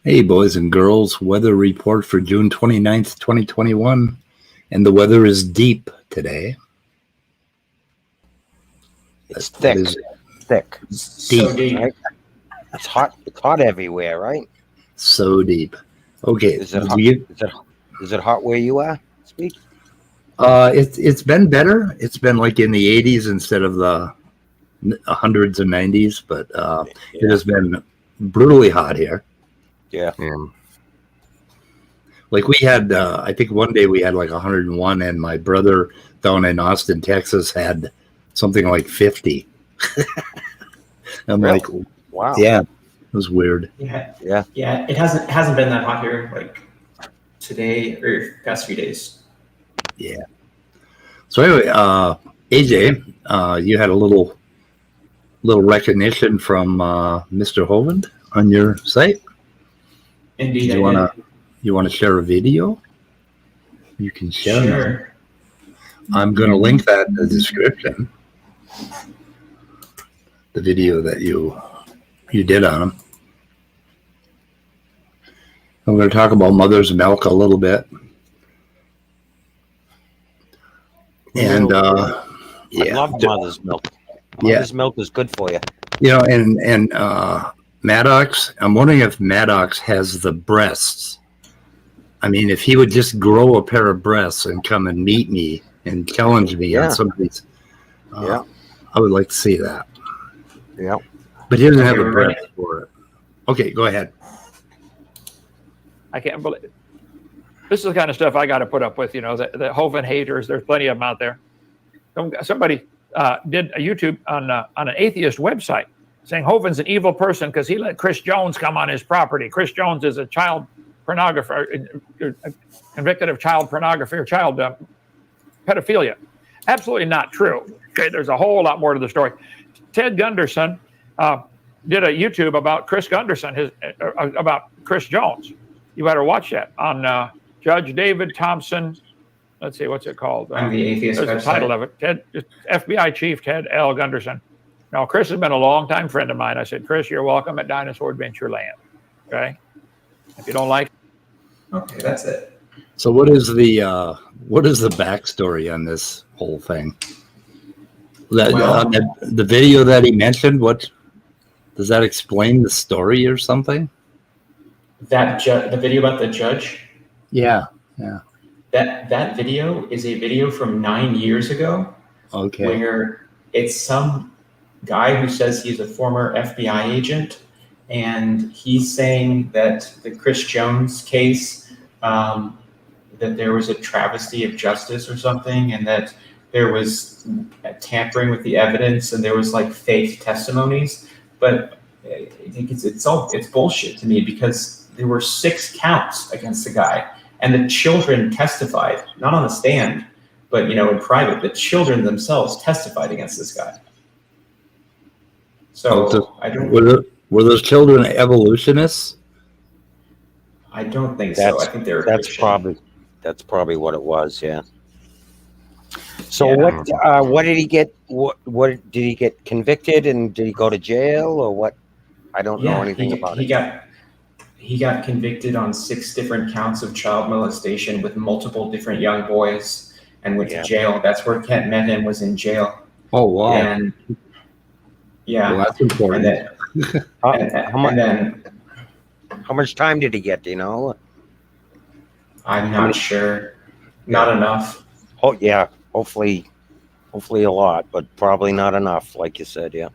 Hey, boys and girls, weather report for June 29th, 2021. And the weather is deep today. It's thick. Thick. Deep. So deep. Right? It's hot. It's hot everywhere, right? So deep. Okay. Is it hot? Is it hot where you are? Speak. It's been better. It's been like in the 80s instead of the hundreds and 90s, but it has been brutally hot here. Yeah. Like we had, I think one day we had like 101, and my brother down in Austin, Texas, had something like 50. I'm really? like, wow. Yeah, it was weird. Yeah. Yeah. It hasn't been that hot here like today or past few days. Yeah. So anyway, AJ, you had a little recognition from Mr. Hovind on your site. Indeed. You want to share a video? You can share. Sure. I'm going to link that in the description. The video that you did on him. I'm going to talk about mother's milk a little bit. And I love mother's milk. Mother's milk is good for you. You know, and Maddox, I'm wondering if Maddox has the breasts. I mean, if he would just grow a pair of breasts and come and meet me and challenge me on some of these, I would like to see that. Yeah. But he doesn't have the breasts for it. Okay, go ahead. I can't believe this is the kind of stuff I got to put up with. You know, the Hovind haters. There's plenty of them out there. Somebody did a YouTube on an atheist website saying Hovind's an evil person because he let Chris Jones come on his property. Chris Jones is a child pornographer, convicted of child pornography or child pedophilia. Absolutely not true. Okay, there's a whole lot more to the story. Ted Gunderson did a YouTube about Chris Gunderson, about Chris Jones. You better watch that on Judge David Thompson. Let's see, what's it called? On the atheist there's website. The title of it. FBI Chief Ted L. Gunderson. Now, Chris has been a longtime friend of mine. I said, Chris, you're welcome at Dinosaur Adventure Land. Okay? If you don't like it. Okay, that's it. So what is the backstory on this whole thing? The video that he mentioned, what does that explain the story or something? The video about the judge? Yeah. That video is a video from 9 years ago. Okay. Where it's some guy who says he's a former FBI agent, and he's saying that the Chris Jones case, that there was a travesty of justice or something, and that there was tampering with the evidence, and there was like fake testimonies. But I think it's bullshit to me, because there were 6 counts against the guy, and the children testified, not on the stand, but in private. The children themselves testified against this guy. So I don't. Were those children evolutionists? I don't think so. I think they're. That's probably what it was. Yeah. So what did he get? What did he get convicted, and did he go to jail, or what? I don't know anything about it. He got convicted on 6 different counts of child molestation with multiple different young boys, and went to jail. That's where Kent met him, was in jail. Oh wow! And well, that's important. And then, how much time did he get? Do you know? I'm not sure. Not enough. Oh yeah, hopefully a lot, but probably not enough, like you said. Yeah.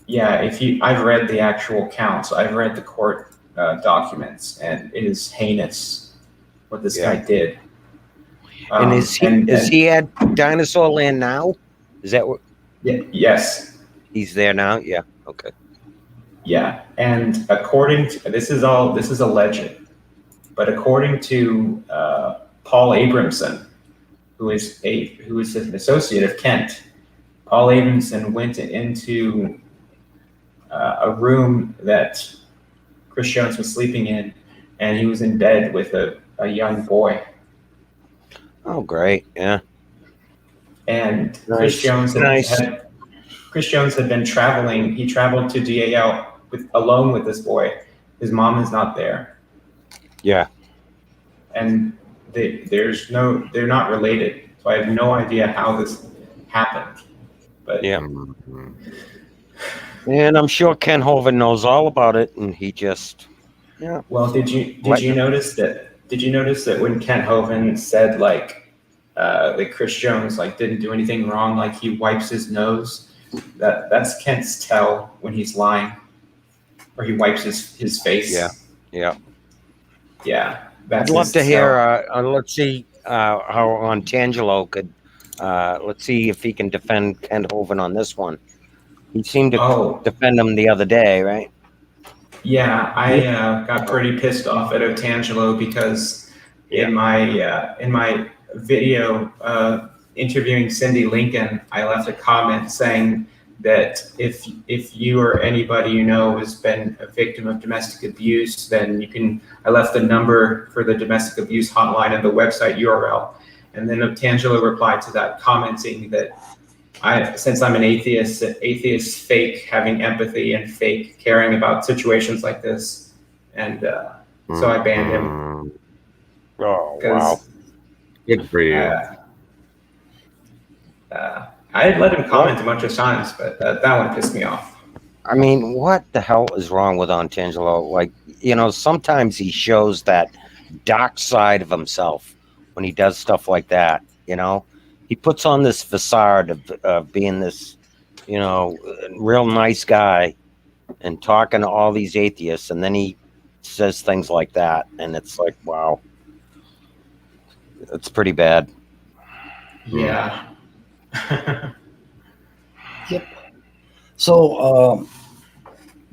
Yeah, I've read the actual counts. I've read the court documents, and it is heinous what this guy did. And is he at Dinosaur Land now? Is that what? Yeah, yes. He's there now? Yeah. Okay. Yeah. And according to this is alleged, but according to Paul Abramson, who is an associate of Kent, Paul Abramson went into a room that Chris Jones was sleeping in, and he was in bed with a young boy. Oh, great! Yeah. And Nice. Chris Jones had been traveling. He traveled to DAL alone with this boy. His mom is not there. Yeah. And they're not related. So I have no idea how this happened. But yeah. And I'm sure Ken Hovind knows all about it, and he just, yeah. Well, did you notice that when Ken Hovind said that Chris Jones didn't do anything wrong, he wipes his nose, that's Kent's tell when he's lying, or he wipes his face. Yeah. Yeah. Yeah. I'd love to hear. Let's see how Ontangelo could. Let's see if he can defend Ken Hovind on this one. He seemed to defend him the other day, right? Yeah, I got pretty pissed off at Otangelo because in my video interviewing Cindy Lincoln, I left a comment saying that if you or anybody you know has been a victim of domestic abuse, then I left the number for the domestic abuse hotline and the website URL. And then Otangelo replied to that, commenting that since I'm an atheist fake having empathy and fake caring about situations like this. And so I banned him. Oh, wow. Good for you. I had let him comment a bunch of times, but that one pissed me off. I mean, what the hell is wrong with Ontangelo? Sometimes he shows that dark side of himself when he does stuff like that, He puts on this facade of being this, real nice guy and talking to all these atheists, and then he says things like that, and it's like, wow. It's pretty bad. Yeah. Yep. So,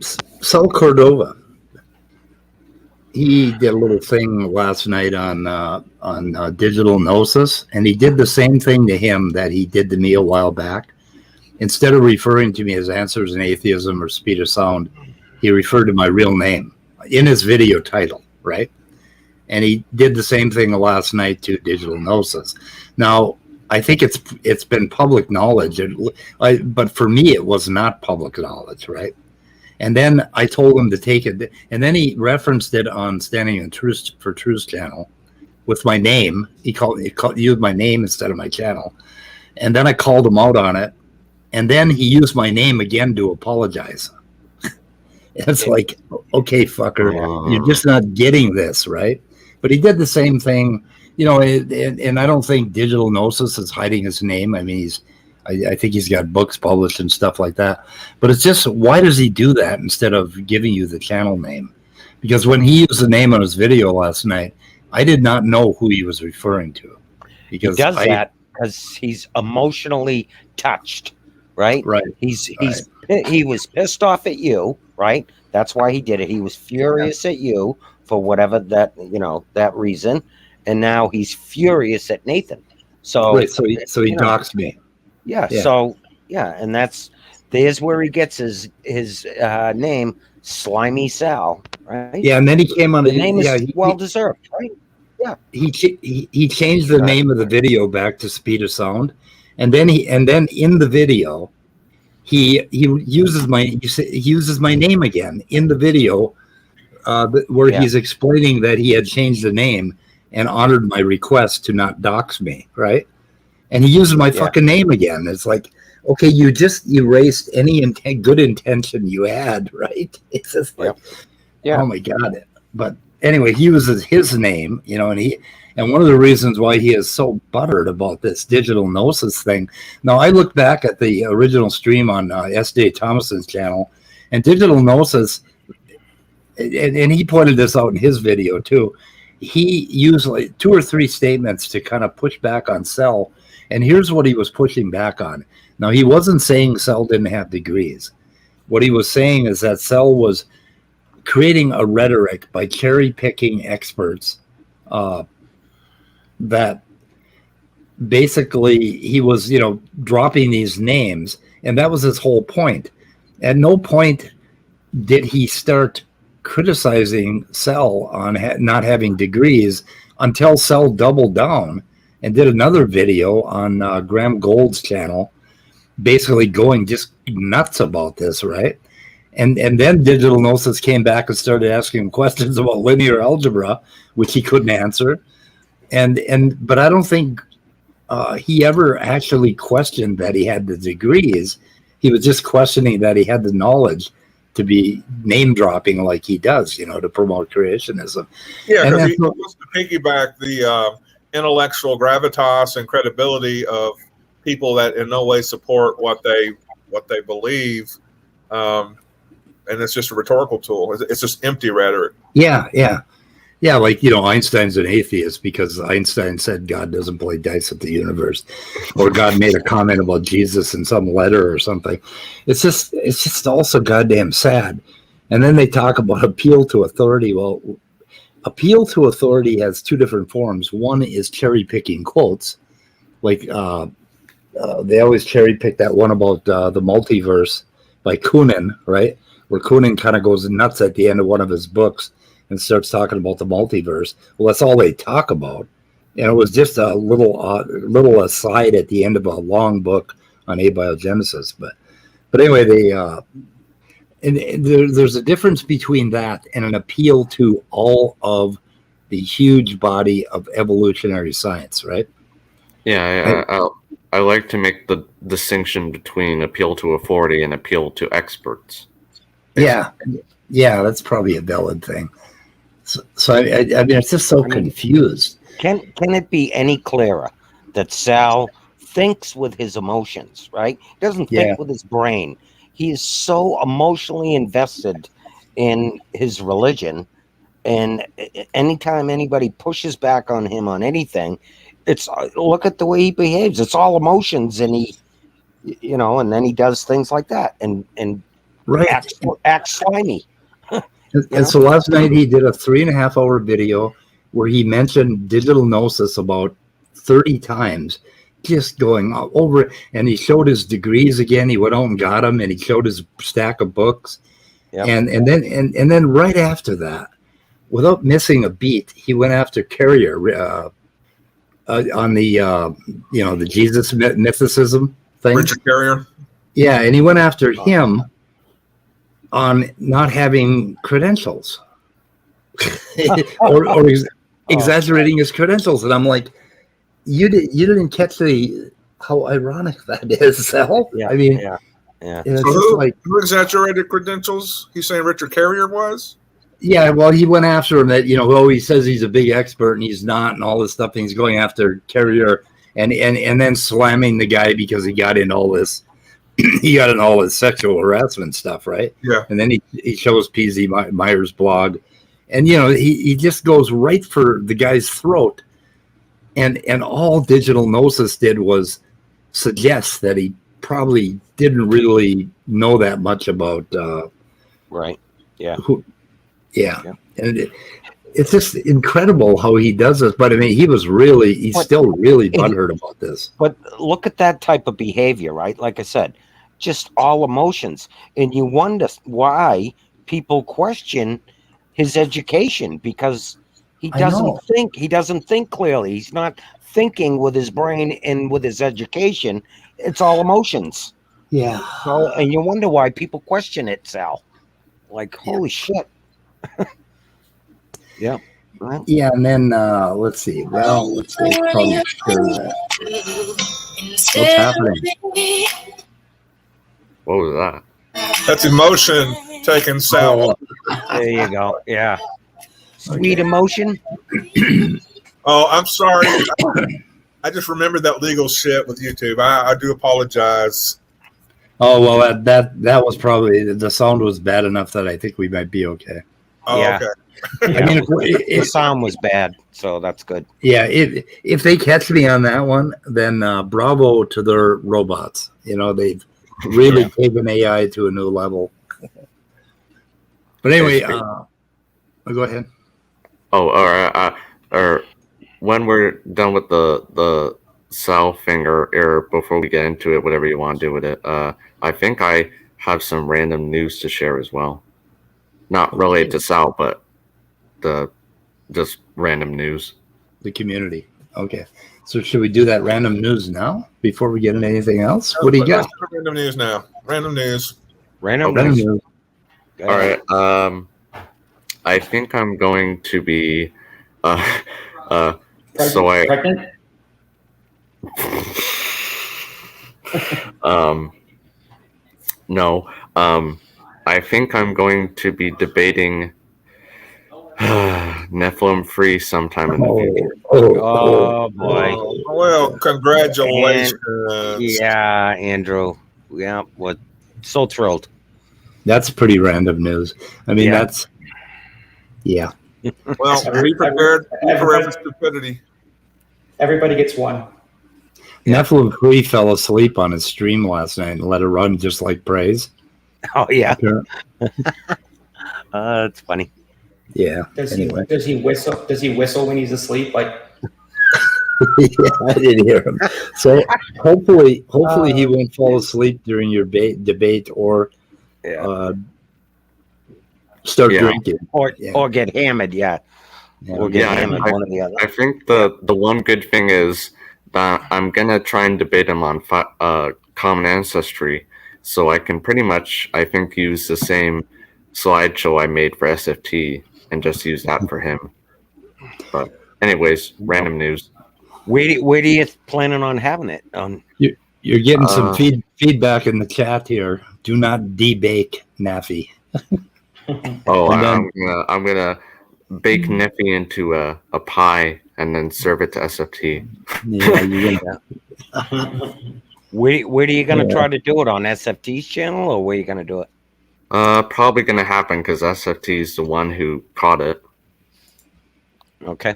Sal Cordova, he did a little thing last night on digital Gnosis, and he did the same thing to him that he did to me a while back. Instead of referring to me as Answers in Atheism or Speed of Sound, he referred to my real name in his video title, right? And he did the same thing last night to digital Gnosis. Now, I think it's been public knowledge, but for me, it was not public knowledge, right? And then I told him to take it, and then he referenced it on Standing in Truth for Truth channel with my name. He used my name instead of my channel, and then I called him out on it, and then he used my name again to apologize. It's like, okay, fucker, you're just not getting this, right? But he did the same thing. And I don't think Digital Gnosis is hiding his name. I mean, I think he's got books published and stuff like that. But it's just, why does he do that instead of giving you the channel name? Because when he used the name on his video last night, I did not know who he was referring to. Because he does that because he's emotionally touched, right? Right. He was pissed off at you, right? That's why he did it. He was furious at you for whatever that reason. And now he's furious at Nathan. So he doxed me. Yeah. So and there's where he gets his name, Slimy Sal, right? Yeah, and then he came on the name is well deserved, right? Yeah. He changed the name of the video back to Speed of Sound, and then in the video he uses my name again in the video where he's explaining that he had changed the name and honored my request to not dox me, right? And he uses my fucking name again. It's like, okay, you just erased any good intention you had, right? It's just like, oh my God. But anyway, he uses his name, and one of the reasons why he is so buttered about this digital Gnosis thing. Now, I look back at the original stream on S.J. Thomason's channel, and digital Gnosis, and he pointed this out in his video too. he used like 2 or 3 statements to kind of push back on Cell. And here's what he was pushing back on. Now, he wasn't saying Cell didn't have degrees. What he was saying is that Cell was creating a rhetoric by cherry picking experts that basically he was, dropping these names. And that was his whole point. At no point did he start criticizing Cell on not having degrees until Cell doubled down and did another video on Graham Gold's channel, basically going just nuts about this, right? And then Digital Gnosis came back and started asking him questions about linear algebra, which he couldn't answer. But I don't think he ever actually questioned that he had the degrees. He was just questioning that he had the knowledge to be name dropping like he does, to promote creationism. Yeah, because he wants to piggyback the intellectual gravitas and credibility of people that in no way support what they believe, and it's just a rhetorical tool. It's just empty rhetoric. Yeah. Like Einstein's an atheist because Einstein said God doesn't play dice with the universe, or God made a comment about Jesus in some letter or something. It's just also goddamn sad. And then they talk about appeal to authority. Well, appeal to authority has 2 different forms. One is cherry picking quotes, like they always cherry pick that one about the multiverse by Kunin, right? Where Kunin kind of goes nuts at the end of one of his books and starts talking about the multiverse. Well, that's all they talk about. And it was just a little aside at the end of a long book on abiogenesis. But anyway, there's a difference between that and an appeal to all of the huge body of evolutionary science, right? Yeah, I like to make the distinction between appeal to authority and appeal to experts. Yeah, that's probably a valid thing. So I mean, it's just so confused. Can it be any clearer that Sal thinks with his emotions, right? He doesn't think with his brain. He is so emotionally invested in his religion, and anytime anybody pushes back on him on anything, it's look at the way he behaves. It's all emotions, and he, and then he does things like that, and right, acts slimy. And so last night he did a 3.5-hour video where he mentioned Digital Gnosis about 30 times, just going over it. And he showed his degrees again. He went out and got them, and he showed his stack of books. Yep. And then right after that, without missing a beat, he went after Carrier on the the Jesus mythicism thing. Richard Carrier. Yeah, and he went after him on not having credentials or exaggerating his credentials. And I'm like, you didn't catch how ironic that is, Sal. Yeah, I mean, yeah. It's so who exaggerated credentials? He's saying Richard Carrier was? Yeah, well, he went after him that, he says he's a big expert and he's not, and all this stuff. And he's going after Carrier and then slamming the guy because he got in all this. He got in all his sexual harassment stuff, right? Yeah. And then he shows PZ Meyer's blog, and he just goes right for the guy's throat, and all Digital Gnosis did was suggest that he probably didn't really know that much about right. Yeah. Yeah. And it's just incredible how he does this. But I mean, he's still really butthurt about this. But look at that type of behavior, right? Like I said, just all emotions. And you wonder why people question his education, because he doesn't think. He doesn't think clearly. He's not thinking with his brain and with his education. It's all emotions. Yeah. So, and you wonder why people question it, Sal. Like, holy shit. Yeah. Right. Yeah, and then let's see. Well, let's see. Probably sure what's happening. What was that? That's emotion taking Sal. There you go. Yeah. Sweet emotion. Oh, I'm sorry. I just remembered that legal shit with YouTube. I do apologize. Oh, well, that was probably, the sound was bad enough that I think we might be okay. Oh, Yeah. okay. I mean, The sound was bad, so that's good. yeah, if they catch me on that one, then bravo to their robots. You know, they've really taken AI to a new level. But anyway, go ahead. Oh, or when we're done with the Sal thing, or before we get into it, whatever you want to do with it, I think I have some random news to share as well. Not related to Sal, but just random news. The community. Okay. So should we do that random news now before we get into anything else? What do you got? Random news now. Random news. Random Random news. news. Go All ahead. right. I think I'm going to be so I Pregnant? no. I think I'm going to be debating Nephilim free sometime in the future. Oh boy. Well, congratulations. Yeah, Andrew. Yeah, what? So thrilled. That's pretty random news. I mean, Yeah. that's yeah. Well, be prepared for stupidity. Everybody gets one. Nephilim Free fell asleep on his stream last night and let it run just like praise. Oh yeah. Yeah. That's funny. Yeah. Does Anyway. he whistle? Does he whistle when he's asleep? Like Yeah, I didn't hear him. So hopefully he won't fall asleep during your debate or start drinking. Or get hammered, yeah. Or get hammered, one or the other. I think the one good thing is that I'm gonna try and debate him on common ancestry, so I can pretty much, I think, use the same slideshow I made for SFT and just use that for him. But anyways, random news. Where do you planning on having it? You're getting some feedback in the chat here. Do not debake Naffy. Oh, And I'm gonna bake Neffy into a pie and then serve it to SFT. Yeah, you're gonna. Where are you gonna try to do it, on SFT's channel, or where are you gonna do it? Probably gonna happen because SFT is the one who caught it. Okay.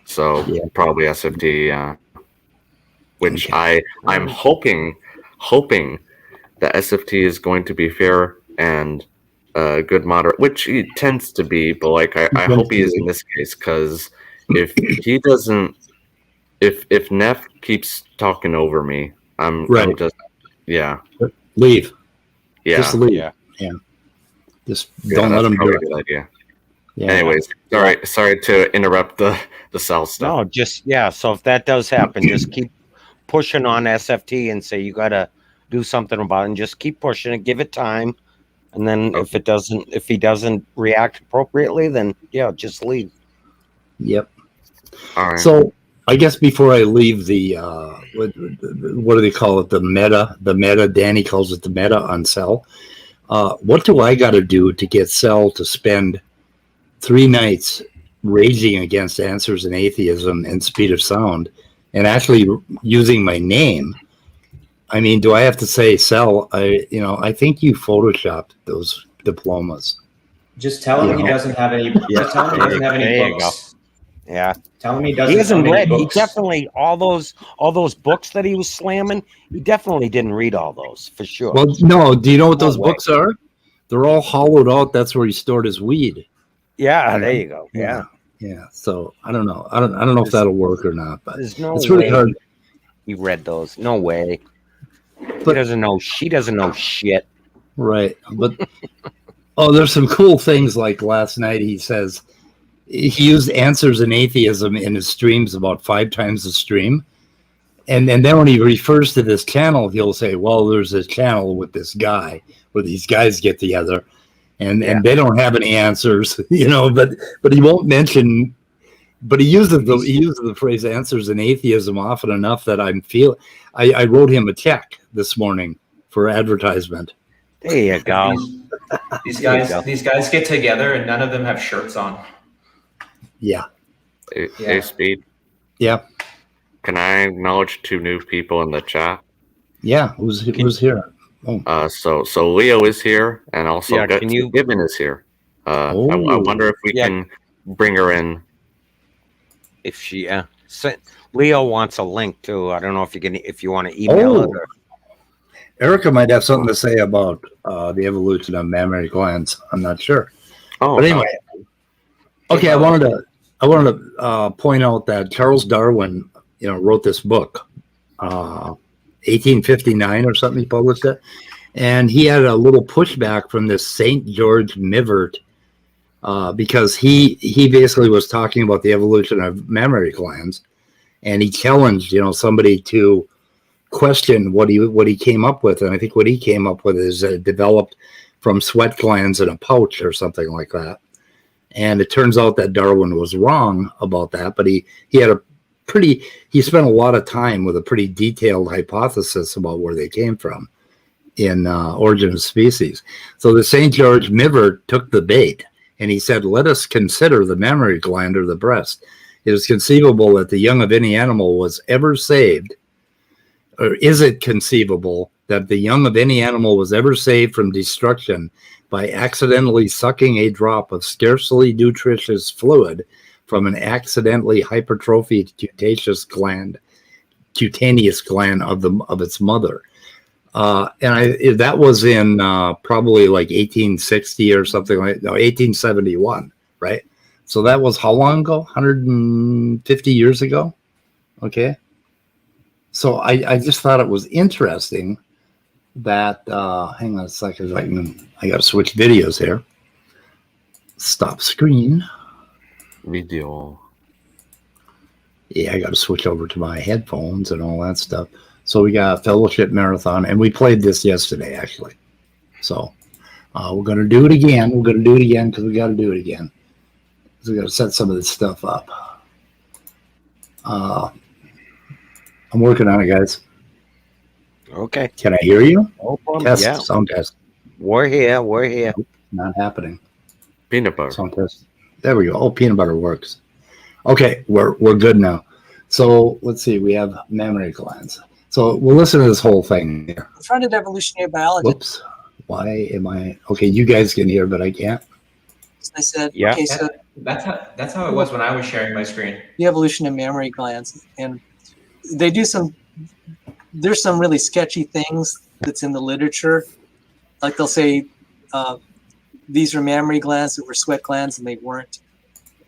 So probably SFT, which I'm hoping that SFT is going to be fair and good moderate, which he tends to be, but like I hope he is in this case, because if he doesn't, if Neff keeps talking over me, I'm just leave. Yeah, Just leave. Yeah. Just don't let him do it. Good idea. Yeah. Anyways, sorry to interrupt the Sal stuff. No, just so if that does happen, just keep pushing on SFT and say you gotta do something about it, and just keep pushing it, give it time, and then if he doesn't react appropriately, then just leave. Yep. All right. So I guess before I leave the what do they call it? The meta. Danny calls it the meta on Cell. What do I got to do to get Cell to spend 3 nights raging against Answers in Atheism and Speed of Sound, and actually using my name? I mean, do I have to say, Cell? I think you photoshopped those diplomas. just tell him he doesn't have any. Just tell him he doesn't have any There you books. Yeah. Tell him he doesn't. He hasn't have any read. He books. definitely all those books that he was slamming. He definitely didn't read all those for sure. Well, no. Do you know what No those way. books are? They're all hollowed out. That's where he stored his weed. Yeah, there you go. Yeah. Yeah. So I don't know. I don't know if that'll work or not. But There's no it's really way hard. he read those. No way. But- He doesn't know. She doesn't know shit. Right. But there's some cool things. Like last night, he says he used Answers in Atheism in his streams about 5 times a stream. And then when he refers to this channel, he'll say, well, there's this channel with this guy where these guys get together and they don't have any answers, but he won't mention, but he uses the phrase Answers in Atheism often enough that I wrote him a check this morning for advertisement. There you go. These There you guys, go. these guys get together and none of them have shirts on. Yeah. Hey, Speed. Yeah. Can I acknowledge 2 new people in the chat? Yeah. Who's here? Oh. So Leo is here, and also Yeah, can you- Gibbon is here. I wonder if we can bring her in. If she, Leo wants a link too. I don't know if you want to email it. Or... Erica might have something to say about the evolution of mammary glands. I'm not sure. Oh, but anyway, okay. I wanted to point out that Charles Darwin, wrote this book, 1859 or something. He published it, and he had a little pushback from this St. George Mivart. Because he basically was talking about the evolution of mammary glands, and he challenged somebody to question what he came up with, and I think what he came up with is that it developed from sweat glands in a pouch or something like that. And it turns out that Darwin was wrong about that, but he spent a lot of time with a pretty detailed hypothesis about where they came from in Origin of Species. So the St. George Mivart took the bait. And he said, let us consider the mammary gland or the breast. It is conceivable that the young of any animal was ever saved, or is it conceivable that the young of any animal was ever saved from destruction by accidentally sucking a drop of scarcely nutritious fluid from an accidentally hypertrophied cutaneous gland of its mother? That was in probably like 1860 or something 1871, right? So that was how long ago? 150 years ago. Okay. So I just thought it was interesting that, hang on a second. I got to switch videos here. Stop screen. Video. Yeah, I got to switch over to my headphones and all that stuff. So we got a Fellowship Marathon, and we played this yesterday, actually. So we're going to do it again. We're going to do it again because we got to do it again. So we got to set some of this stuff up. I'm working on it, guys. Okay. Can I hear you? No problem. Test. Yeah. Sound test. We're here. Nope, not happening. Peanut butter. Sound test. There we go. Oh, peanut butter works. Okay, we're good now. So let's see. We have mammary glands. So we'll listen to this whole thing here. I'm trying to evolutionary biology. Whoops. Why am I? Okay, you guys can hear, but I can't. I said, yeah. okay, so That's how it was when I was sharing my screen. the evolution of mammary glands, and they do there's some really sketchy things that's in the literature. Like they'll say these are mammary glands that were sweat glands, and they weren't.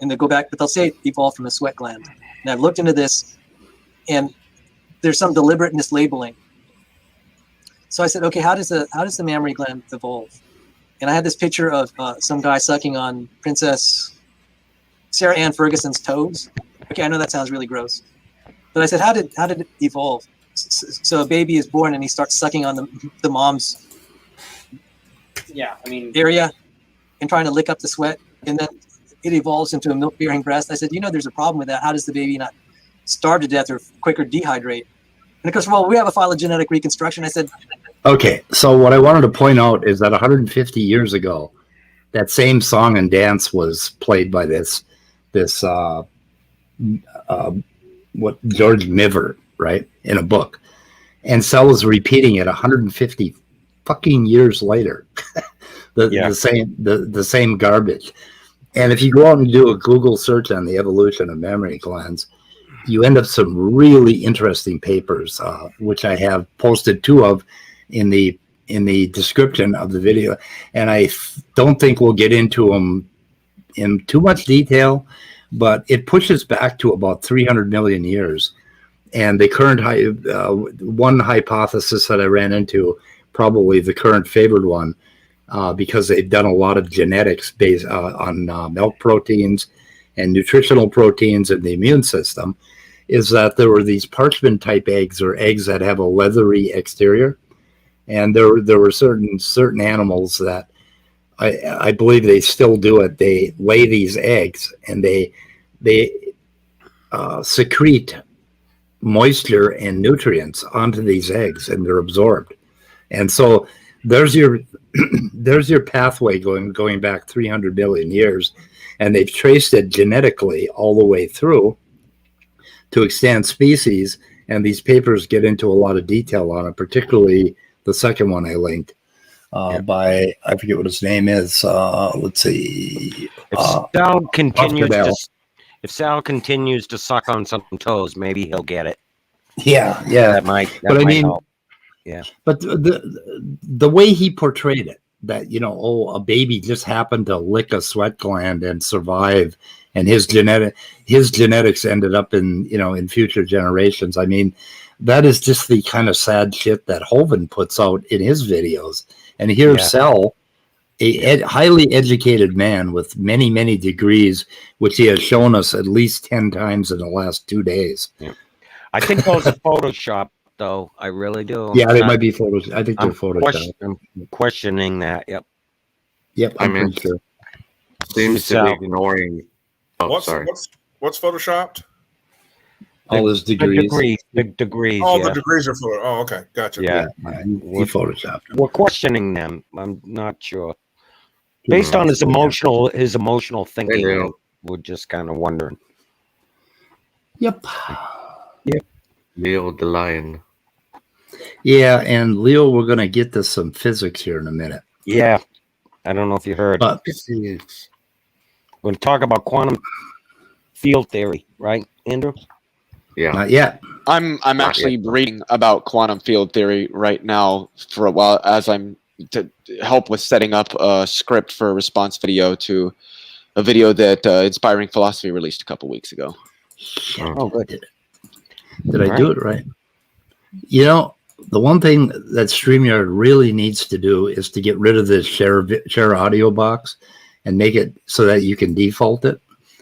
And they go back, but they'll say it evolved from a sweat gland. And I've looked into this, and there's some deliberate mislabeling. So I said, okay, how does the mammary gland evolve? And I had this picture of some guy sucking on Princess Sarah Ann Ferguson's toes. Okay, I know that sounds really gross, but I said, how did it evolve? So a baby is born and he starts sucking on the mom's area and trying to lick up the sweat, and then it evolves into a milk-bearing breast. I said, there's a problem with that. How does the baby not starve to death or quicker dehydrate? And it goes, well, we have a phylogenetic reconstruction. I said, okay, so what I wanted to point out is that 150 years ago, that same song and dance was played by this George Mivart, right, in a book, and Cell is repeating it 150 fucking years later. the same garbage. And if you go out and do a Google search on the evolution of mammary glands, you end up some really interesting papers, which I have posted two of in the description of the video. And I don't think we'll get into them in too much detail, but it pushes back to about 300 million years. And the current one hypothesis that I ran into, probably the current favored one, because they've done a lot of genetics based on milk proteins and nutritional proteins in the immune system, is that there were these parchment type eggs, or eggs that have a leathery exterior. And there were certain animals that I believe they still do it. They lay these eggs and they secrete moisture and nutrients onto these eggs, and they're absorbed. And so there's your pathway going back 300 billion years, and they've traced it genetically all the way through to extant species. And these papers get into a lot of detail on it, particularly the second one I linked. by, I forget what his name is. Let's see. If Oftedal. Sal continues to suck on some toes, maybe he'll get it. Yeah. That might help. Yeah. But the way he portrayed it, that, a baby just happened to lick a sweat gland and survive, and his genetics ended up in future generations. I mean, that is just the kind of sad shit that Hovind puts out in his videos. And here, Sal, a highly educated man with many, many degrees, which he has shown us at least 10 times in the last 2 days. Yeah. I think those are Photoshop, though. I really do. Yeah, they might be photos. I think they're Photoshop. I'm questioning that. Yep. I'm pretty sure. Seems to be ignoring. What's photoshopped? All his degrees. Big degrees. All the degrees are photo. Oh, okay, gotcha. Yeah, he photoshopped them. We're questioning them. I'm not sure. Based on his emotional thinking, we're just kind of wondering. Yep. Leo the Lion. Yeah, and Leo, we're going to get to some physics here in a minute. Yeah, I don't know if you heard. But we're going to talk about quantum field theory, right, Andrew? Yeah. Not yet. I'm actually reading about quantum field theory right now for a while as I'm to help with setting up a script for a response video to a video that Inspiring Philosophy released a couple weeks ago. Oh, good. Did I do it right? The one thing that StreamYard really needs to do is to get rid of this share audio box and make it so that you can default it.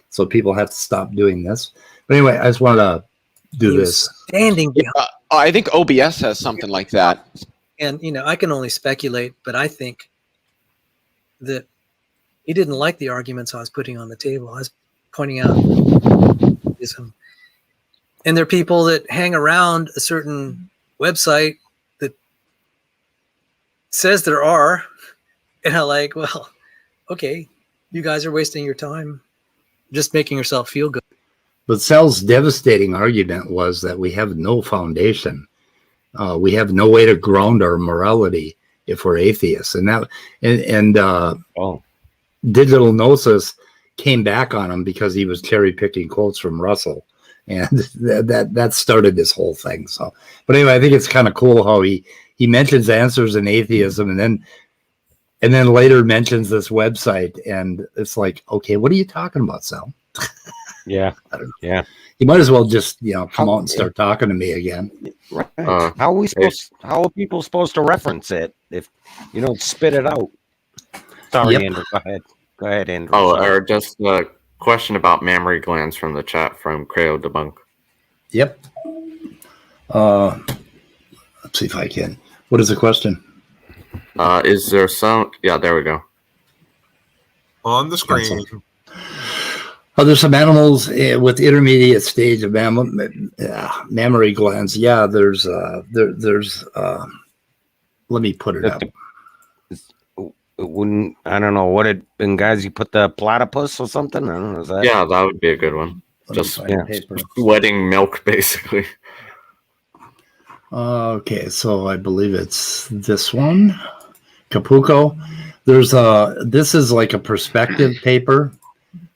So people have to stop doing this. But anyway, I just want to do this. Standing behind. I think OBS has something like that. And, I can only speculate, but I think that he didn't like the arguments I was putting on the table. I was pointing out some, and there are people that hang around a certain website that says there are, and I'm like, well, okay, you guys are wasting your time just making yourself feel good. But Sal's devastating argument was that we have no foundation. We have no way to ground our morality if we're atheists. And Digital Gnosis came back on him because he was cherry picking quotes from Russell. And that started this whole thing. So, but anyway, I think it's kind of cool how he mentions answers in atheism and then later mentions this website, and it's like, okay, what are you talking about, Sal? Yeah. I don't know. Yeah. You might as well just come out and start talking to me again. Right. How are people supposed to reference it if you don't spit it out? Sorry, Andrew. Go ahead, Andrew. Or just a question about mammary glands from the chat from Creo Debunk. Yep. Let's see if I can. What is the question? Is there some? Yeah, there we go. On the screen. There's some animals with intermediate stage of mammary glands. Yeah, there's let me put it up. I don't know what it. And guys, you put the platypus or something. I don't know. Is that? Yeah, that would be a good one. Just wetting milk, basically. Okay, so I believe it's this one, Capuco. This is like a perspective paper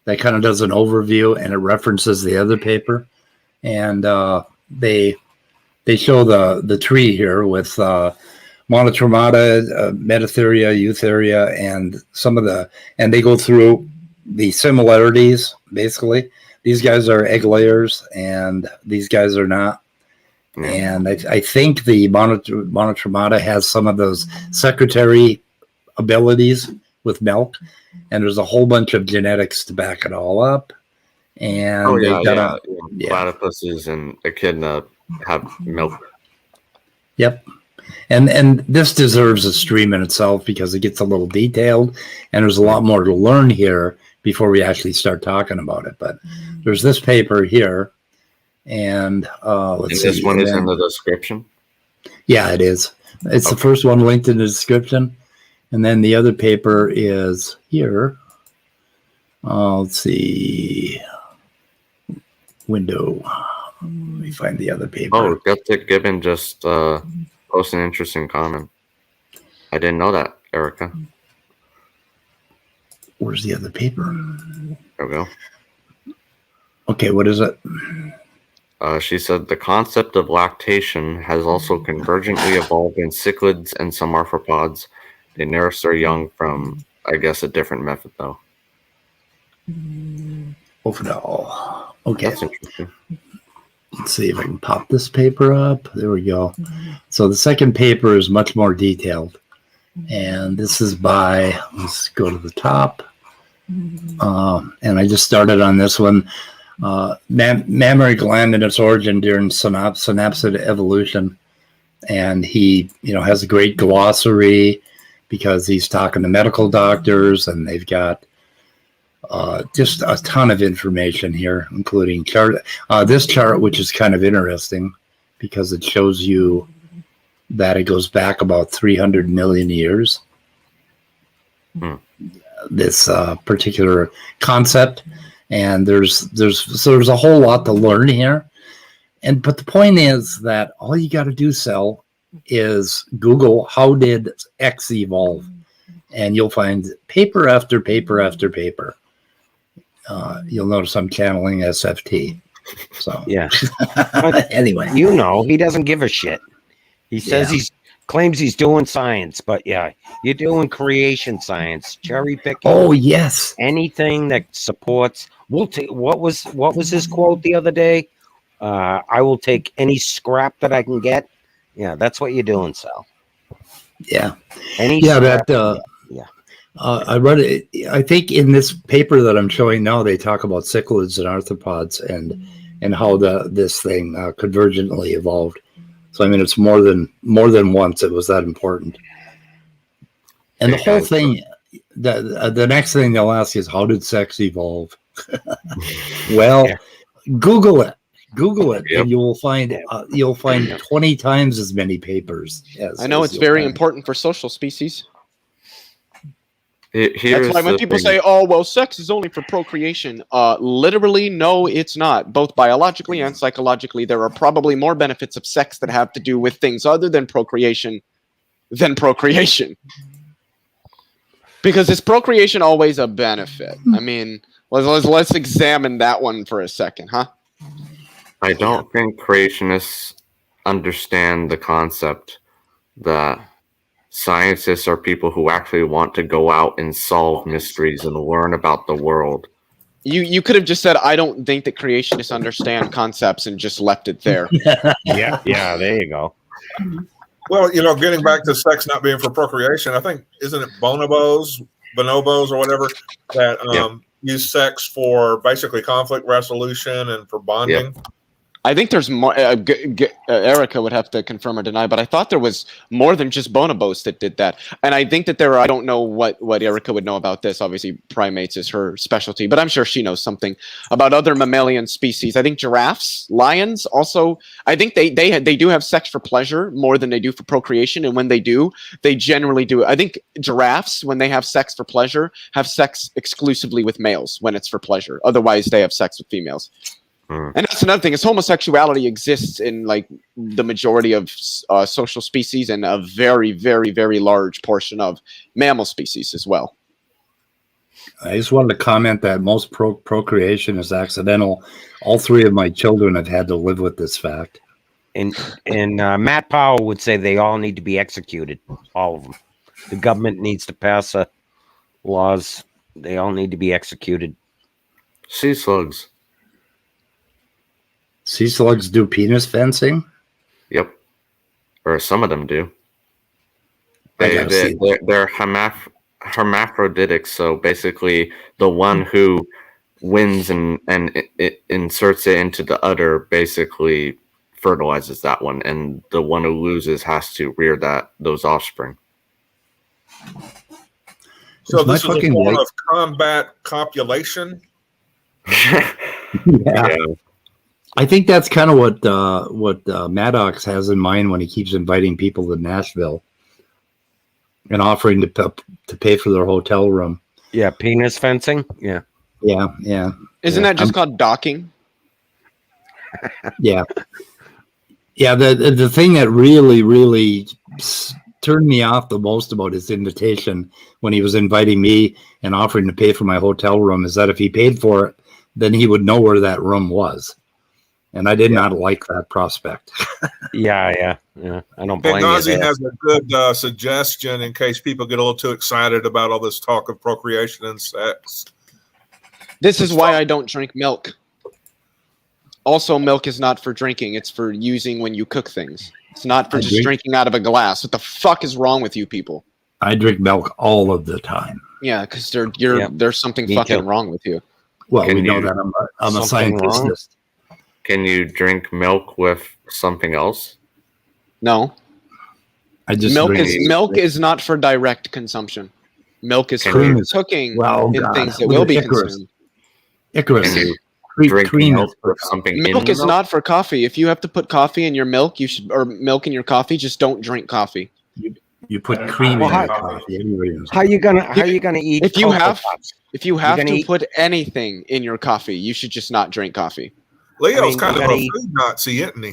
that kind of does an overview, and it references the other paper, and they show the tree here with monotremata, metatheria, eutheria, and and they go through the similarities. Basically, these guys are egg layers, and these guys are not. And I think the monotremata has some of those secretary abilities with milk, and there's a whole bunch of genetics to back it all up. And platypuses and echidna have milk. Yep. And this deserves a stream in itself because it gets a little detailed, and there's a lot more to learn here before we actually start talking about it. But there's this paper here. And let's see. This one is in the description? Yeah, it is. It's the first one linked in the description. And then the other paper is here. Let's see. Window. Let me find the other paper. Guptic Gibbon just posted an interesting comment. I didn't know that Erica. Where's the other paper? There we go. Okay, what is it? She said the concept of lactation has also convergently evolved in cichlids and some arthropods. They nurse their young from, I guess, a different method, though. Oftedal. Okay. That's interesting. Let's see if I can pop this paper up. There we go. So the second paper is much more detailed. And this is by, let's go to the top. And I just started on this one. Mammary gland and its origin during synapsid evolution. And he, has a great glossary because he's talking to medical doctors, and they've got just a ton of information here, including chart. This chart, which is kind of interesting because it shows you that it goes back about 300 million years. This particular concept, and there's a whole lot to learn here. But the point is that all you got to do, Sal, is Google how did X evolve, and you'll find paper after paper after paper. You'll notice I'm channeling SFT. So Yeah. anyway, He doesn't give a shit. He says claims he's doing science, but yeah, you're doing creation science, cherry picking. Oh yes, anything that supports. We'll take. What was his quote the other day? I will take any scrap that I can get. Yeah, that's what you're doing, Sal. yeah, Any yeah. scrap, I read it. I think in this paper that I'm showing now, they talk about cichlids and arthropods and how this thing convergently evolved. So I mean, it's more than once it was that important. And the whole thing, the next thing they'll ask is, how did sex evolve? Well, Google it, and you will find 20 times as many papers. I know it's very important for social species. That's why when people say, "Oh, well, sex is only for procreation," literally, no, it's not. Both biologically and psychologically, there are probably more benefits of sex that have to do with things other than procreation than procreation. Because is procreation always a benefit? I mean, let's examine that one for a second, huh? I don't think creationists understand the concept that scientists are people who actually want to go out and solve mysteries and learn about the world. You could have just said, I don't think that creationists understand concepts, and just left it there. yeah, there you go. Well, getting back to sex not being for procreation, I think, isn't it bonobos, or whatever, that use sex for basically conflict resolution and for bonding? Yep. I think there's more. Erica would have to confirm or deny, but I thought there was more than just bonobos that did that. And I think that there are. I don't know what Erica would know about this. Obviously, primates is her specialty, but I'm sure she knows something about other mammalian species. I think giraffes, lions, also. I think they do have sex for pleasure more than they do for procreation. And when they do, they generally do. I think giraffes, when they have sex for pleasure, have sex exclusively with males when it's for pleasure. Otherwise, they have sex with females. And that's another thing, is homosexuality exists in like the majority of social species and a very, very, very large portion of mammal species as well. I just wanted to comment that most procreation is accidental. All three of my children have had to live with this fact. And Matt Powell would say they all need to be executed, all of them. The government needs to pass laws. They all need to be executed. Sea slugs. Sea slugs do penis fencing? Yep. Or some of them do. They're hermaphroditic, so basically the one who wins and it inserts it into the other basically fertilizes that one, and the one who loses has to rear those offspring. So this is a form of combat copulation? Yeah. I think that's kind of what Maddox has in mind when he keeps inviting people to Nashville and offering to pay for their hotel room. Yeah, penis fencing. Yeah. Isn't that just called docking? Yeah. The thing that really turned me off the most about his invitation when he was inviting me and offering to pay for my hotel room is that if he paid for it, then he would know where that room was. And I did not like that prospect. Yeah. I don't blame Benghazi you there. has a good suggestion in case people get a little too excited about all this talk of procreation and sex. This is why I don't drink milk. Also, milk is not for drinking. It's for using when you cook things. It's not for just drinking out of a glass. What the fuck is wrong with you people? I drink milk all of the time. Yeah, because there's something Me fucking too. wrong with you. Well, Can we know you- that I'm a Something wrong? scientist. Can you drink milk with something else? No, I just milk drink is not for direct consumption. Milk is Cream for is- cooking well, in God, things that look will at be Icarus. consumed. Icarus. Can you Cre- drink cream milk is with something Milk in is milk? not for coffee. If you have to put coffee in your milk, or milk in your coffee, just don't drink coffee. You put cream in Well, your how- coffee. Everybody knows. How you gonna eat? If you Cocoa have- Puffs? If you have gonna to eat- put anything in your coffee, you should just not drink coffee. Leo's I mean, kind you of gotta a eat- food Nazi, isn't he?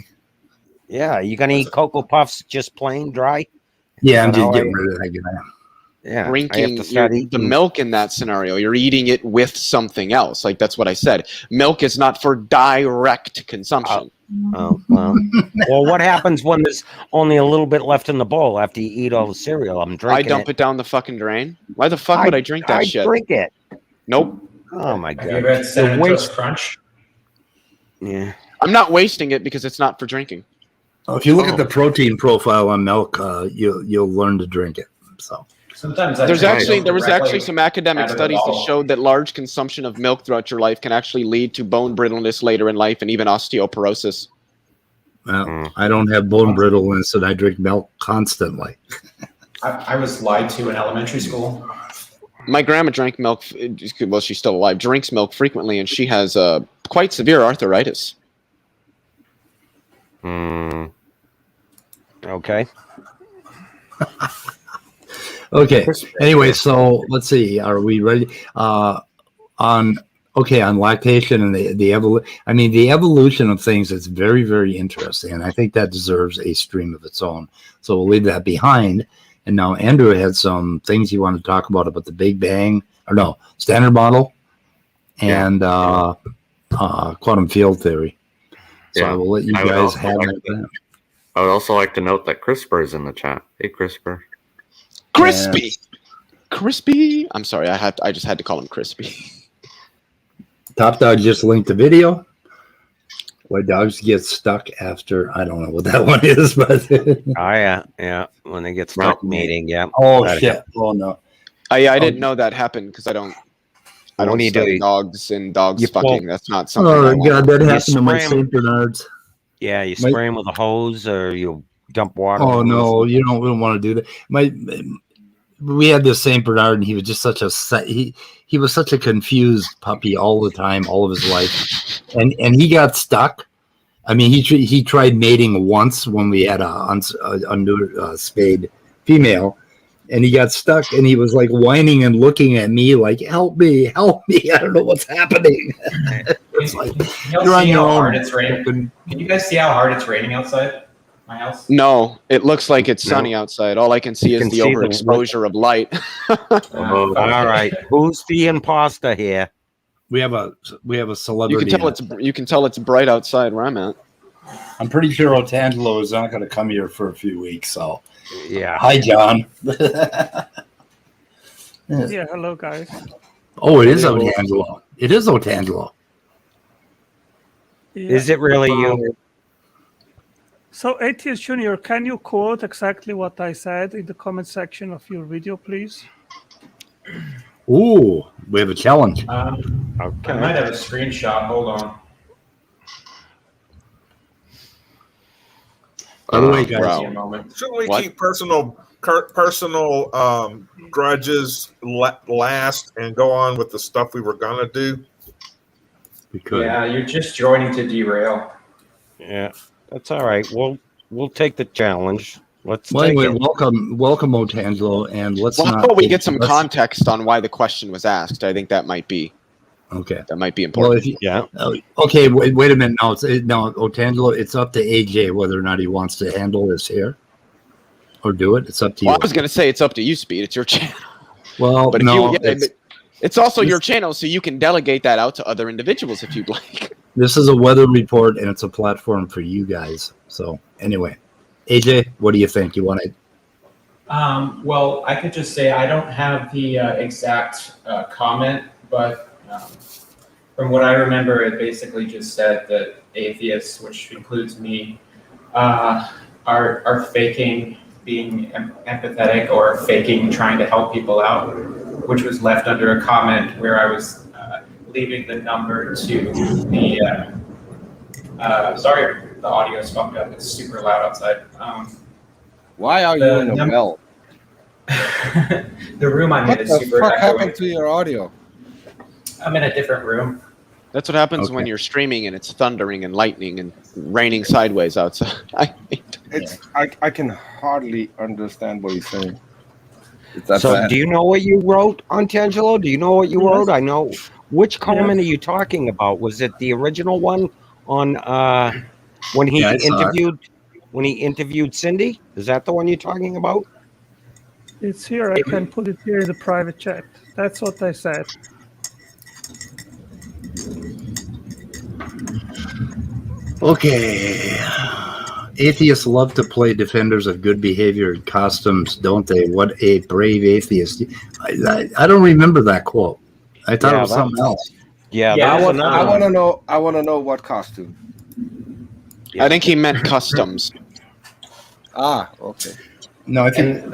Yeah, you gonna eat Cocoa Puffs just plain dry? Yeah, I'm You just know, getting rid of that guy. Yeah, I have Drinking to start the eating. milk in that scenario, you're eating it with something else. Like that's what I said. Milk is not for direct consumption. Oh, well. Well, what happens when there's only a little bit left in the bowl after you eat all the cereal? I'm drinking I dump it down the fucking drain. Why the fuck would I drink that I shit? drink it. Nope. Oh my Have you god. ever had Cinnamon The Toast waste- Crunch? Yeah. I'm not wasting it because it's not for drinking. If you look Oh. at the protein profile on milk, you'll learn to drink it. So Sometimes I There was drink milk actually directly some academic out of the studies that bottle. showed that large consumption of milk throughout your life can actually lead to bone brittleness later in life and even osteoporosis. I don't have bone brittleness, and I drink milk constantly. I was lied to in elementary school. My grandma drank milk. Well, she's still alive. Drinks milk frequently, and she has quite severe arthritis. Okay. Okay. Anyway, so let's see. Are we ready? On lactation and the evolution. I mean, the evolution of things is very, very interesting, and I think that deserves a stream of its own. So we'll leave that behind. And now Andrew had some things he wanted to talk about the Big Bang, or no, Standard Model, and quantum field theory. So I will let you guys have that. I would also like to note that CRISPR is in the chat. Hey, CRISPR. Crispy, crispy. I'm sorry, I just had to call him crispy. Top Dog just linked the video. Why dogs get stuck after, I don't know what that one is, but Oh yeah. When they get stuck mating, yeah. oh That shit, oh no. I didn't know that happened because I don't What do you study do? dogs and dogs You fucking. pull- That's not something. I Oh want. god, that You happened to my spray 'em. Saint Bernards. Yeah, you My- spray them with a hose or you dump water. Oh on no, them. we don't want to do that. We had this Saint Bernard, and he was just such a he was such a confused puppy all the time, all of his life, and he got stuck. I mean, he tried mating once when we had a spayed female, and he got stuck, and he was like whining and looking at me like, "Help me, help me! I don't know what's happening." It's like You'll you're on see your how own. hard it's raining. Can you guys see how hard it's raining outside my house? No, it looks like it's sunny outside. All I can see is can the see the- overexposure of light. Oh, All right. Who's the imposter here? We have a You celebrity. can tell it's bright outside where I'm at. I'm pretty sure Otangelo is not going to come here for a few weeks. So, Yeah. hi, John. Yeah, hello guys. Oh, it is Otangelo. It is Otangelo. Yeah. Is it really you? So, Atheist Jr, can you quote exactly what I said in the comment section of your video, please? Ooh, we have a challenge. I might have a screenshot. Hold on. By the way, guys, wow. Give me a moment. Shouldn't we What? keep personal grudges last and go on with the stuff we were gonna do? we could. Yeah, you're just joining to derail. Yeah. That's all right. We'll take the challenge. Let's Well, take anyway, it. welcome, Otangelo, and let's Well, how not. about we get some let's- context on why the question was asked? I think that might be Okay. Well, important. if you, Yeah. okay, wait a minute. No, Otangelo, it's up to AJ whether or not he wants to handle this here. or do it. It's up to you. Well, I was going to say it's up to you, Speed. It's your channel. Well, But if no, it's also your channel, so you can delegate that out to other individuals if you'd like. this is a weather report, and it's a platform for you guys. So anyway, AJ, what do you think? You want to? Well, I could just say I don't have the exact comment, but from what I remember, it basically just said that atheists, which includes me, are faking being empathetic or faking trying to help people out, which was left under a comment where I was leaving the number to the. Sorry, the audio is fucked up. It's super loud outside. Why are you in a well? The room I'm in is super What echoey. happened to your audio? I'm in a different room. That's what happens when you're streaming and it's thundering and lightning and raining sideways outside. I can hardly understand what he's saying. So, do you know what you wrote, Antangelo? Do you know what you wrote? I know. Which comment are you talking about? Was it the original one on when he interviewed Cindy? Is that the one you're talking about? It's here. I can put it here in the private chat. That's what I said. Okay. Atheists love to play defenders of good behavior in costumes, don't they? What a brave atheist. I don't remember that quote. I thought it was something else. Yeah, I want to know what costume. I think he meant customs. Okay. No, I think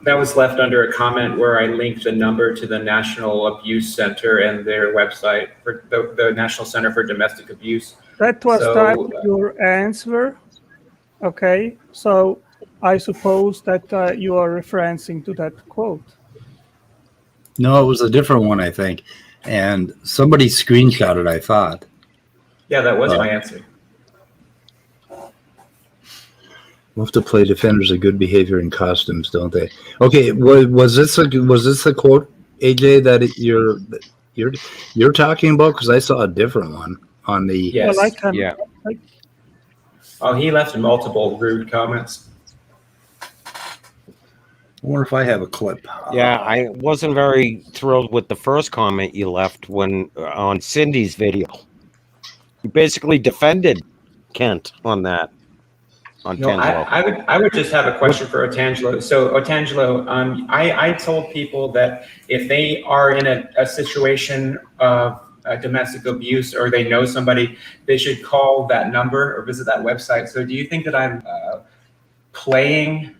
that was left under a comment where I linked a number to the National Abuse Center and their website for the National Center for Domestic Abuse. That was your answer. Okay, so I suppose that you are referencing to that quote. No, it was a different one, I think. And somebody screenshotted, I thought. Yeah, that was my answer. Love to play defenders of good behavior in costumes, don't they? Okay, was this the quote, AJ, that you're talking about? Because I saw a different one on the. Yes. Well, Oh, he left multiple rude comments. I wonder if I have a clip. Yeah, I wasn't very thrilled with the first comment you left when on Cindy's video. You basically defended Kent on that. No, I would just have a question for Otangelo. So Otangelo, I told people that if they are in a situation of domestic abuse or they know somebody, they should call that number or visit that website. So do you think that I'm playing?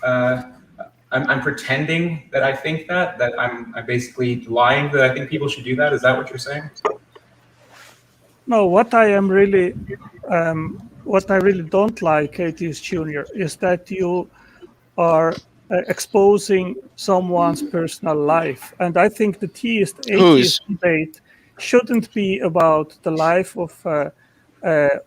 I'm pretending that I think that I'm basically lying that I think people should do that? Is that what you're saying? No, what I really don't like, Atheist Jr, is that you are exposing someone's personal life. And I think the atheist debate shouldn't be about the life of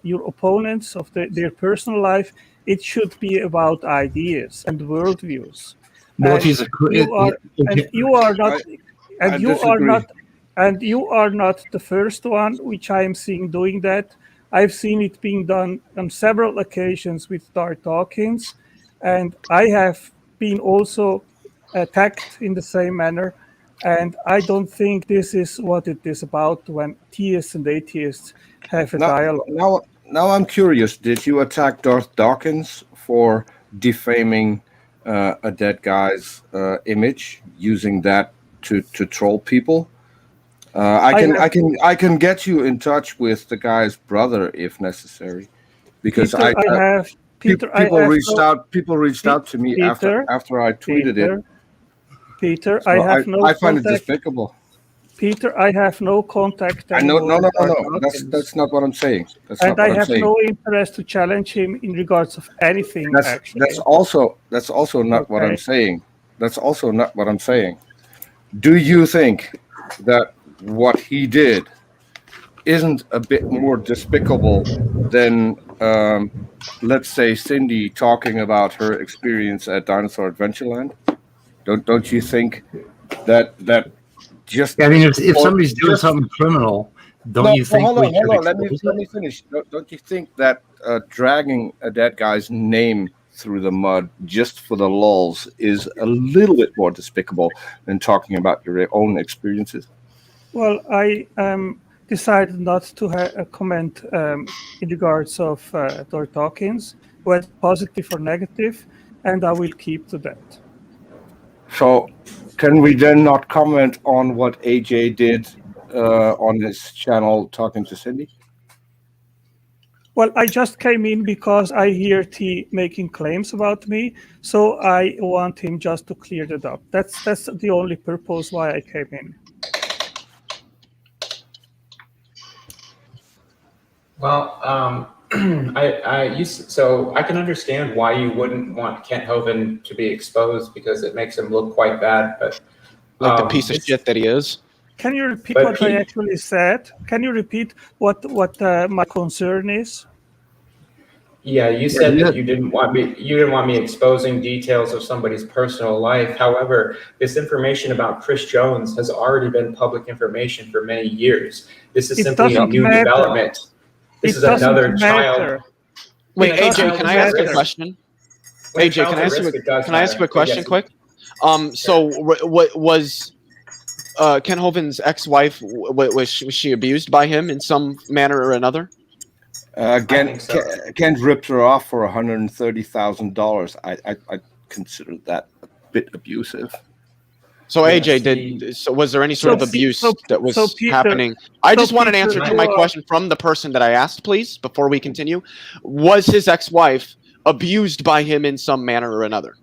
your opponents, of their personal life. It should be about ideas and worldviews. Well, And you are not the first one which I am seeing doing that. I've seen it being done on several occasions with Darth Dawkins, and I have been also attacked in the same manner. And I don't think this is what it is about when theists and atheists have a dialogue. Now I'm curious. Did you attack Darth Dawkins for defaming a dead guy's image, using that to troll people? I can get you in touch with the guy's brother if necessary, because people reached out to me after I tweeted it. Peter, So I find it despicable. Peter, I have no contact. No. That's not what I'm saying. I have no interest to challenge him in regards of anything. That's also not what I'm saying. That's also not what I'm saying. Do you think that what he did isn't a bit more despicable than, let's say, Cindy talking about her experience at Dinosaur Adventureland? Don't you think that just? I mean, if somebody's doing something criminal, don't you think? Hold on. Let me finish. Don't you think that dragging a dead guy's name through the mud just for the lulz is a little bit more despicable than talking about your own experiences? Well, I decided not to comment in regards of Dr. Dawkins, whether positive or negative, and I will keep to that. So can we then not comment on what AJ did on his channel talking to Cindy? Well, I just came in because I hear T making claims about me, so I want him just to clear that up. That's the only purpose why I came in. Well, so I can understand why you wouldn't want Kent Hovind to be exposed because it makes him look quite bad. But Like the piece of shit that he is. Can you repeat what I actually said? Can you repeat what my concern is? Yeah, you said that you didn't want me exposing details of somebody's personal life. However, this information about Chris Jones has already been public information for many years. This is simply a new development. This is another child. Wait, AJ, can I ask a question? AJ, can I ask you a question quick? So what was Ken Hovind's ex-wife, was she abused by him in some manner or another? Kent ripped her off for $130,000. I consider that a bit abusive. So AJ, was there any sort of abuse that was happening? I just want an answer to my question from the person that I asked, please, before we continue. Was his ex-wife abused by him in some manner or another?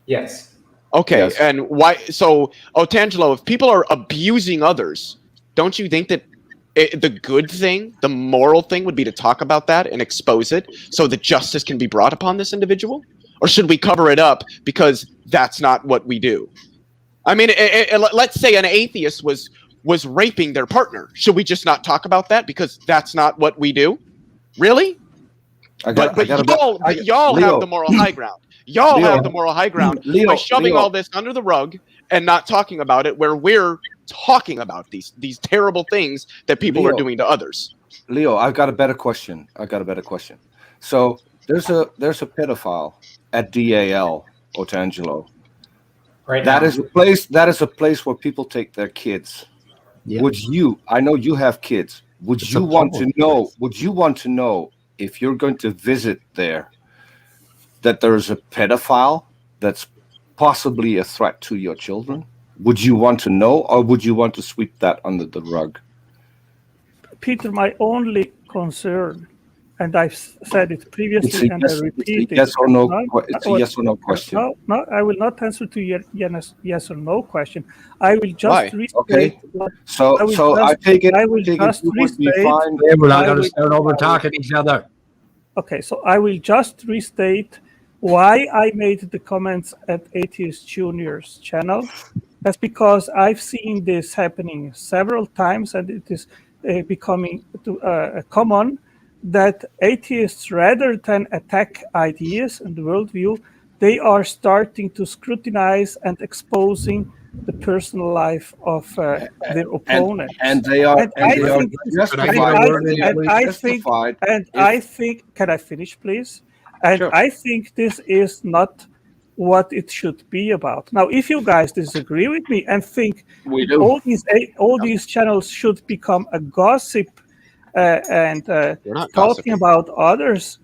Yes. Okay, yes. And why? So, Otangelo, if people are abusing others, don't you think that the good thing, the moral thing would be to talk about that and expose it so that justice can be brought upon this individual? Or should we cover it up because that's not what we do? I mean, let's say an atheist was raping their partner. Should we just not talk about that because that's not what we do? Really? Y'all have the moral high ground. Y'all have the moral high ground by shoving all this under the rug and not talking about it, where we're talking about these terrible things that people are doing to others. Leo, I've got a better question. So there's a pedophile at DAL, Otangelo. Right. That is a place where people take their kids. Yeah. Would you? I know you have kids. Would you want to know if you're going to visit there that there's a pedophile that's possibly a threat to your children? Would you want to know, or would you want to sweep that under the rug? Peter, my only concern, and I've said it previously and I repeat it. It's a yes or no question. No, I will not answer to your yes or no question. I will just restate. Okay. So I take it. We're not going to start over talking each other. Okay, so I will just restate why I made the comments at Atheist Jr.'s channel. That's because I've seen this happening several times, and it is becoming common that atheists, rather than attack ideas and worldview, they are starting to scrutinize and exposing the personal life of their opponents. And they are justified. I think, can I finish, please? And sure. I think this is not what it should be about. Now, if you guys disagree with me and think all these channels should become a gossip and talking about others'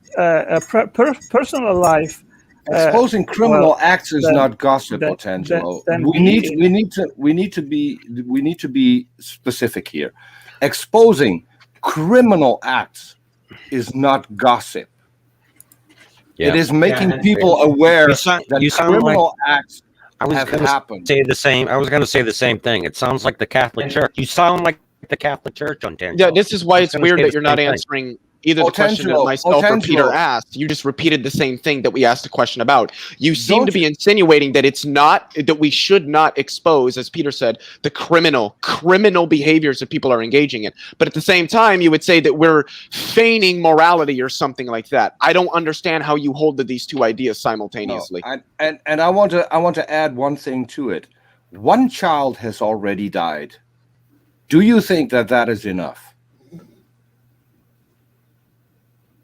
personal life, exposing criminal acts is not gossip, Otangelo. We need to be specific here. Exposing criminal acts is not gossip. Yeah. It is making people aware that criminal acts have happened. I was going to say the same thing. It sounds like the Catholic Church. You sound like the Catholic Church on Tangelo. Yeah, this is why it's weird that you're not answering either the question that myself or Peter asked. You just repeated the same thing that we asked a question about. You seem to be insinuating that it's not, that we should not expose, as Peter said, the criminal behaviors that people are engaging in. But at the same time, you would say that we're feigning morality or something like that. I don't understand how you hold to these two ideas simultaneously. No, and I want to add one thing to it. One child has already died. Do you think that is enough?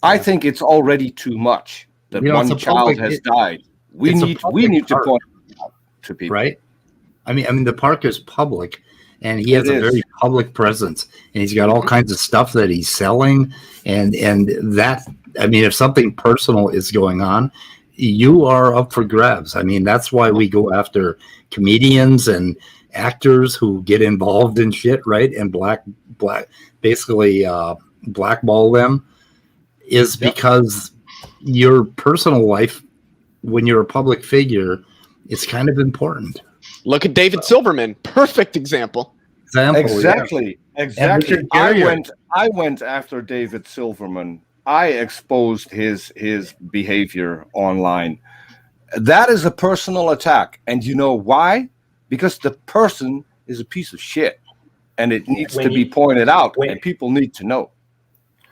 I think it's already too much. that You know, one it's a child public- has died. We it's a need public to park. point it out to people. right? I mean, the park is public, and he has It a is. very public presence, and he's got all kinds of stuff that he's selling, and that. I mean, if something personal is going on, you are up for grabs. I mean, that's why we go after comedians and actors who get involved in shit, right? And basically blackball them, is because your personal life, when you're a public figure, is kind of important. Look at David Silverman. Perfect example. Exactly. Richard I Garriott. went after David Silverman. I exposed his behavior online. That is a personal attack, and you know why? Because the person is a piece of shit, and it needs to be pointed out, and people need to know.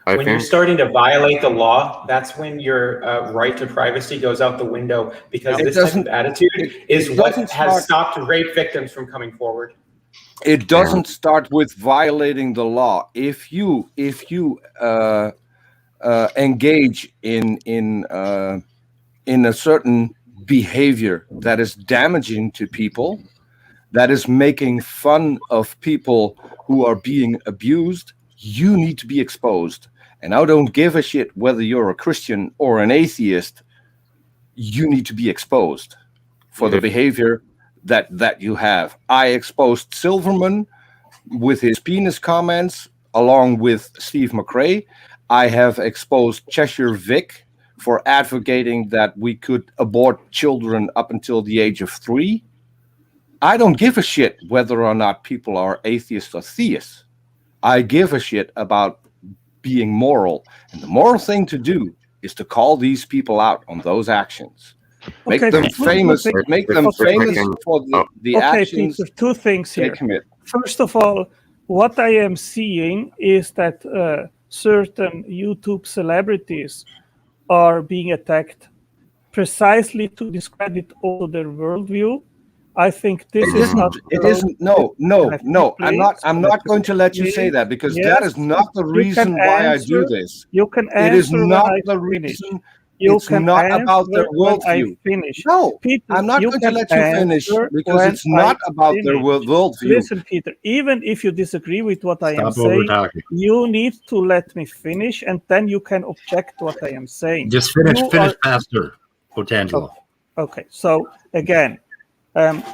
When you're starting to violate the law, that's when your right to privacy goes out the window, because this type of attitude is what has stopped rape victims from coming forward. It doesn't start with violating the law. If you engage in a certain behavior that is damaging to people, that is making fun of people who are being abused, you need to be exposed. And I don't give a shit whether you're a Christian or an atheist. You need to be exposed for the behavior that you have. I exposed Silverman with his penis comments, along with Steve McRae. I have exposed Cheshire Vic for advocating that we could abort children up until the age of 3. I don't give a shit whether or not people are atheists or theists. I give a shit about being moral. And the moral thing to do is to call these people out on those actions. Make them famous. Make them famous for the actions. Peter, two things here. They commit. First of all, what I am seeing is that certain YouTube celebrities are being attacked precisely to discredit all their worldview. I think this is not. It isn't. No. I'm not going to let you say that, because that is not the reason why I do this. You can answer. It is not when the I finish. reason. You It's can not answer about their when I worldview. finish. No, Peter, I'm not going to let you finish, answer because when it's not I about their finish. worldview. Listen, Peter, even if you disagree with what I am Stop saying, over-talking. you need to let me finish, and then you can object to what I am saying. Just finish You faster, Potangelo. Okay, so again, that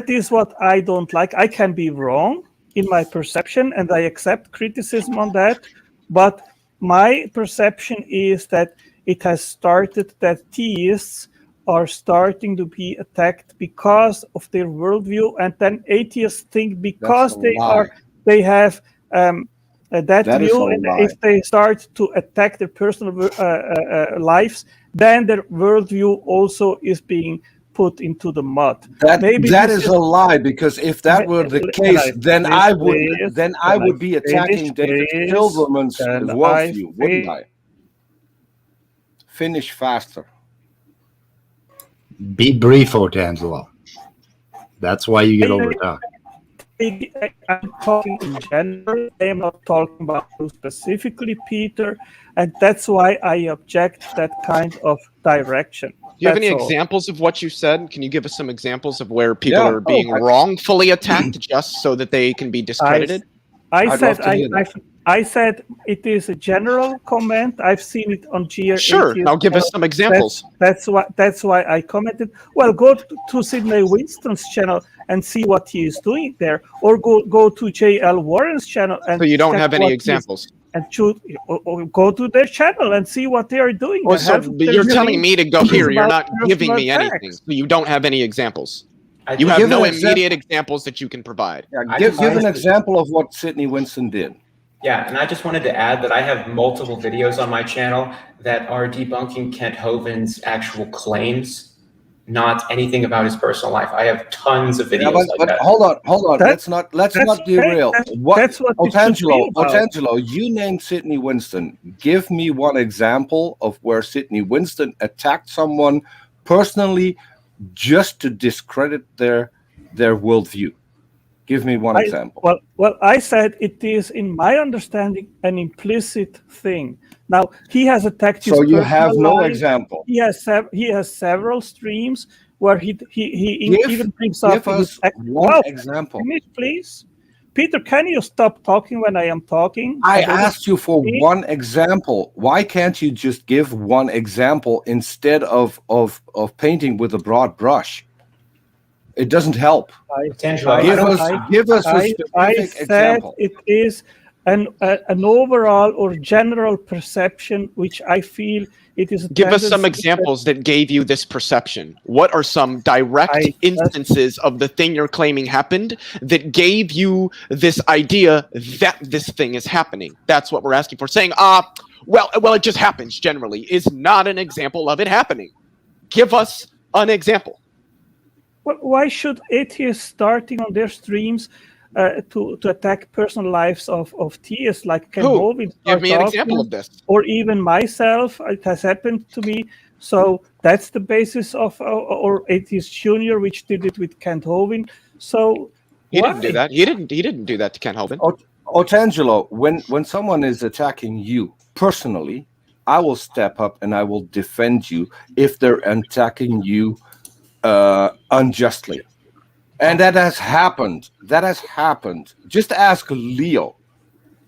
is what I don't like. I can be wrong in my perception, and I accept criticism on that, but my perception is that it has started that theists are starting to be attacked because of their worldview, and then atheists think because they have that view, and if they start to attack their personal lives, then their worldview also is being put into the mud. That is a lie, because if that were the case, then I would be attacking David Silverman's worldview, wouldn't I? Finish faster. Be brief, Otangelo. That's why you get overtalked. I'm talking in general. I am not talking about you specifically, Peter, and that's why I object that kind of direction. Do you have any That's all. examples of what you said? Can you give us some examples of where people are being wrongfully attacked just so that they can be discredited? I said it is a general comment. I've seen it on GR. Sure. Now give us some examples. That's why I commented. Well, go to Sidney Winston's channel and see what he is doing there, or go to J.L. Warren's channel and. So you don't have any examples. And or go to their channel and see what they are doing. Well, so you're telling me to go here. You're not giving me anything. So you don't have any examples. You have no immediate examples that you can provide. Yeah, give an example of what Sidney Winston did. Yeah, and I just wanted to add that I have multiple videos on my channel that are debunking Kent Hovind's actual claims, not anything about his personal life. I have tons of videos like that. Hold on. Let's not derail. That's what Otangelo, you named Sidney Winston. Give me one example of where Sidney Winston attacked someone personally just to discredit their worldview. Give me one example. Well, I said it is, in my understanding, an implicit thing. Now he has attacked. So you have no life. example. He has several streams where he even brings up. Give us one example, please. Peter, can you stop talking when I am talking? I asked you for one example. Why can't you just give one example instead of painting with a broad brush? It doesn't help. Give us a specific example. It is an overall or general perception, which I feel it is. Give us some examples that gave you this perception. What are some direct instances of the thing you're claiming happened that gave you this idea that this thing is happening? That's what we're asking for. Saying, well, it just happens generally is not an example of it happening. Give us an example. Well, why should atheists starting on their streams to attack personal lives of theists like Ken Hovind? Give me an example of this. Or even myself, it has happened to me. So that's the basis of or Atheist Jr, which did it with Ken Hovind. So he didn't do that. He didn't do that to Ken Hovind. Otangelo, when someone is attacking you personally, I will step up and I will defend you if they're attacking you unjustly. And that has happened. Just ask Leo.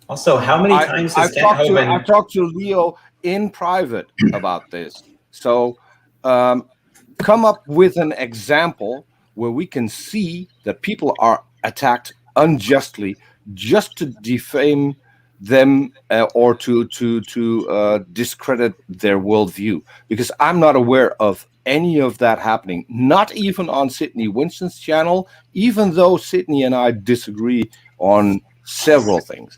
Also, how many times has I've talked to Leo in private about this. So come up with an example where we can see that people are attacked unjustly just to defame them or to discredit their worldview. Because I'm not aware of any of that happening, not even on Sidney Winston's channel, even though Sidney and I disagree on several things.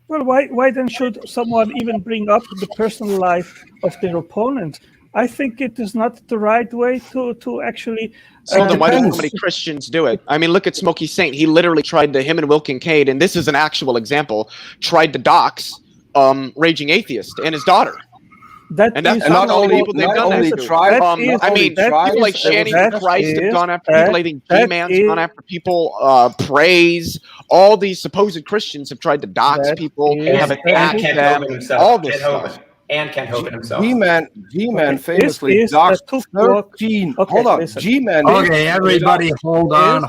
Well, why then should someone even bring up the personal life of their opponent? I think it is not the right way to actually. So then why do so many Christians do it? I mean, look at Smokey Saint. He literally tried to, him and Will Kincaid, and this is an actual example, tried to dox Raging Atheist and his daughter. And that's not only people they've done that to. I mean, people like Shanny Christ have gone after people. I think G-Man's gone after people. Praise. All these supposed Christians have tried to dox people, have attacked them, all this stuff. And Ken Hovind himself. G-Man famously doxed 13. Hold on, G-Man. Okay, everybody, hold on.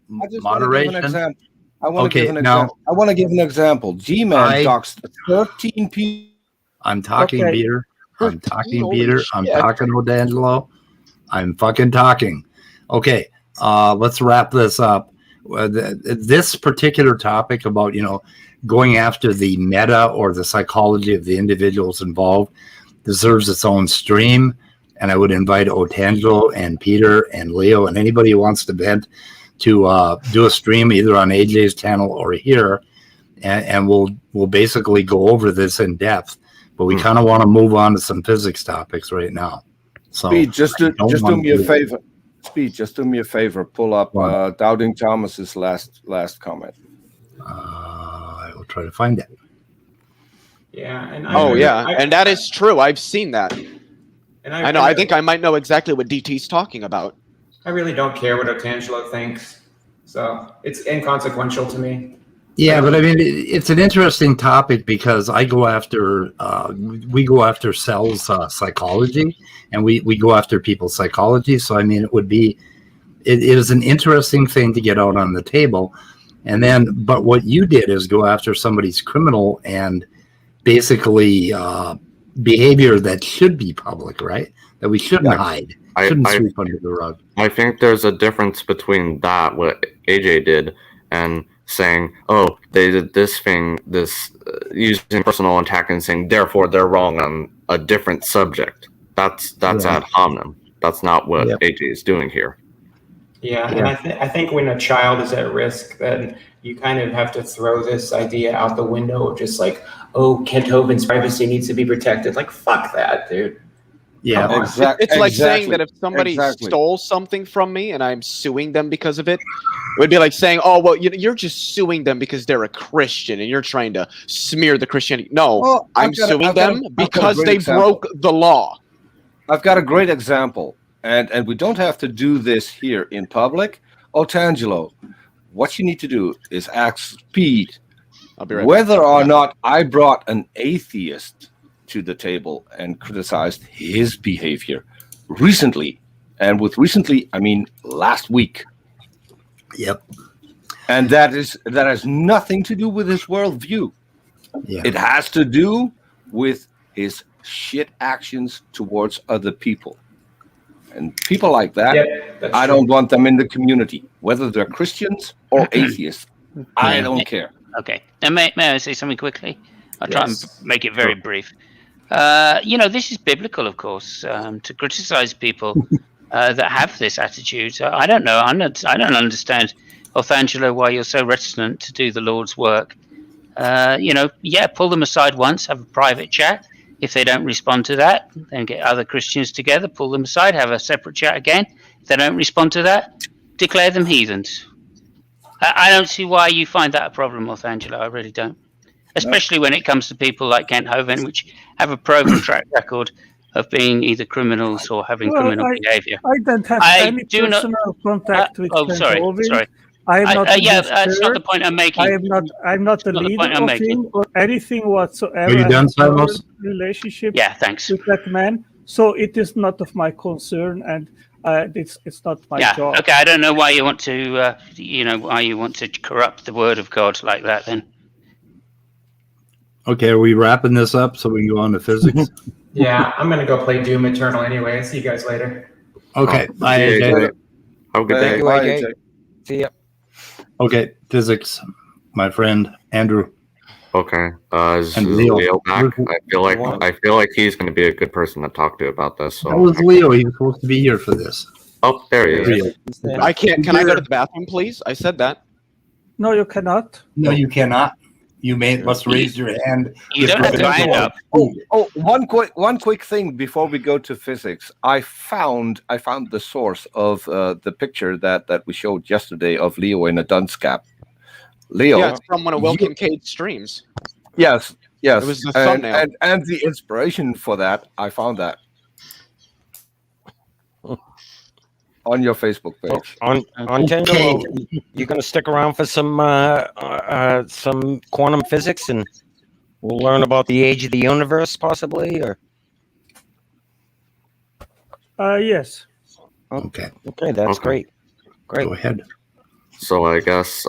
Moderation. I want to give an example. G-Man doxed 13 people. I'm talking, Peter. I'm talking, Odangelo. I'm fucking talking. Okay, let's wrap this up. This particular topic about, going after the meta or the psychology of the individuals involved deserves its own stream. And I would invite Otangelo and Peter and Leo and anybody who wants to vent to do a stream either on AJ's channel or here, and we'll basically go over this in depth. But we kind of want to move on to some physics topics right now. So Speed, just do me a favor. Speed, just do me a favor. Pull up Doubting Thomas's last comment. I will try to find it. Yeah, and that is true. I've seen that. And I know. I think I might know exactly what DT's talking about. I really don't care what Otangelo thinks, so it's inconsequential to me. Yeah, but I mean, it's an interesting topic because we go after cells psychology, and we go after people's psychology. So I mean, it is an interesting thing to get out on the table, but what you did is go after somebody's criminal and basically behavior that should be public, right? That we shouldn't hide. Shouldn't sweep under the rug. I think there's a difference between that, what AJ did, and saying, oh, they did this thing, using personal attack and saying, therefore they're wrong on a different subject. That's ad hominem. That's not what AJ is doing here. Yeah, and I think when a child is at risk, then you kind of have to throw this idea out the window of just like, oh, Ken Hovind's privacy needs to be protected. Like, fuck that, dude. Yeah, it's like saying that if somebody stole something from me and I'm suing them because of it, it would be like saying, oh, well, you're just suing them because they're a Christian and you're trying to smear the Christianity. No, I'm suing them because they broke the law. I've got a great example. and we don't have to do this here in public. Otangelo, what you need to do is ask Speed I'll be right whether or not I brought an atheist to the table and criticized his behavior recently. And with recently, I mean last week. Yep. And that has nothing to do with his worldview. Yeah. It has to do with his shit actions towards other people. And people like that, Yeah, I don't want them in the community, whether they're Christians or atheists. I don't care. Okay. And may I say something quickly? I'll try and Yes. make it very brief. This is biblical, of course, to criticize people that have this attitude. I don't know. I don't understand, Othangelo, why you're so reticent to do the Lord's work. Pull them aside once, have a private chat. If they don't respond to that, then get other Christians together, pull them aside, have a separate chat again. If they don't respond to that, declare them heathens. I don't see why you find that a problem, Othangelo. I really don't. Especially when it comes to people like Kent Hovind, which have a proven track record of being either criminals or having criminal behavior. I don't have any personal contact with Kent Hovind. Sorry. I am not. That's not the point I'm making. I'm not the leader of him or anything whatsoever. Are you done, Simos? Relationship Yeah, thanks. with that man. So it is not of my concern, and it's not my job. Okay. I don't know why you want to, why you want to corrupt the word of God like that. Then. Okay, are we wrapping this up so we can go on to physics? Yeah, I'm gonna go play Doom Eternal anyway. See you guys later. Okay. Bye, See you, AJ. AJ. Have a good day. Thank you, AJ. See ya. Okay, physics, my friend Andrew. Okay. Is And Leo Leo. back? I feel like he's going to be a good person to talk to about this. So That was Leo. He was supposed to be here for this. Oh, there he is. Leo. I can't. Can I go to the bathroom, please? I said that. No, you cannot. No, you cannot. You must raise your hand. You don't have to hand up. One quick thing before we go to physics. I found the source of the picture that we showed yesterday of Leo in a dunce cap. Leo. Yeah, it's from one of Will Kincaid's streams. Yes. It was the thumbnail. And the inspiration for that, I found that on your Facebook page. On Tendo, you're going to stick around for some quantum physics, and we'll learn about the age of the universe, possibly, or Yes. Okay. okay, that's Okay. great. Go ahead. So I guess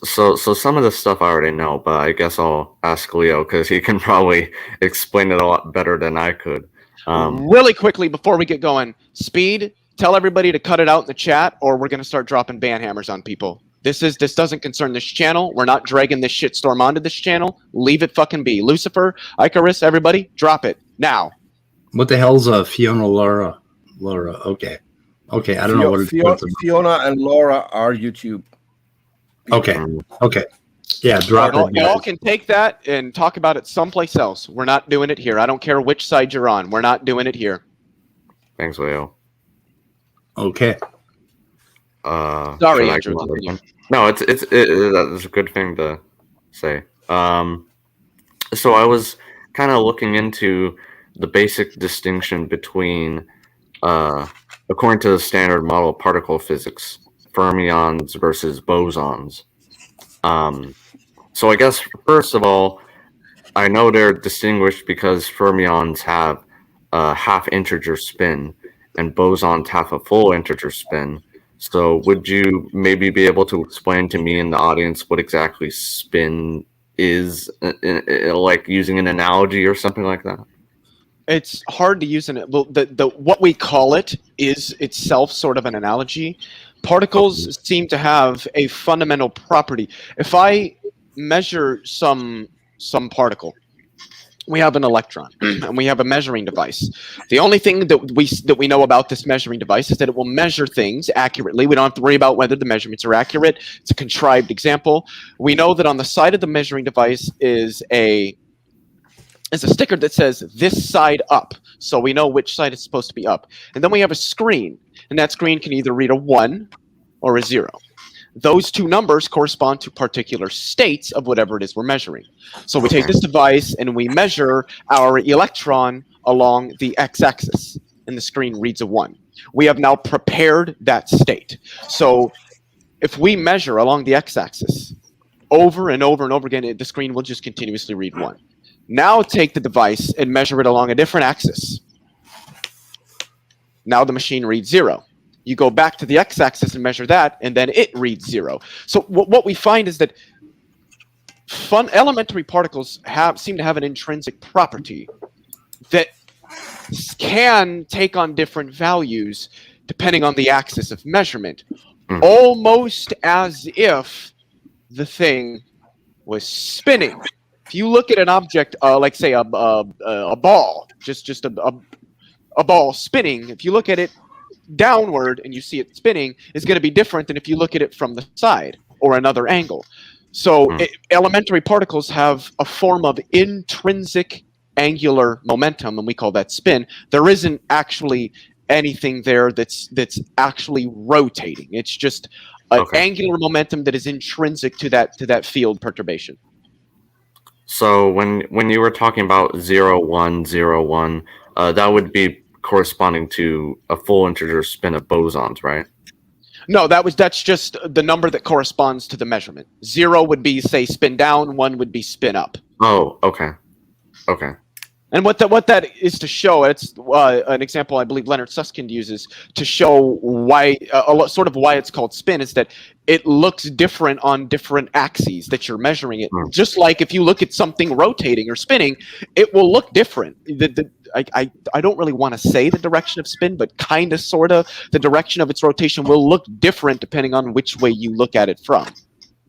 so some of this stuff I already know, but I guess I'll ask Leo because he can probably explain it a lot better than I could. Really quickly before we get going, Speed, tell everybody to cut it out in the chat, or we're gonna start dropping ban hammers on people. This doesn't concern this channel. We're not dragging this shitstorm onto this channel. Leave it fucking be. Lucifer, Icarus, everybody, drop it now. What the hell's Fiona Laura? Okay. Okay, I don't know what it's about. Fiona and Laura are YouTube. Okay. Okay. Yeah, drop it. Y'all can take that and talk about it someplace else. We're not doing it here. I don't care which side you're on. We're not doing it here. Thanks, Leo. Okay. Sorry, should I Andrew. go on? No, it's a good thing to say. So I was kind of looking into the basic distinction between, according to the standard model of particle physics, fermions versus bosons. So I guess first of all, I know they're distinguished because fermions have a half integer spin and bosons have a full integer spin. So would you maybe be able to explain to me and the audience what exactly spin is, like using an analogy or something like that? It's hard to use what we call it is itself sort of an analogy. Particles seem to have a fundamental property. If I measure some particle, we have an electron and we have a measuring device. The only thing that we know about this measuring device is that it will measure things accurately. We don't have to worry about whether the measurements are accurate. It's a contrived example. We know that on the side of the measuring device is a sticker that says this side up. So we know which side is supposed to be up. And then we have a screen, and that screen can either read a 1 or a 0. Those two numbers correspond to particular states of whatever it is we're measuring. So we take this device and we measure our electron along the x-axis. and the screen reads a 1. We have now prepared that state. So if we measure along the x-axis over and over and over again, the screen will just continuously read 1. Now take the device and measure it along a different axis. Now the machine reads 0. You go back to the x-axis and measure that, and then it reads 0. So what we find is that elementary particles seem to have an intrinsic property that can take on different values depending on the axis of measurement, almost as if the thing was spinning. If you look at an object, like say a ball, just a ball spinning, if you look at it downward and you see it spinning, is going to be different than if you look at it from the side or another angle. So elementary particles have a form of intrinsic angular momentum, and we call that spin. There isn't actually anything there that's actually rotating. It's just an angular momentum that is intrinsic to that field perturbation. So when you were talking about 0, 1, 0, 1, that would be corresponding to a full integer spin of bosons, right? No, that's just the number that corresponds to the measurement. 0 would be, say, spin down. 1 would be spin up. Oh, okay. And what that is to show, it's an example I believe Leonard Susskind uses to show why, sort of why it's called spin, is that it looks different on different axes that you're measuring it. Just like if you look at something rotating or spinning, it will look different. I don't really want to say the direction of spin, but kind of, sort of, the direction of its rotation will look different depending on which way you look at it from.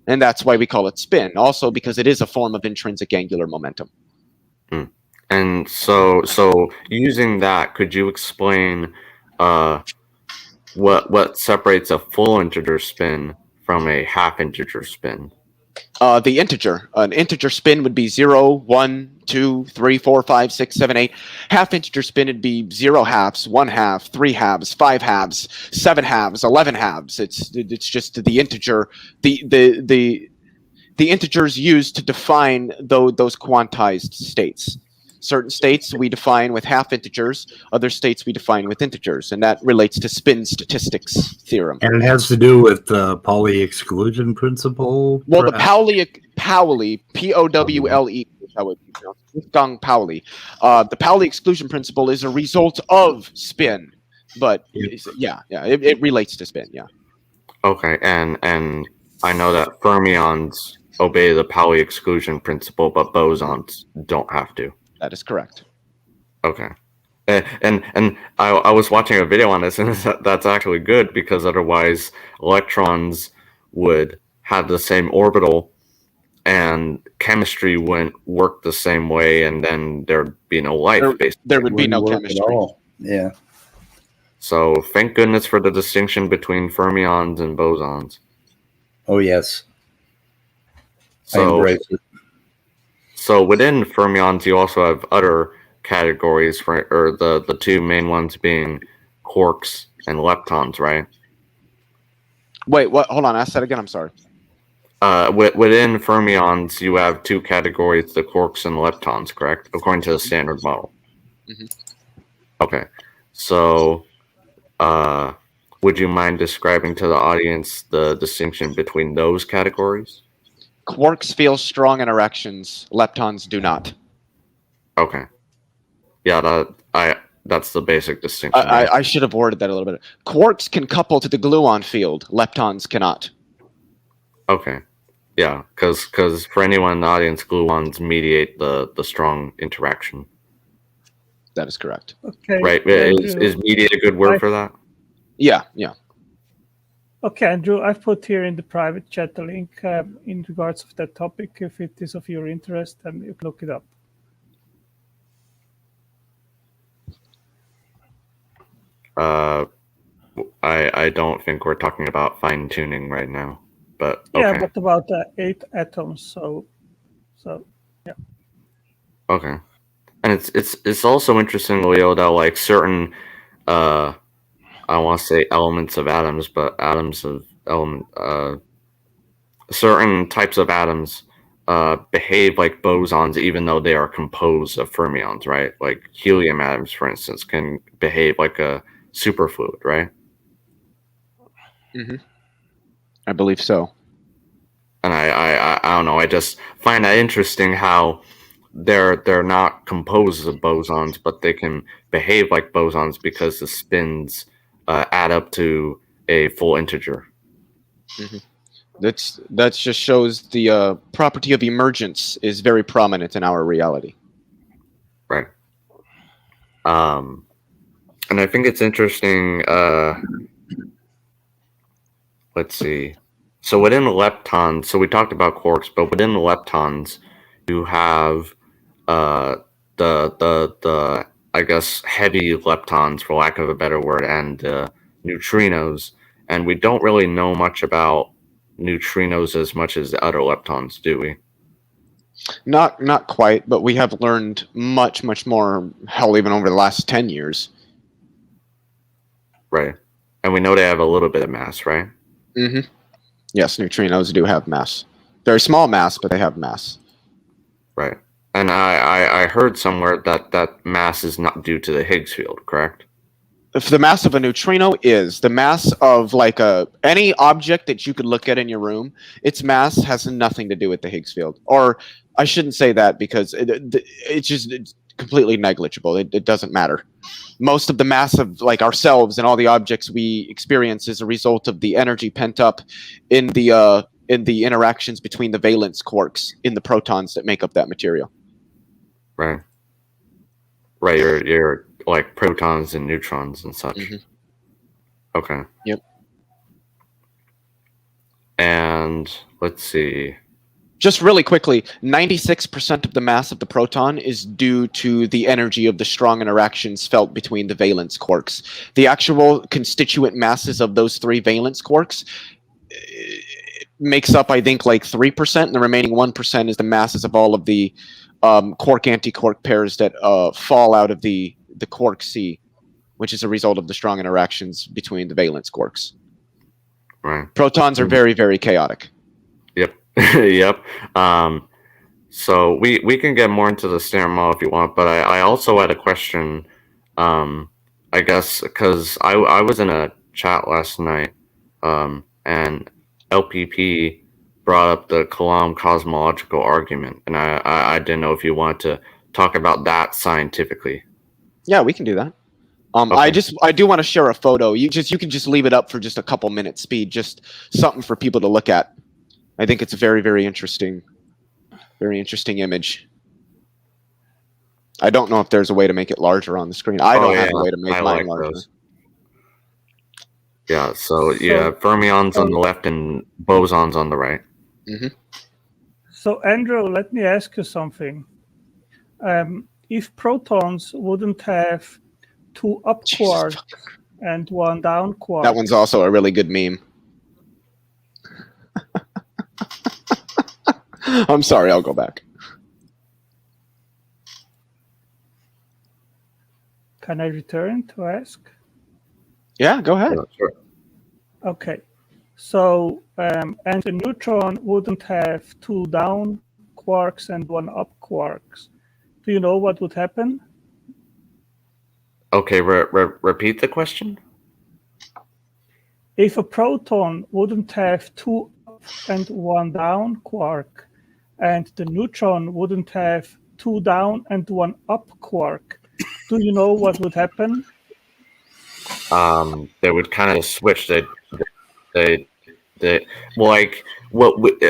And that's why we call it spin. Also because it is a form of intrinsic angular momentum. And so using that, could you explain what separates a full integer spin from a half integer spin? The integer. An integer spin would be 0, 1, 2, 3, 4, 5, 6, 7, 8. Half integer spin would be 0 halves, 1 half, 3 halves, 5 halves, 7 halves, 11 halves. It's just the integer. The integers used to define those quantized states. Certain states we define with half integers, other states we define with integers, and that relates to spin statistics theorem. And it has to do with the Pauli exclusion principle? Well, the Pauli, P-O-W-L-E, how it Wolfgang Pauli. The Pauli exclusion principle is a result of spin, but it relates to spin, yeah. Okay, and I know that fermions obey the Pauli exclusion principle, but bosons don't have to. That is correct. Okay. And I was watching a video on this, and that's actually good, because otherwise electrons would have the same orbital and chemistry wouldn't work the same way, and then there'd be no life. There would be no chemistry. Yeah. So thank goodness for the distinction between fermions and bosons. Oh, yes. I So, embrace it. so within fermions, you also have other categories, right? Or the two main ones being quarks and leptons, right? Wait, what? Hold on. Ask that again. I'm sorry. Within fermions, you have two categories, the quarks and leptons, correct? According to the standard model. Mm-hmm. Okay. So, would you mind describing to the audience the distinction between those categories? Quarks feel strong interactions. Leptons do not. Okay. Yeah, that's the basic distinction. I should have worded that a little bit. Quarks can couple to the gluon field. Leptons cannot. Okay. Yeah, because for anyone in the audience, gluons mediate the strong interaction. That is correct. Okay. Right? Is mediate a good word for that? Yeah. Okay, Andrew, I've put here in the private chat a link in regards of that topic. If it is of your interest, then you can look it up. I don't think we're talking about fine tuning right now, but okay. Yeah, what about 8 atoms? So yeah. Okay, and it's also interesting, Leo, that like certain I want to say elements of atoms, but atoms of certain types of atoms behave like bosons, even though they are composed of fermions, right? Like helium atoms, for instance, can behave like a superfluid, right? Mm-hmm. I believe so. And I don't know. I just find that interesting how they're not composed of bosons, but they can behave like bosons because the spins add up to a full integer. Mm-hmm. That just shows the property of emergence is very prominent in our reality. Right. And I think it's interesting. Let's see. So within the leptons, so we talked about quarks, but within the leptons, you have the I guess heavy leptons, for lack of a better word, and neutrinos, and we don't really know much about neutrinos as much as the other leptons, do we? Not quite, but we have learned much more. Hell, even over the last 10 years. Right, and we know they have a little bit of mass, right? Mm-hmm. Yes, neutrinos do have mass. Very small mass, but they have mass. Right. And I heard somewhere that mass is not due to the Higgs field, correct? If the mass of a neutrino is the mass of like any object that you could look at in your room, its mass has nothing to do with the Higgs field. Or I shouldn't say that because it's completely negligible. It doesn't matter. Most of the mass of like ourselves and all the objects we experience is a result of the energy pent up in the interactions between the valence quarks in the protons that make up that material. Right. Right. You're like protons and neutrons and such. Mm-hmm. Okay. Yep. And let's see. Just really quickly, 96% of the mass of the proton is due to the energy of the strong interactions felt between the valence quarks. The actual constituent masses of those three valence quarks makes up, I think, like 3%, and the remaining 1% is the masses of all of the quark-antiquark pairs that fall out of the quark C, which is a result of the strong interactions between the valence quarks. Right. Protons are very, very chaotic. Yep. Yep. So we can get more into the standard model if you want, but I also had a question, I guess, because I was in a chat last night, and LPP brought up the Coulomb cosmological argument, and I didn't know if you wanted to talk about that scientifically. Yeah, we can do that. Okay. I do want to share a photo. You can just leave it up for just a couple minutes speed, just something for people to look at. I think it's a very, very interesting image. I don't know if there's a way to make it larger on the screen. I don't have a way to make mine larger. Those. Yeah, so you have fermions on the left and bosons on the right. Mm-hmm. So Andrew, let me ask you something. If protons wouldn't have two up quarks and one down quark. That one's also a really good meme. I'm sorry, I'll go back. Can I return to ask? Yeah, go ahead. Yeah, sure. Okay. So, and the neutron wouldn't have two down quarks and one up quarks. Do you know what would happen? Okay, repeat the question. If a proton wouldn't have two up and one down quark, and the neutron wouldn't have two down and one up quark, do you know what would happen? They would kind of switch. They well, like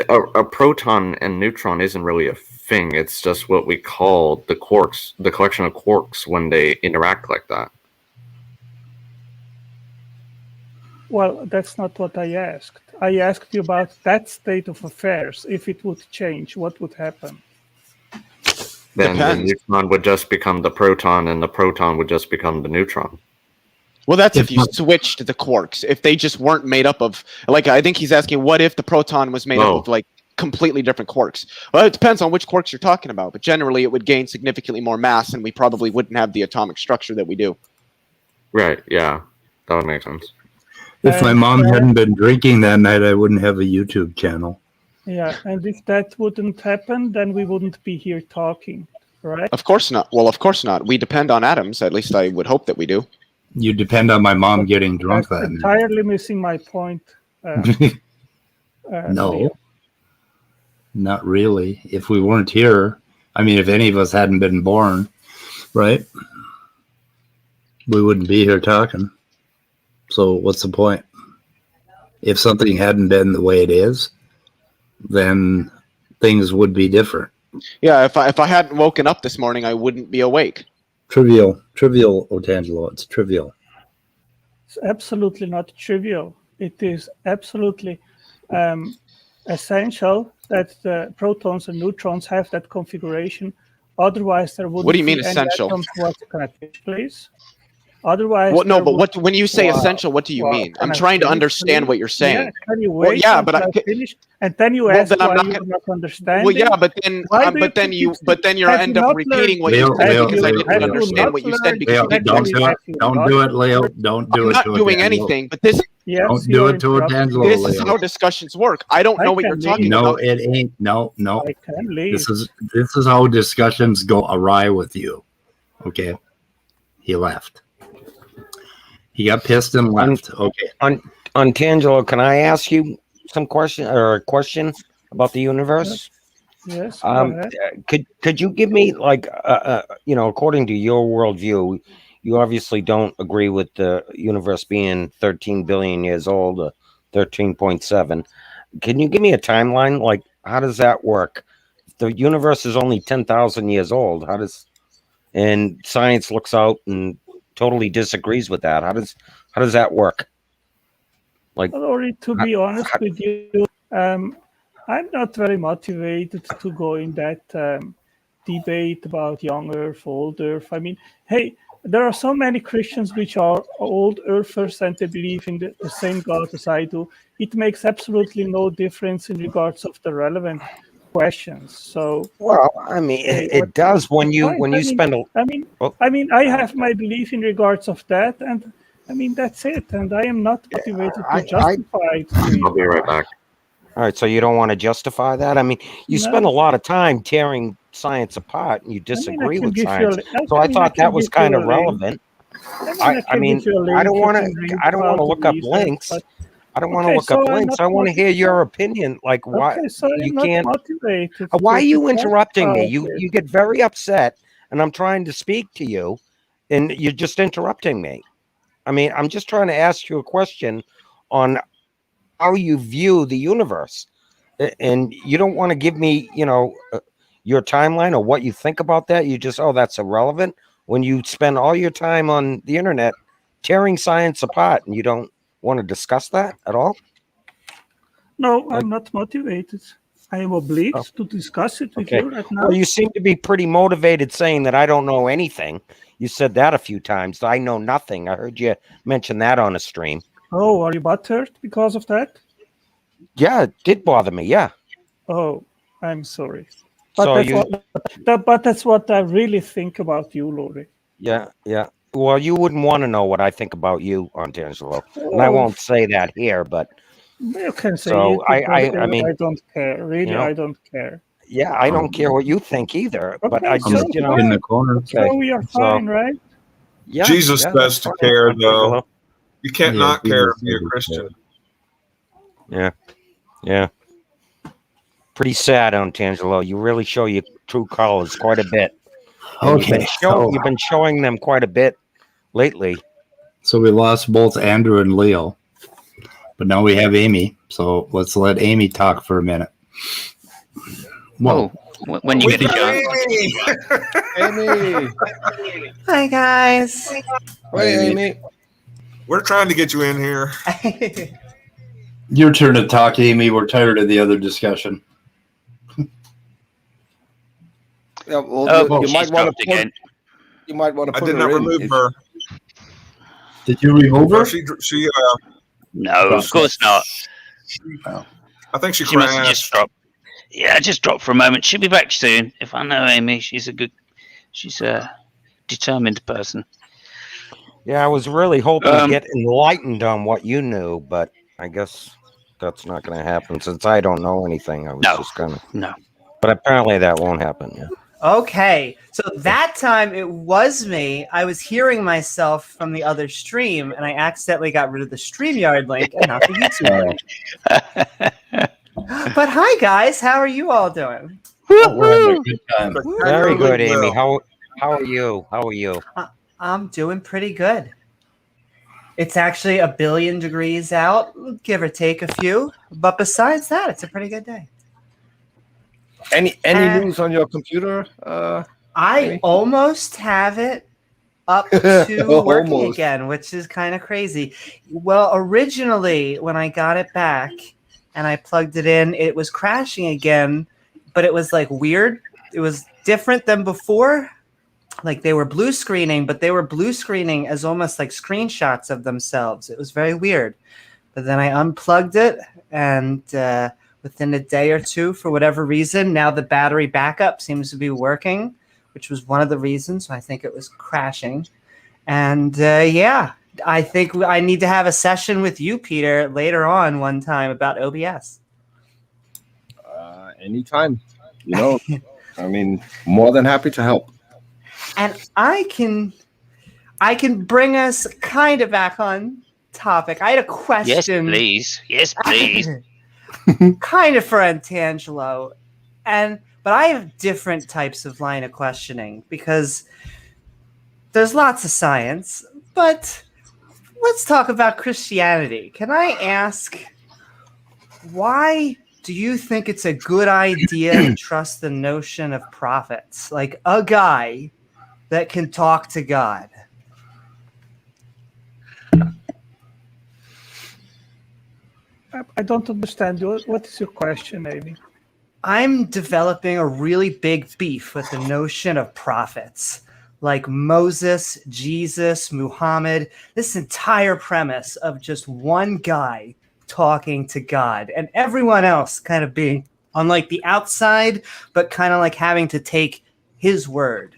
a proton and neutron isn't really a thing. It's just what we call the quarks, the collection of quarks when they interact like that. Well, that's not what I asked. I asked you about that state of affairs. If it would change, what would happen? Then Depends. the neutron would just become the proton, and the proton would just become the neutron. Well, that's if you switched the quarks. If they just weren't made up of, like, I think he's asking, what if the proton was made up of, like, completely different quarks? Well, it depends on which quarks you're talking about, but generally it would gain significantly more mass, and we probably wouldn't have the atomic structure that we do. Right, yeah. That would make sense. If my mom hadn't been drinking that night, I wouldn't have a YouTube channel. Yeah, and if that wouldn't happen, then we wouldn't be here talking, right? Of course not. Well, of course not. We depend on atoms. At least I would hope that we do. You depend on my mom getting drunk That's that night. entirely missing my point. No, Leo. not really. If we weren't here, I mean, if any of us hadn't been born, right, we wouldn't be here talking. So what's the point? If something hadn't been the way it is, then things would be different. Yeah, if I hadn't woken up this morning, I wouldn't be awake. Trivial, Otangelo. It's trivial. It's absolutely not trivial. It is absolutely essential that the protons and neutrons have that configuration. Otherwise, there wouldn't. What do you mean be any essential? atoms. Can I finish, please? Otherwise, Well, no, there but would- what when you say Wow. essential, what do you Wow. mean? Can I'm I trying to finish, understand please? what you're saying. Yeah, can you Well, wait yeah, but until I finish? And then you Well, ask then I'm why not you're gonna- not understanding. Well, yeah, but then Why do but then keep you using- but then you have end you up not repeating what Leo, you said Leo, because I Leo, didn't Leo, understand what you said because Leo, you didn't don't explain do it. it. Don't do it, Leo. Don't do I'm it not to doing Otangelo. anything, but this Yes, Don't you do are it to interrupting. Otangelo, this is Leo. how discussions work. I don't know what you're can talking leave. No, about. it ain't. No. I can leave. This is how discussions go awry with you. Okay. He left. He got pissed and left. Okay. On Tangelo, can I ask you some question or a question about the universe? Yes, go ahead. Could you give me like according to your worldview, you obviously don't agree with the universe being 13 billion years old, or 13.7. Can you give me a timeline? Like, how does that work? The universe is only 10,000 years old. And science looks out and totally disagrees with that. How does that work? Like, Lori, to be honest with you, I'm not very motivated to go in that debate about young Earth, old Earth. I mean, hey, there are so many Christians which are old Earthers and they believe in the same God as I do. It makes absolutely no difference in regards of the relevant questions. So, well, I mean, it does when you spend a. I have my belief in regards of that, and I mean that's it. And I am not motivated to justify it to you. I'll be right back. All right, so you don't want to justify that? I mean, you No. spend a lot of time tearing science apart, and you disagree can with give you science. a- So I I mean, I thought can that was give you kind a of link. relevant. I I mean, give you a I link, don't you want can read to. I don't want to how look up reason, links. but- I don't want to Okay, look up so I'm links. not I want to hear your opinion. Like, why Okay, so you I'm not can't? motivated. Why are to you talk interrupting me? about You it. you get very upset, and I'm trying to speak to you, and you're just interrupting me. I mean, I'm just trying to ask you a question on how you view the universe, and you don't want to give me, your timeline or what you think about that. You just, that's irrelevant when you spend all your time on the internet tearing science apart, and you don't want to discuss that at all. No, I'm not motivated. I am obliged to discuss it with Okay. you right now. Well, you seem to be pretty motivated saying that I don't know anything. You said that a few times. I know nothing. I heard you mention that on a stream. Oh, are you butthurt because of that? Yeah, it did bother me. Yeah. Oh, I'm sorry. But So but that's what I really think about you, Lori. Yeah. Well, you wouldn't want to know what I think about you, Antangelo, and I Oh. won't say that here. But You can say So, it. I mean, I don't care. Really, I don't care. yeah, I don't care what you think either. But Okay, I so just, in the corner. Okay. So we are fine, right? Yeah, Jesus yeah, says that's to fine, care, Antangelo. though. You can't Yeah, not care if Jesus you're a says to Christian. Yeah. Pretty sad, Antangelo. You really show your true colors quite a bit. And Okay. you've been showing them quite a bit lately. So we lost both Andrew and Leo, but now we have Amy. So let's let Amy talk for a minute. Well, When you get a chance. Amy. Hi, guys. Hey, Amy. We're trying to get you in here. your turn to talk, Amy. We're tired of the other discussion. Yeah, well, Oh, you she's might want dropped to put. again. You might want to I put did her not in. remove her. Did you remove No, her? she No, of course not. I think she She must have crashed. just dropped. Yeah, just dropped for a moment. She'll be back soon. If I know Amy, she's a determined person. Yeah, I was really hoping to Um, get enlightened on what you knew, but I guess that's not going to happen since I don't know anything. I was just going to. No. But apparently that won't happen. Yeah. Okay, so that time it was me. I was hearing myself from the other stream, and I accidentally got rid of the StreamYard link and not the YouTube link. But hi, guys. How are you all doing? We're having a good time. Very good, Amy. How are you? How are you? I'm doing pretty good. It's actually 1 billion degrees out, give or take a few. But besides that, it's a pretty good day. Any news on your computer? I almost have it up to working Almost. again, which is kind of crazy. Well, originally, when I got it back and I plugged it in, it was crashing again, but it was like weird. It was different than before. Like they were blue screening, but they were blue screening as almost like screenshots of themselves. It was very weird. But then I unplugged it, and within a day or two, for whatever reason, now the battery backup seems to be working, which was one of the reasons. I think it was crashing. And yeah, I think I need to have a session with you, Peter, later on one time about OBS. Anytime. You know, I mean, more than happy to help. And I can bring us kind of back on topic. I had a question. Yes, please. Yes, please. Kind of for Antangelo, but I have different types of line of questioning because there's lots of science, but let's talk about Christianity. Can I ask, why do you think it's a good idea to trust the notion of prophets, like a guy that can talk to God? I don't understand. What is your question, Amy? I'm developing a really big beef with the notion of prophets, like Moses, Jesus, Muhammad, this entire premise of just one guy talking to God and everyone else kind of being on like the outside, but kind of like having to take his word.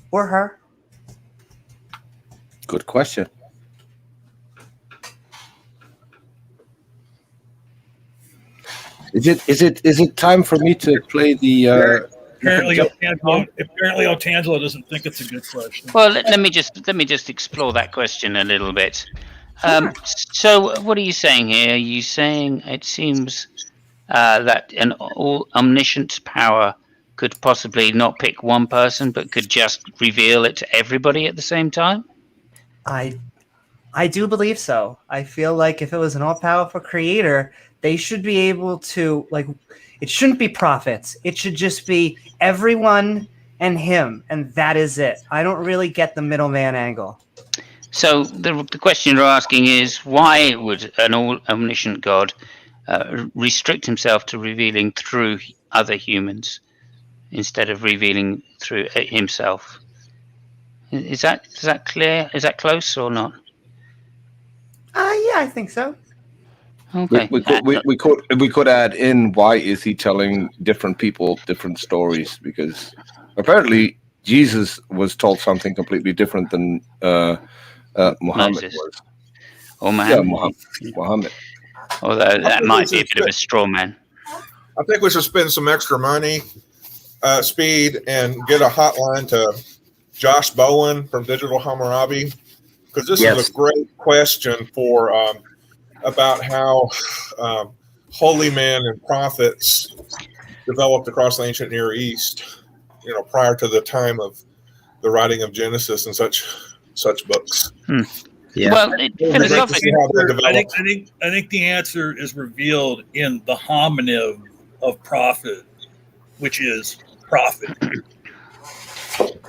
Or her. Good question. Is it time for me to play the? Apparently, Otangelo doesn't think it's a good question. Well, let me just explore that question a little bit. So, what are you saying here? Are you saying it seems that an omniscient power could possibly not pick one person, but could just reveal it to everybody at the same time? I do believe so. I feel like if it was an all-powerful creator, they should be able to, like, it shouldn't be prophets. It should just be everyone and him, and that is it. I don't really get the middleman angle. So the question you're asking is, why would an omniscient God restrict himself to revealing through other humans instead of revealing through himself? Is that clear? Is that close or not? Yeah, I think so. Okay. We could add in, why is he telling different people different stories? Because apparently Jesus was told something completely different than Muhammad Moses. was. Or Muhammad. Yeah, Muhammad. Although that might be a bit of a straw man. I think we should spend some extra money, Speed, and get a hotline to Josh Bowen from Digital Hammurabi, because this is a great question for about how holy men and prophets developed across the ancient Near East, you know, prior to the time of the writing of Genesis and such books. Yeah. Well, philosophically, I think the answer is revealed in the homonym of prophet, which is prophet.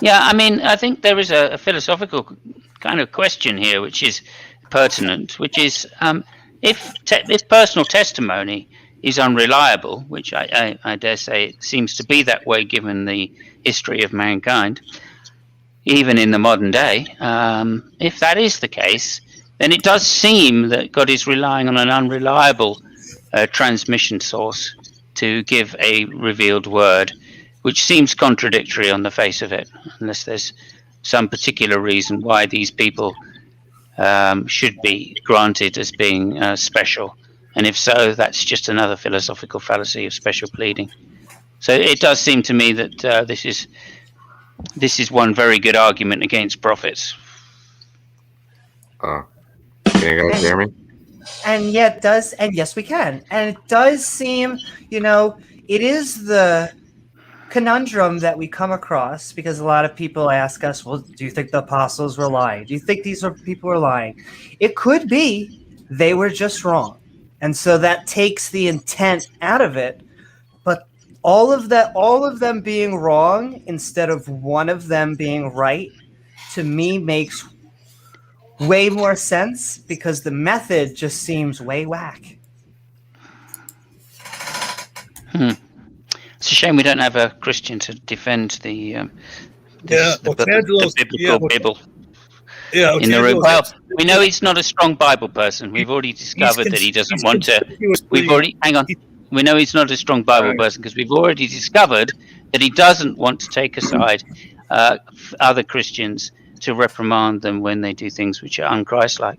Yeah, I mean, I think there is a philosophical kind of question here, which is pertinent, which is if personal testimony is unreliable, which I dare say it seems to be that way given the history of mankind, even in the modern day, if that is the case, then it does seem that God is relying on an unreliable transmission source to give a revealed word, which seems contradictory on the face of it, unless there's some particular reason why these people should be granted as being special. And if so, that's just another philosophical fallacy of special pleading. So it does seem to me that this is one very good argument against prophets. Can you guys hear me? And yet does, and yes, we can. And it does seem, it is the conundrum that we come across, because a lot of people ask us, well, do you think the apostles were lying? Do you think these people were lying? It could be they were just wrong. And so that takes the intent out of it. But all of them being wrong instead of one of them being right, to me makes way more sense, because the method just seems way whack. It's a shame we don't have a Christian to defend the biblical Bible. Yeah, in the room. Well, we know he's not a strong Bible person. We've already discovered that he doesn't want to. We know he's not a strong Bible person because we've already discovered that he doesn't want to take aside other Christians to reprimand them when they do things which are unchristlike.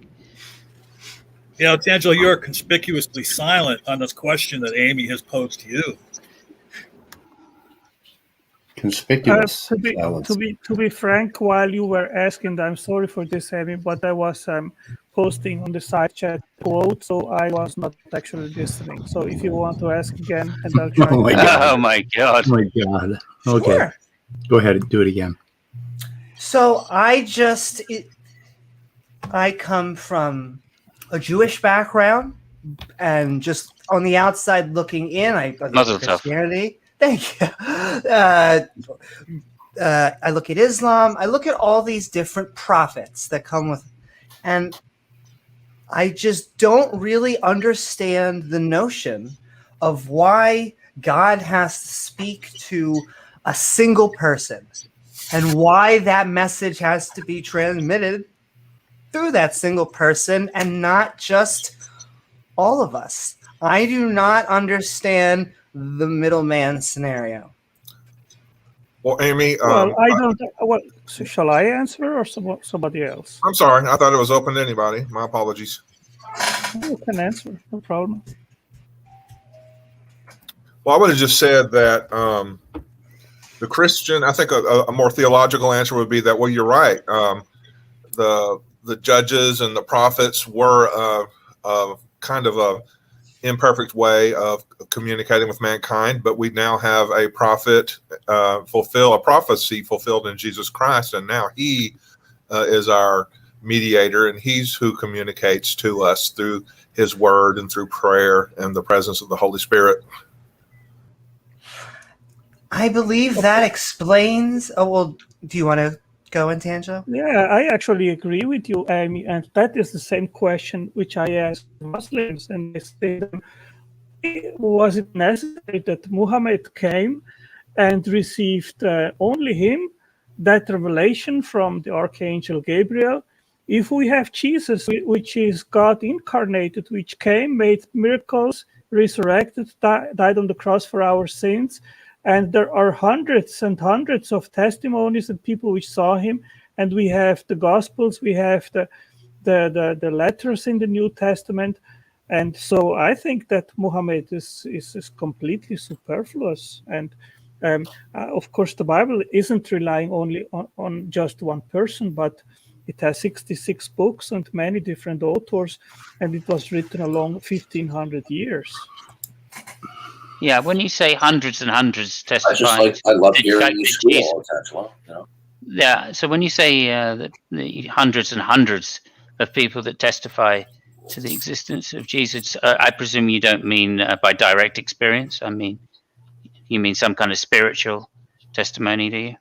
Tangelo, you're conspicuously silent on this question that Amy has posed to you. Conspicuous. To be frank, while you were asking, I'm sorry for this, Amy, but I was posting on the side chat quote, so I was not actually listening. So if you want to ask again, and I'll try. Oh my god! Oh my god! Okay, Sure. Go ahead and do it again. So I come from a Jewish background, and just on the outside looking in, I look at Christianity. Thank you. I look at Islam. I look at all these different prophets that come with, and I just don't really understand the notion of why God has to speak to a single person, and why that message has to be transmitted through that single person and not just all of us. I do not understand the middleman scenario. Well, Amy. Well, I don't. What so shall I answer or somebody else? I'm sorry. I thought it was open to anybody. My apologies. You can answer. No problem. Well, I would have just said that the Christian. I think a more theological answer would be that. Well, you're right. The judges and the prophets were kind of a imperfect way of communicating with mankind, but we now have a prophet a prophecy fulfilled in Jesus Christ, and now he is our mediator, and he's who communicates to us through his word and through prayer and the presence of the Holy Spirit. I believe that explains. Oh, well, do you want to go in, Tangelo? Yeah, I actually agree with you, Amy, and that is the same question which I asked Muslims, and they say, was it necessary that Muhammad came and received only him that revelation from the Archangel Gabriel? If we have Jesus, which is God incarnated, which came, made miracles, resurrected, died on the cross for our sins, and there are hundreds and hundreds of testimonies and people which saw him, and we have the Gospels, we have the letters in the New Testament, and so I think that Muhammad is completely superfluous. And of course, the Bible isn't relying only on just one person, but it has 66 books and many different authors, and it was written along 1,500 years. Yeah, when you say hundreds and hundreds testifying, I love hearing you school all the time. Well, Yeah, so when you say that the hundreds and hundreds of people that testify to the existence of Jesus, I presume you don't mean by direct experience. I mean, you mean some kind of spiritual testimony, do you?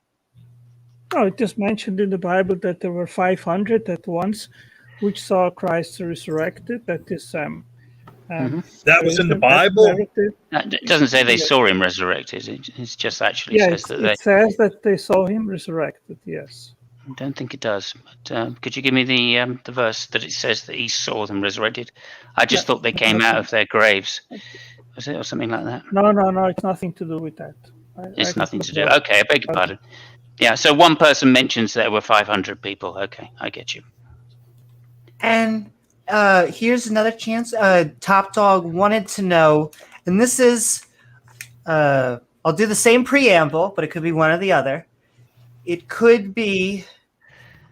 No, it is mentioned in the Bible that there were 500 at once which saw Christ resurrected. That is that was in the Bible? It doesn't say they saw him resurrected. It just actually says that it says that they saw him resurrected, yes. I don't think it does. But could you give me the verse that it says that he saw them resurrected? I just thought they came out of their graves. Was it or something like that? No, it's nothing to do with that. It's nothing to do. Okay, I beg your pardon. Yeah, so one person mentions there were 500 people. Okay, I get you. And here's another chance. Top Dog wanted to know, and this is, I'll do the same preamble, but it could be one or the other. It could be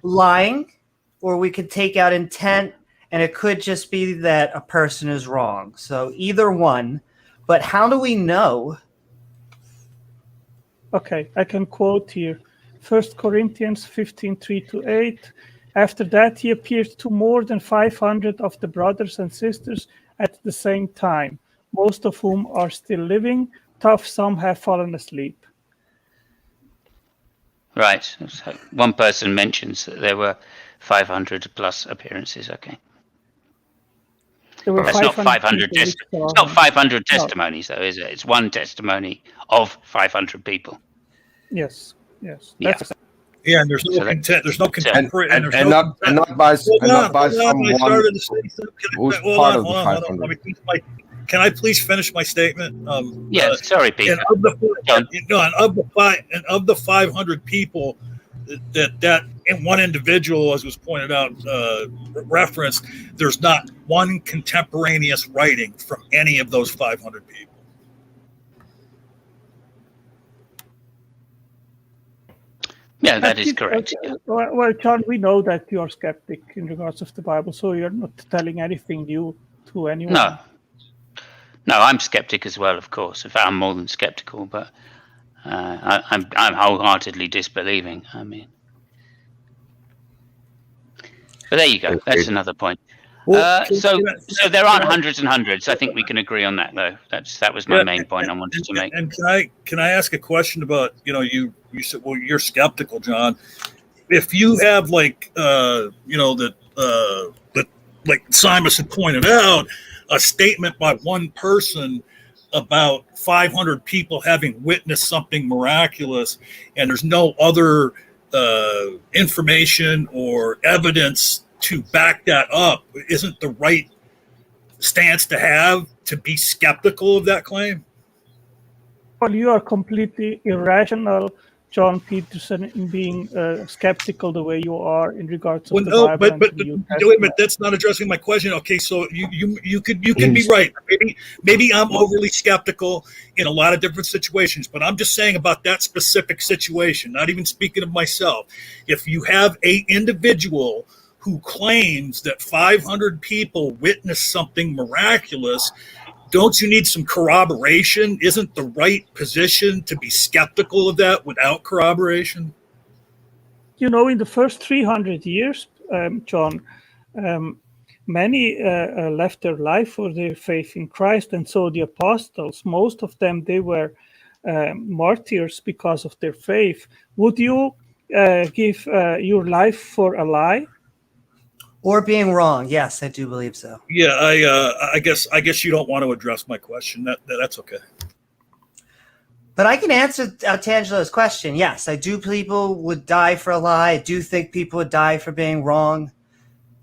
lying, or we could take out intent, and it could just be that a person is wrong. So either one. But how do we know? Okay, I can quote here. 1 Corinthians 15:3-8. After that, he appeared to more than 500 of the brothers and sisters at the same time, most of whom are still living, though some have fallen asleep. Right. So one person mentions that there were 500 plus appearances. Okay. There were That's not 500. people It's not 500 testimonies, though, is it? It's one testimony of 500 people. Yes, yes. Yeah. Yeah, and there's no So that- content. There's no contemporary, And not by someone who's part of the 500. Can I please finish my statement? Yeah, sorry, Peter. And of the 500 people that in one individual, as was pointed out, referenced, there's not one contemporaneous writing from any of those 500 people. Yeah, that is correct. Yeah. Well, John, we know that you are skeptic in regards of the Bible, so you're not telling anything new to anyone. No, I'm skeptic as well, of course. In fact, I'm more than skeptical, but I'm wholeheartedly disbelieving. I mean, but there you go. That's another point. So there aren't hundreds and hundreds. I think we can agree on that, though. That was my main point I wanted to make. And can I ask a question about, you said, well, you're skeptical, John. If you have like Simus had pointed out, a statement by one person about 500 people having witnessed something miraculous, and there's no other information or evidence to back that up, isn't the right stance to have to be skeptical of that claim? Well, you are completely irrational, John Peterson, in being skeptical the way you are in regards to the Bible. But and the New wait a Testament. minute, that's not addressing my question. Okay, so you could be right. Maybe I'm overly skeptical in a lot of different situations, but I'm just saying about that specific situation, not even speaking of myself. If you have an individual who claims that 500 people witnessed something miraculous, don't you need some corroboration? Isn't the right position to be skeptical of that without corroboration? In the first 300 years, John, many left their life for their faith in Christ, and so the apostles, most of them, they were martyrs because of their faith. Would you give your life for a lie? Or being wrong? Yes, I do believe so. Yeah, I guess you don't want to address my question. That's okay. But I can answer Tangelo's question. Yes, I do. People would die for a lie. I do think people would die for being wrong.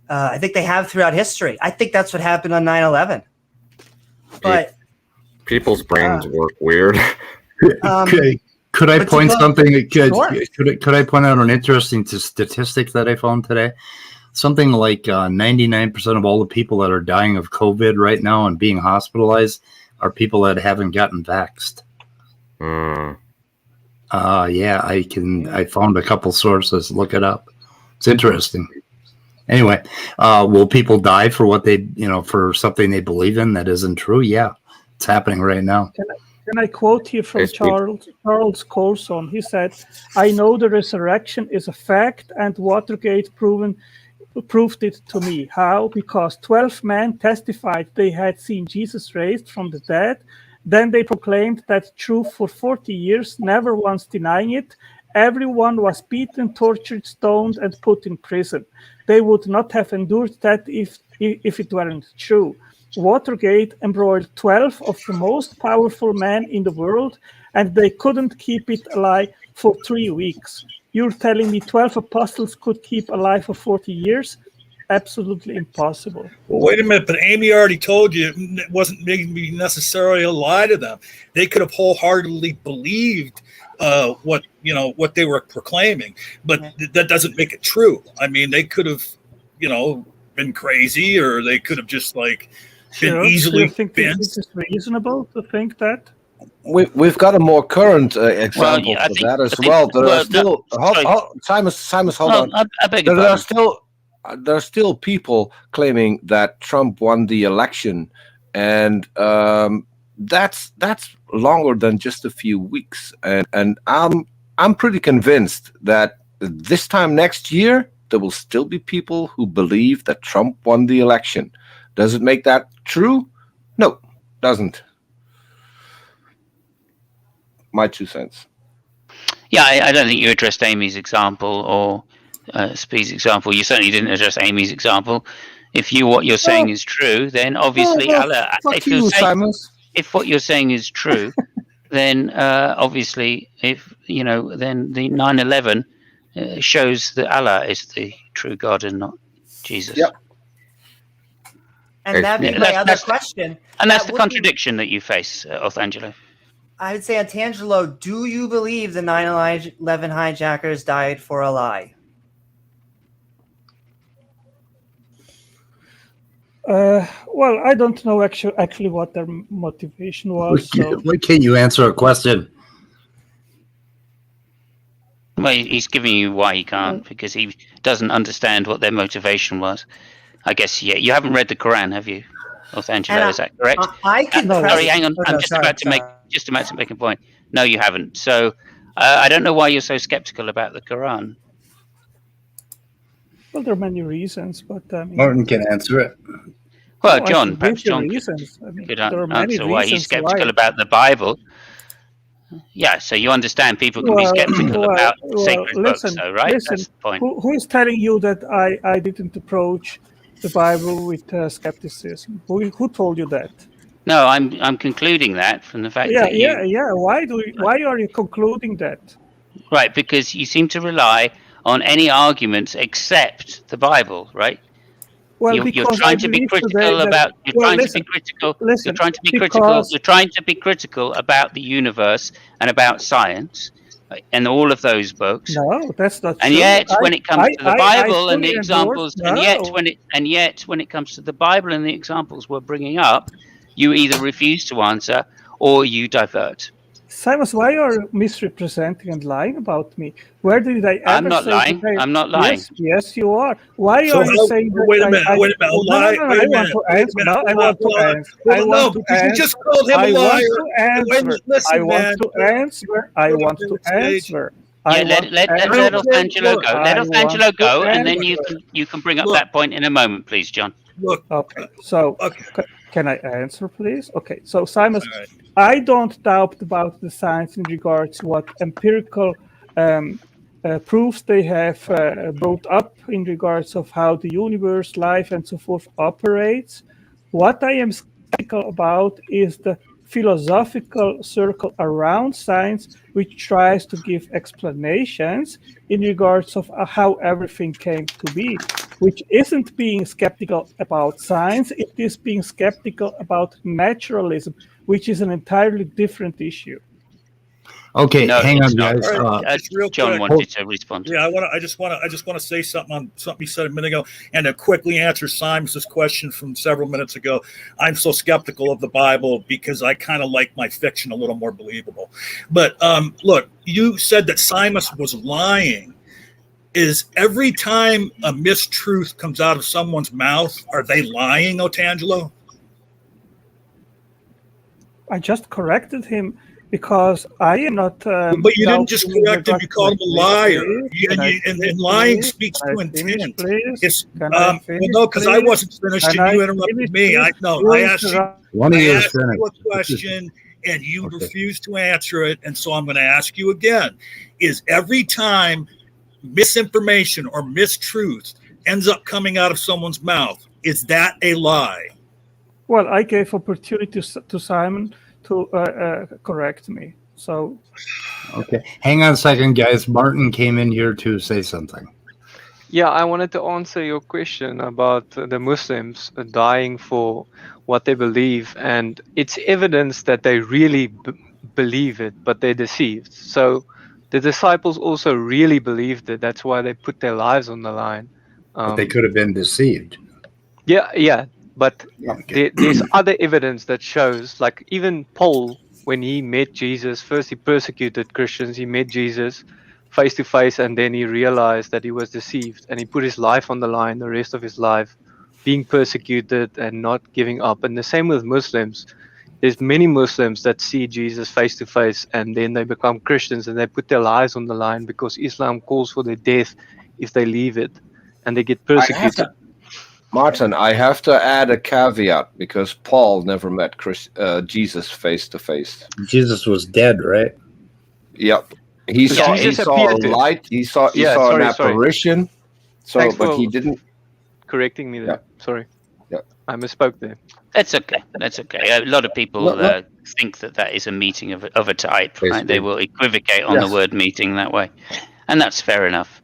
I think they have throughout history. I think that's what happened on 9/11. But people's brains work weird. Could I point something? Sure. Could I point out an interesting statistic that I found today? Something like 99% of all the people that are dying of COVID right now and being hospitalized are people that haven't gotten vaxxed. Yeah, I found a couple sources. Look it up. It's interesting. Anyway, will people die for what they, for something they believe in that isn't true? Yeah, it's happening right now. Can I quote here from Charles Colson? He said, "I know the resurrection is a fact, and Watergate proved it to me. How? Because 12 men testified they had seen Jesus raised from the dead. Then they proclaimed that truth for 40 years, never once denying it. Everyone was beaten, tortured, stoned, and put in prison. They would not have endured that if it weren't true. Watergate embroiled 12 of the most powerful men in the world, and they couldn't keep it alive for 3 weeks. You're telling me 12 apostles could keep alive for 40 years? Absolutely impossible." Well, wait a minute, but Amy already told you it wasn't maybe necessarily a lie to them. They could have wholeheartedly believed what they were proclaiming, but that doesn't make it true. I mean, they could have, been crazy, or they could have just like been Sure. easily Do you think convinced. this is reasonable to think that? We've got a more current example yeah, I for think- that as I think- well. There well, are still Simon, hold Oh, on. I beg your There are pardon. there are still people claiming that Trump won the election, and that's longer than just a few weeks. And I'm pretty convinced that this time next year there will still be people who believe that Trump won the election. Does it make that true? No, doesn't. My 2 cents. Yeah, I don't think you addressed Amy's example or Speed's example. You certainly didn't address Amy's example. If what you're saying is true, then obviously Allah. Fuck you, Simon. If what you're saying is true, then obviously, if then the 9/11 shows that Allah is the true God and not Jesus. Yep. And that'd be my other question. And that's the would be- contradiction that you face, Othangelo. I would say, Antangelo, do you believe the 9/11 hijackers died for a lie? Well, I don't know actually what their motivation was. So. Why can't you answer a question? Well, he's giving you why he can't, because he doesn't understand what their motivation was. I guess, yeah. You haven't read the Quran, have you, Othangelo? Is that correct? I could. Sorry, hang on. I'm just about to make a point. No, you haven't. So I don't know why you're so skeptical about the Quran. Well, there are many reasons, but Martin can answer it. Well, I John, can perhaps give you John reasons. I mean, could there are many answer why he's reasons skeptical why. about the Bible. Yeah, so you understand people can be skeptical about sacred books, though, right? Listen, That's the point. who is telling you that I didn't approach the Bible with skepticism? Who told you that? No, I'm concluding that from the fact that you... Yeah. Why are you concluding that? Right, because you seem to rely on any arguments except the Bible, right? Well, You're trying to be critical about. You're trying to be critical. You're trying to be critical. You're trying to be critical about the universe and about science, and all of those books. No, that's not and true. yet, when it comes to the Bible and the fully examples, endorse- and yet when it comes to the Bible and the examples we're bringing up, you either refuse to answer or you divert. Simon, why are you misrepresenting and lying about me? Where did I ever I'm not say lying. that I'm not lying. Yes, you are. Why So are you saying that? wait a minute. I Wait a minute. Lie. No, Wait I a minute. want to answer. No, I want to answer. I No, want to because you answer. just called him a I liar. want to answer. Listen, I man. want to answer. I want to answer. Yeah, let Othangelo go. Let Othangelo go, and then you can bring up that point in a moment, please, John. Look. Okay. So can I answer, please? Okay. So Simon, I don't doubt about the science in regards to what empirical proofs they have brought up in regards of how the universe, life, and so forth operates. What I am skeptical about is the philosophical circle around science, which tries to give explanations in regards of how everything came to be, which isn't being skeptical about science, it is being skeptical about naturalism, which is an entirely different issue. Okay, No, hang it's on, not. guys. Just real John quick. wanted to respond. Yeah, I just want to say something on something you said a minute ago, and to quickly answer Simon's question from several minutes ago. I'm so skeptical of the Bible because I kind of like my fiction a little more believable. But look, you said that Simon was lying. Is every time a mistruth comes out of someone's mouth, are they lying, Othangelo? I just corrected him because I am not. But you didn't just correct him; you called him a liar. And lying speaks to intent. It's well, no, because I wasn't finished and you interrupted me. I asked you a question and you refused to answer it, and so I'm going to ask you again: is every time misinformation or mistruth ends up coming out of someone's mouth, is that a lie? Well, I gave opportunity to Simon to correct me. So, okay, hang on a second, guys. Martin came in here to say something. Yeah, I wanted to answer your question about the Muslims dying for what they believe, and it's evidence that they really believe it, but they're deceived. So the disciples also really believed it. That's why they put their lives on the line. But they could have been deceived. Yeah, but there's other evidence that shows, like even Paul, when he met Jesus, first he persecuted Christians. He met Jesus face to face, and then he realized that he was deceived, and he put his life on the line, the rest of his life, being persecuted and not giving up. And the same with Muslims. There's many Muslims that see Jesus face to face, and then they become Christians, and they put their lives on the line because Islam calls for their death if they leave it, and they get persecuted. Martin, I have to add a caveat because Paul never met Jesus face to face. Jesus was dead, right? Yep. He saw a light. He saw an apparition. Thanks but for he didn't. Correcting me there. Yeah. Sorry. Yeah. I misspoke there. That's okay. That's okay. A lot of people think that is a meeting of a type, right? They will equivocate on the word meeting that way, and that's fair enough.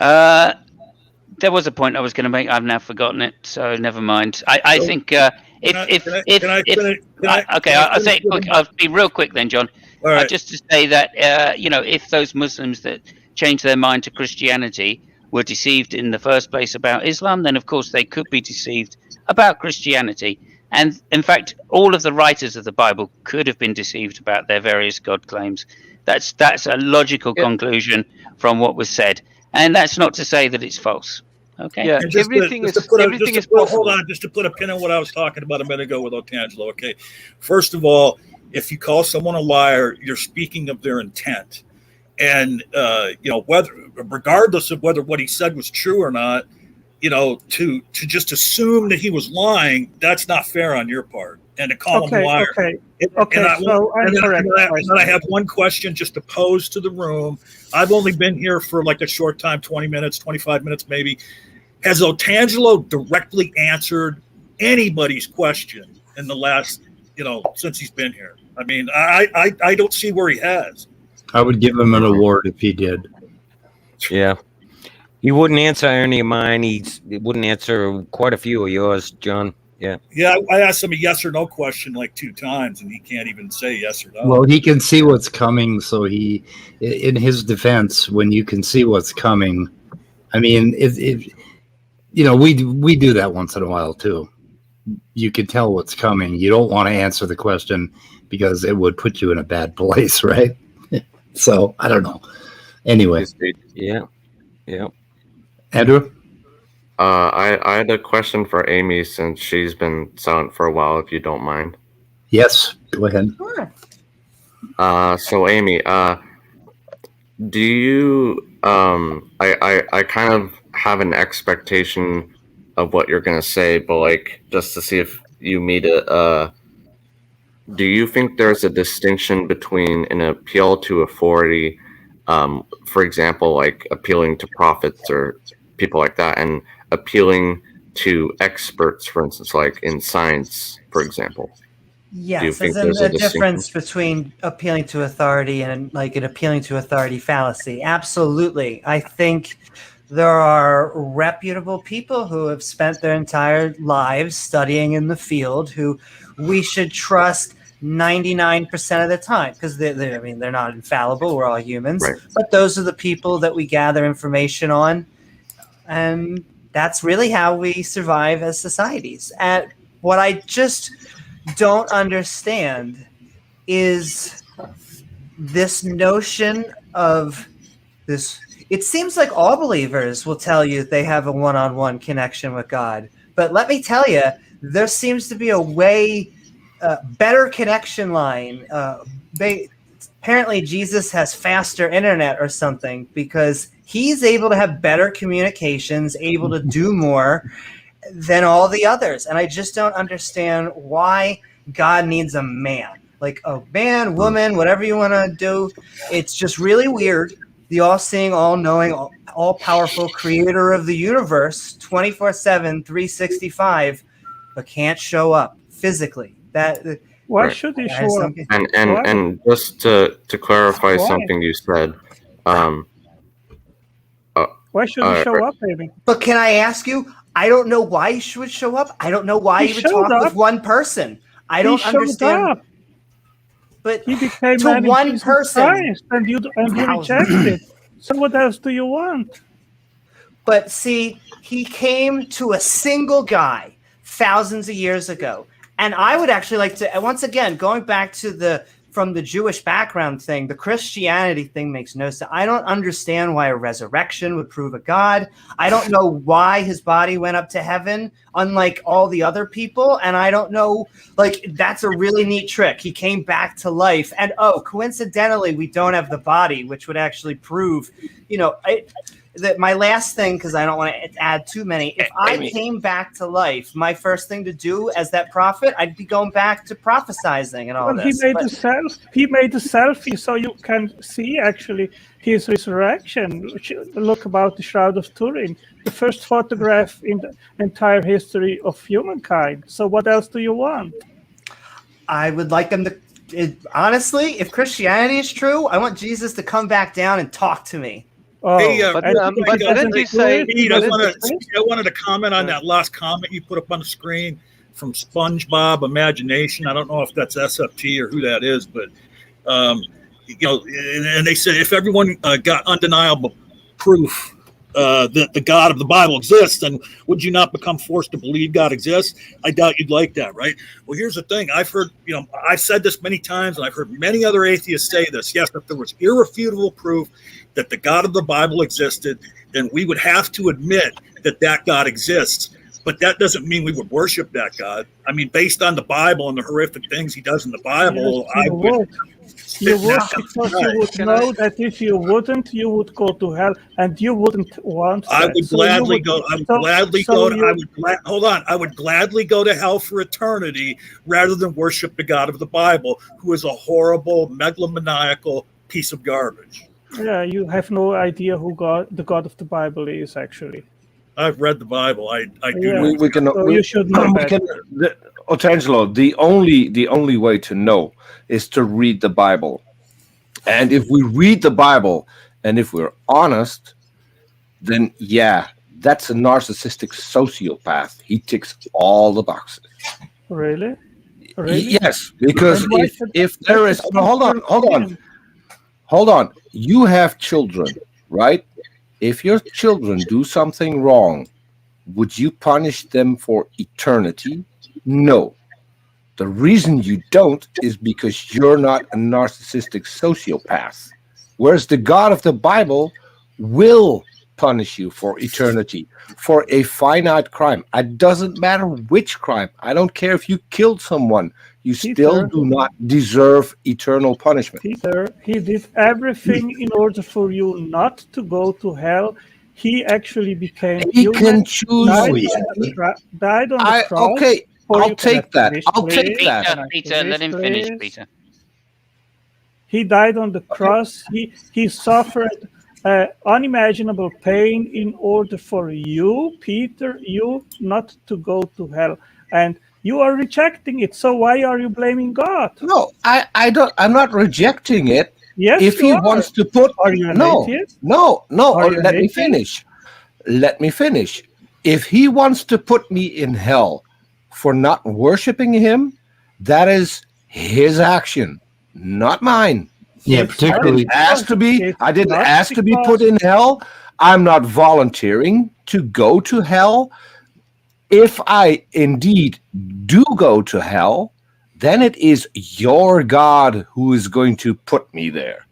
There was a point I was going to make. I've now forgotten it, so never mind. I think I'll say it quick. I'll be real quick then, John. All right. Just to say that if those Muslims that changed their mind to Christianity were deceived in the first place about Islam, then of course they could be deceived about Christianity. And in fact, all of the writers of the Bible could have been deceived about their various God claims. That's a logical conclusion from what was said, and that's not to say that it's false. Okay. Yeah, everything is possible. Hold on, just to put a pin in what I was talking about a minute ago with Oftedal. Okay, first of all, if you call someone a liar, you're speaking of their intent, and regardless of whether what he said was true or not, to just assume that he was lying, that's not fair on your part, and to call him a liar. And I have one question just to pose to the room. I've only been here for like a short time, 20 minutes, 25 minutes maybe. Has Oftedal directly answered anybody's question in the last, since he's been here? I mean, I don't see where he has. I would give him an award if he did. Yeah. He wouldn't answer any of mine. He wouldn't answer quite a few of yours, John. Yeah. Yeah, I asked him a yes or no question like 2 times, and he can't even say yes or no. Well, he can see what's coming, so in his defense, when you can see what's coming, I mean, we do that once in a while too. You can tell what's coming. You don't want to answer the question because it would put you in a bad place, right? So I don't know. Anyway. Yeah. Andrew? I had a question for Amy since she's been silent for a while, if you don't mind. Yes, go ahead. Sure. So Amy, do you I kind of have an expectation of what you're gonna say, but like just to see if you meet it, do you think there's a distinction between an appeal to authority, for example, like appealing to prophets or people like that, and appealing to experts, for instance, like in science, for example? Yes, there's a difference between appealing to authority and like an appealing to authority fallacy. Absolutely. I think there are reputable people who have spent their entire lives studying in the field who we should trust 99% of the time, because they're not infallible. We're all humans, right. But those are the people that we gather information on, and that's really how we survive as societies. And what I just don't understand is this notion of this. It seems like all believers will tell you that they have a one-on-one connection with God, but let me tell you, there seems to be a way better connection line. Apparently Jesus has faster internet or something, because he's able to have better communications, able to do more than all the others. And I just don't understand why God needs a man, like a man, woman, whatever you want to do. It's just really weird. The all-seeing, all-knowing, all-powerful creator of the universe, 24/7, 365, but can't show up physically. Why should he show up? And just to clarify something you said, why should he show up, baby? But can I ask you? I don't know why he would show up. I don't know why he would talk with one person. I don't understand. Up. But he became to one person, Christ, and you rejected it. So what else do you want? But see, he came to a single guy thousands of years ago. And I would actually like to, once again, going back to from the Jewish background thing, the Christianity thing makes no sense. I don't understand why a resurrection would prove a God. I don't know why his body went up to heaven, unlike all the other people. And I don't know, like, that's a really neat trick. He came back to life. And coincidentally, we don't have the body, which would actually prove, that my last thing, because I don't want to add too many, if I came back to life, my first thing to do as that prophet, I'd be going back to prophesizing and all this. He made a selfie so you can see actually his resurrection. Look about the Shroud of Turin, the first photograph in the entire history of humankind. So what else do you want? I would like them to, honestly, if Christianity is true, I want Jesus to come back down and talk to me. Hey, but didn't you say? Pete, I wanted to comment on that last comment you put up on the screen from SpongeBob Imagination. I don't know if that's SFT or who that is, but and they said if everyone got undeniable proof that the God of the Bible exists, then would you not become forced to believe God exists? I doubt you'd like that, right? Well, here's the thing. I've heard, I've said this many times, and I've heard many other atheists say this. Yes, if there was irrefutable proof that the God of the Bible existed, then we would have to admit that God exists. But that doesn't mean we would worship that God. I mean, based on the Bible and the horrific things he does in the Bible, yes, you would because you would know that if you wouldn't, you would go to hell, and you wouldn't want that. I would gladly go. I would gladly go. I would gladly go to hell for eternity rather than worship the God of the Bible, who is a horrible, megalomaniacal piece of garbage. Yeah, you have no idea who the God of the Bible is, actually. I've read the Bible. I do. Yeah. You should know that. Otangelo, the only way to know is to read the Bible. And if we read the Bible, and if we're honest, then yeah, that's a narcissistic sociopath. He ticks all the boxes. Really? Yes, because if there is... Hold on. You have children, right? If your children do something wrong, would you punish them for eternity? No. The reason you don't is because you're not a narcissistic sociopath. Whereas the God of the Bible will punish you for eternity, for a finite crime. It doesn't matter which crime. I don't care if you killed someone. You still do not deserve eternal punishment. Peter, he did everything in order for you not to go to hell. He actually became human. Can choose. Died on the cross. Okay, I'll take that. I'll take that. Peter, let him finish, Peter. He died on the cross. He suffered unimaginable pain in order for you, Peter, not to go to hell. And you are rejecting it. So why are you blaming God? No, I don't. I'm not rejecting it. Yes, if he wants to put, are you an atheist? No. Let me finish. Let me finish. If he wants to put me in hell for not worshiping him, that is his action, not mine. Yeah, particularly. I didn't ask to be put in hell. I'm not volunteering to go to hell. If I indeed do go to hell, then it is your God who is going to put me there.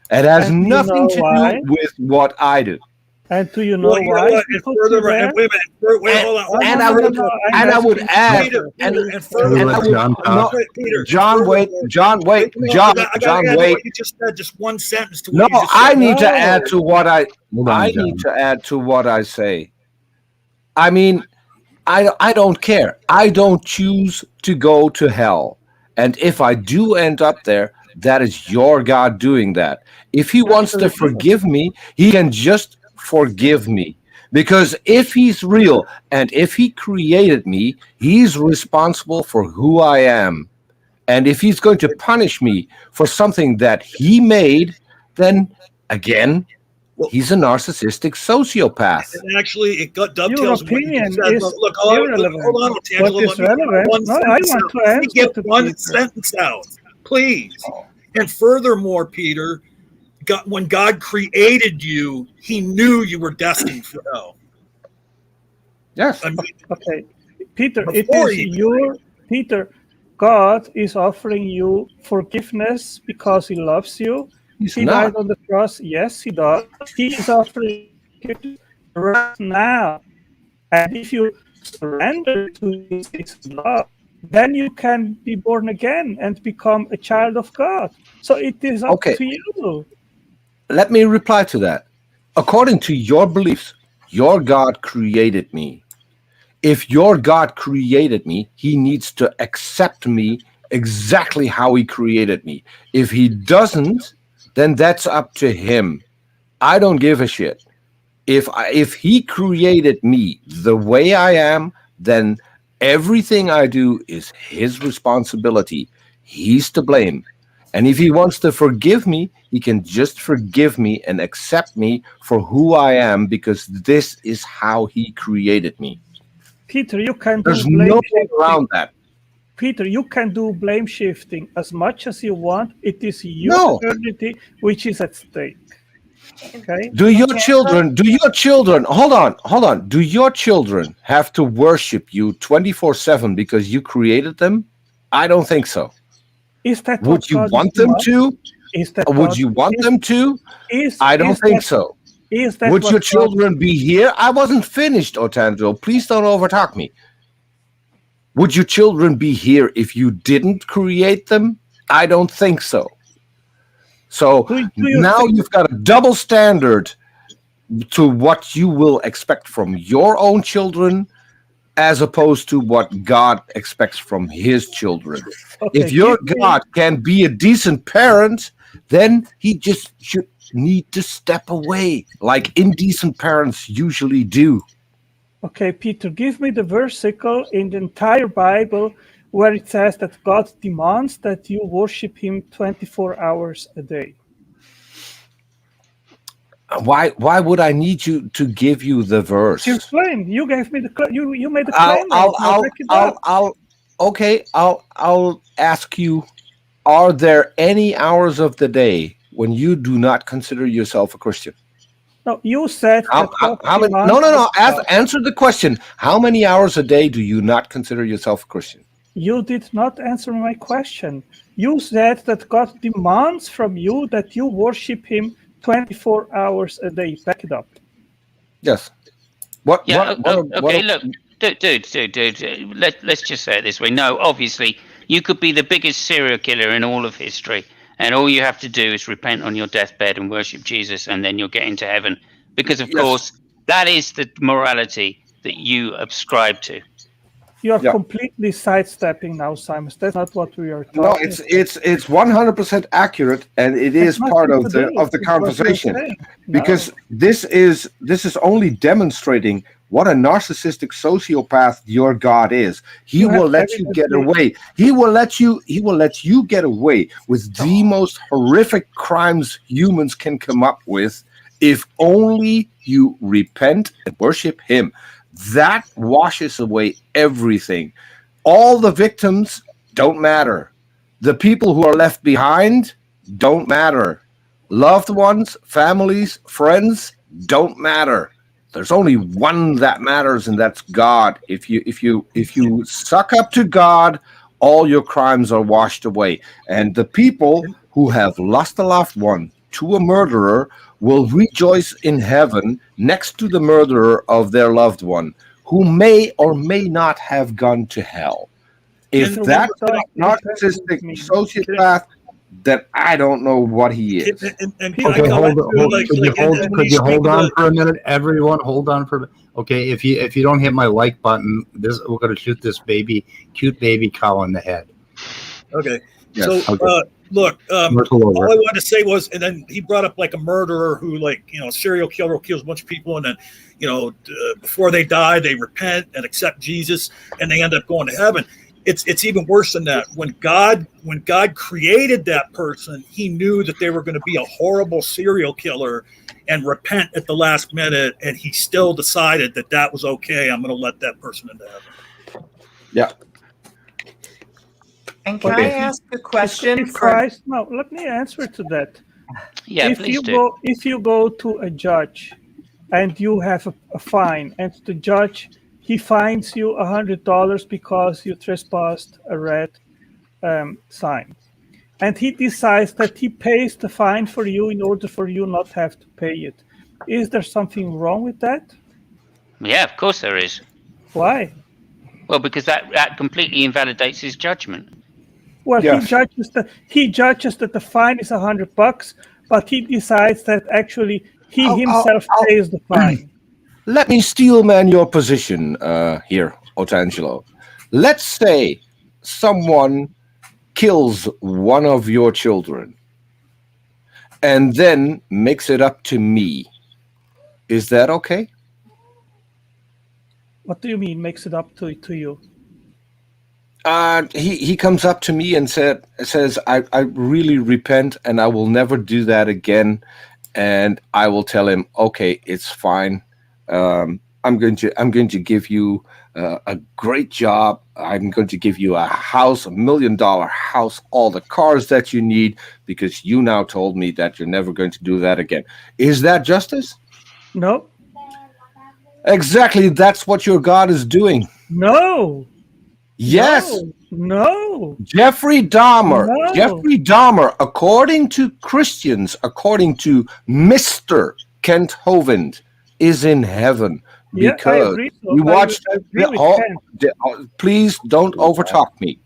It has nothing to do with what I do. And do you know why? And I would add, John, wait. You just said just one sentence to what you just said. I need to add to what I need to add to what I say. I mean, I don't care. I don't choose to go to hell. And if I do end up there, that is your God doing that. If he wants to forgive me, he can just forgive me. Because if he's real and if he created me, he's responsible for who I am. And if he's going to punish me for something that he made, then again, he's a narcissistic sociopath. And actually, it dovetails. Your opinion is look, hold on, What is relevant? No, I want to answer get one sentence out, please. And furthermore, Peter, when God created you, He knew you were destined for hell. Yes. I mean, Okay, Peter, it Before is even. your Peter. God is offering you forgiveness because He loves you. He died on the cross. Yes, He does. He is offering forgiveness right now. And if you surrender to His love, then you can be born again and become a child of God. So it is up Okay. to you. Let me reply to that. According to your beliefs, your God created me. If your God created me, He needs to accept me exactly how He created me. If He doesn't, then that's up to Him. I don't give a shit. If He created me the way I am, then everything I do is His responsibility. He's to blame. And if He wants to forgive me, He can just forgive me and accept me for who I am, because this is how He created me. Peter, you can There's do blame no way shifting. around that. Peter, you can do blame shifting as much as you want. It is your eternity which is at stake. Okay. Do your children, hold on. Do your children have to worship you 24/7 because you created them? I don't think so. Is that Would you want them to? Would you want them to? I don't think so. Would your children be here? I wasn't finished, Otandro. Please don't overtalk me. Would your children be here if you didn't create them? I don't think so. So now you've got a double standard to what you will expect from your own children as opposed to what God expects from His children. If your God can be a decent parent, then He just should need to step away like indecent parents usually do. Okay, Peter, give me the versicle in the entire Bible where it says that God demands that you worship Him 24 hours a day. Why would I need you to give you the verse? You explained. You gave me the you made the claim. I'll ask you, are there any hours of the day when you do not consider yourself a Christian? No, you said answer the question. How many hours a day do you not consider yourself a Christian? You did not answer my question. You said that God demands from you that you worship Him 24 hours a day. Back it up. Yes. Look, dude. Let's just say it this way. No, obviously, you could be the biggest serial killer in all of history, and all you have to do is repent on your deathbed and worship Jesus, and then you'll get into heaven. Because, of course, that is the morality that you ascribe to. You are completely sidestepping now, Simon. That's not what we are talking. No, it's 100% accurate, and it is part of the conversation, because this is only demonstrating what a narcissistic sociopath your God is. He will let you get away. He will let you get away with the most horrific crimes humans can come up with if only you repent and worship Him. That washes away everything. All the victims don't matter. The people who are left behind don't matter. Loved ones, families, friends don't matter. There's only one that matters, and that's God. If you suck up to God, all your crimes are washed away. And the people who have lost a loved one to a murderer will rejoice in heaven next to the murderer of their loved one, who may or may not have gone to hell. If that's a narcissistic sociopath, then I don't know what he is. Could you hold on for a minute? Everyone, hold on for a minute. Okay, if you don't hit my like button, we're going to shoot this cute baby cow in the head. Okay. Yes. So, look, all I wanted to say was, and then he brought up like a murderer who, serial killer who kills a bunch of people, and then, before they die, they repent and accept Jesus, and they end up going to heaven. It's even worse than that. When God created that person, He knew that they were going to be a horrible serial killer and repent at the last minute, and He still decided that was okay. I'm going to let that person into heaven. Yeah. And can I ask a question? Christ, no, let me answer to that. Yeah, if you go to a judge and you have a fine, and the judge, he fines you $100 because you trespassed a red sign, and he decides that he pays the fine for you in order for you not have to pay it. Is there something wrong with that? Yeah, of course there is. Why? Well, because that completely invalidates his judgment. Well, Yes. he judges that the fine is $100, but he decides that actually he himself pays the fine. Let me steelman your position here, Otangelo. Let's say someone kills one of your children and then makes it up to me. Is that okay? What do you mean, makes it up to you? He comes up to me and says, I really repent and I will never do that again. And I will tell him, okay, it's fine. I'm going to give you a great job. I'm going to give you a house, $1 million house, all the cars that you need, because you now told me that you're never going to do that again. Is that justice? No. Exactly. That's what your God is doing. No. Yes. No. Jeffrey Dahmer. No. Jeffrey Dahmer, according to Christians, according to Mr. Kent Hovind, is in heaven because I agree. we watched. I agree with Please don't overtalk me.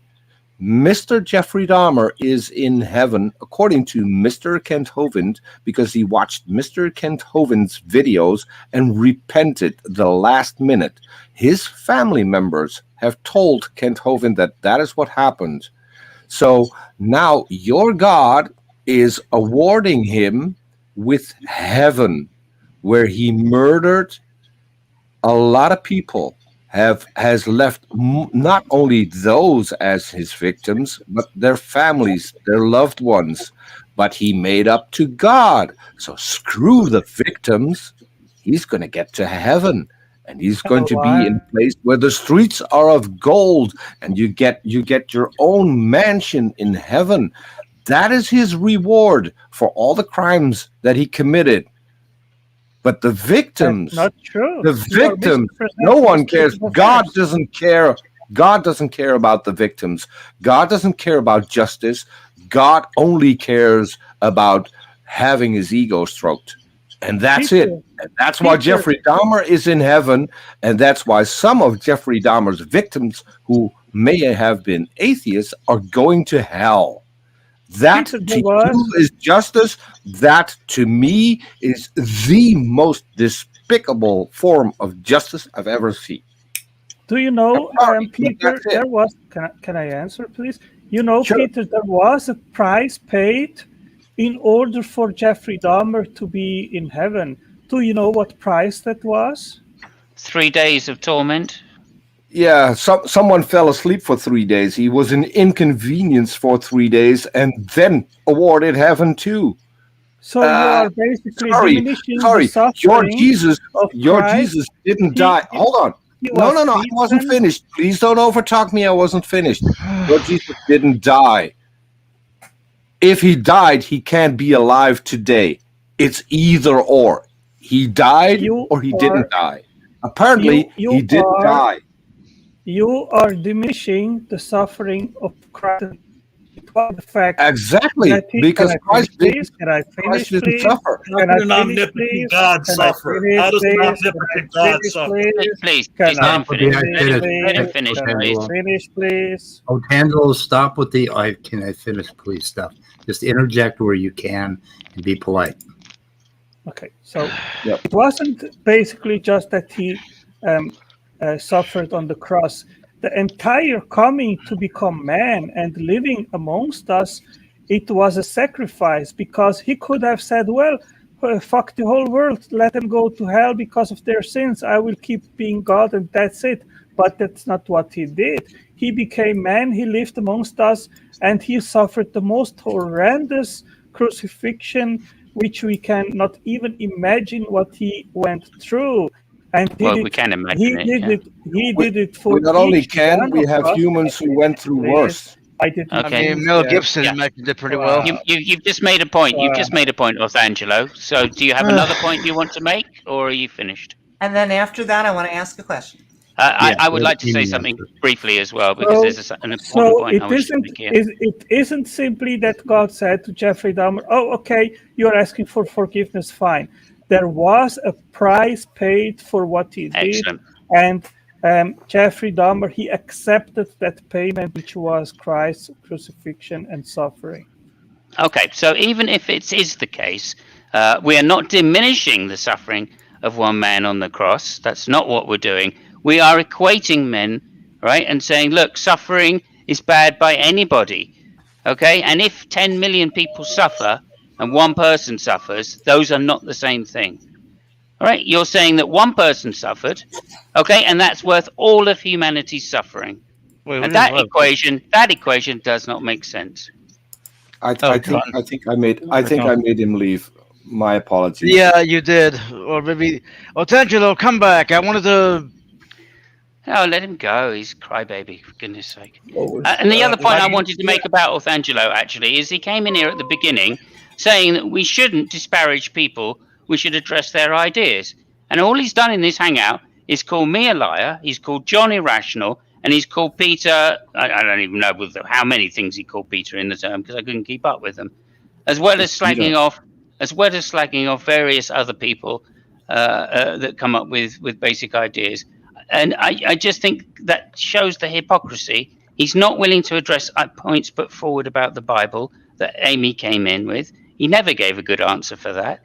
Mr. Jeffrey Dahmer is in heaven, according to Mr. Kent Hovind, because he watched Mr. Kent Hovind's videos and repented the last minute. His family members have told Kent Hovind that that is what happened. So now your God is awarding him with heaven, where he murdered a lot of people, has left not only those as his victims, but their families, their loved ones. But he made up to God. So screw the victims. He's going to get to heaven. And he's going to be in a place where the streets are of gold, and you get your own mansion in heaven. That is his reward for all the crimes that he committed. But the victims, that's not true. The victims, no one cares. God doesn't care. God doesn't care about the victims. God doesn't care about justice. God only cares about having his ego stroked. And that's it. And that's why Jeffrey Dahmer is in heaven. And that's why some of Jeffrey Dahmer's victims who may have been atheists are going to hell. That to you is justice. That to me is the most despicable form of justice I've ever seen. Do you know, Peter, there was, can I answer, please? You know, Sure. Peter, there was a price paid in order for Jeffrey Dahmer to be in heaven. Do you know what price that was? 3 days of torment. Yeah, someone fell asleep for 3 days. He was an inconvenience for 3 days and then awarded heaven too. So you are basically diminishing the suffering your Jesus didn't die. Hold on. No, I wasn't finished. Please don't overtalk me. I wasn't finished. Your Jesus didn't die. If he died, he can't be alive today. It's either or. He died or he didn't die. Apparently, he didn't die. You are diminishing the suffering of Christ. The fact exactly, because Christ didn't suffer. How can an omnipotent God suffer? How does an omnipotent God suffer? Please, finish, please. Oh, Tandel, stop with the can I finish, please? Stuff. Just interject where you can and be polite. Okay, so it wasn't basically just that he suffered on the cross. The entire coming to become man and living amongst us, it was a sacrifice, because he could have said, well, fuck the whole world, let them go to hell because of their sins. I will keep being God and that's it. But that's not what he did. He became man, he lived amongst us, and he suffered the most horrendous crucifixion, which we cannot even imagine what he went through. And we can imagine He did it for we not only each can, one we of have us. humans who went through worse. I didn't. Okay. I mean, Mel Yeah. Gibson mentioned it pretty well. You've just made a point. You've just made a point, Othangelo. So do you have another point you want to make, or are you finished? And then after that, I want to ask a question. I would like to say something briefly as well, because there's an important point I wish to make here. It isn't simply that God said to Jeffrey Dahmer, "Oh, okay, you're asking for forgiveness, fine." There was a price paid for what he did, Excellent. and Jeffrey Dahmer, he accepted that payment, which was Christ's crucifixion and suffering. Okay, so even if it is the case, we are not diminishing the suffering of one man on the cross. That's not what we're doing. We are equating men, right, and saying, look, suffering is bad by anybody, okay? And if 10 million people suffer and one person suffers, those are not the same thing. All right, you're saying that one person suffered, okay, and that's worth all of humanity's suffering. And that equation does not make sense. I think I made him leave. My apologies. Yeah, you did. Or maybe, Othangelo, come back. I wanted to. Oh, let him go. He's a crybaby, for goodness sake. And the other point I wanted to make about Othangelo, actually, is he came in here at the beginning saying that we shouldn't disparage people, we should address their ideas. And all he's done in this hangout is call me a liar, he's called John irrational, and he's called Peter, I don't even know how many things he called Peter in the term, because I couldn't keep up with them, as well as slagging off various other people that come up with basic ideas. And I just think that shows the hypocrisy. He's not willing to address points put forward about the Bible that Amy came in with. He never gave a good answer for that.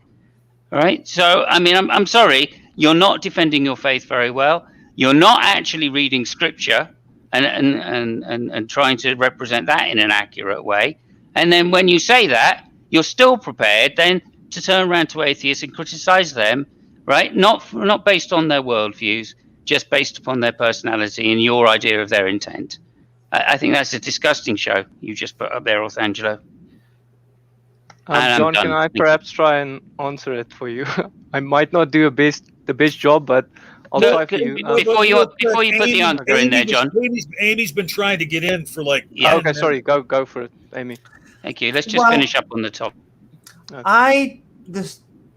All right. So, I mean, I'm sorry. You're not defending your faith very well. You're not actually reading scripture and trying to represent that in an accurate way. And then when you say that, you're still prepared then to turn around to atheists and criticize them, right? Not based on their worldviews, just based upon their personality and your idea of their intent. I think that's a disgusting show you just put up there, Othangelo. John, can I perhaps try and answer it for you? I might not do the best job, but I'll try for you. Before you put the answer in there, John. Amy's been trying to get in for like. Yeah. Okay, sorry. Go for it, Amy. Thank you. Let's just finish up on the top.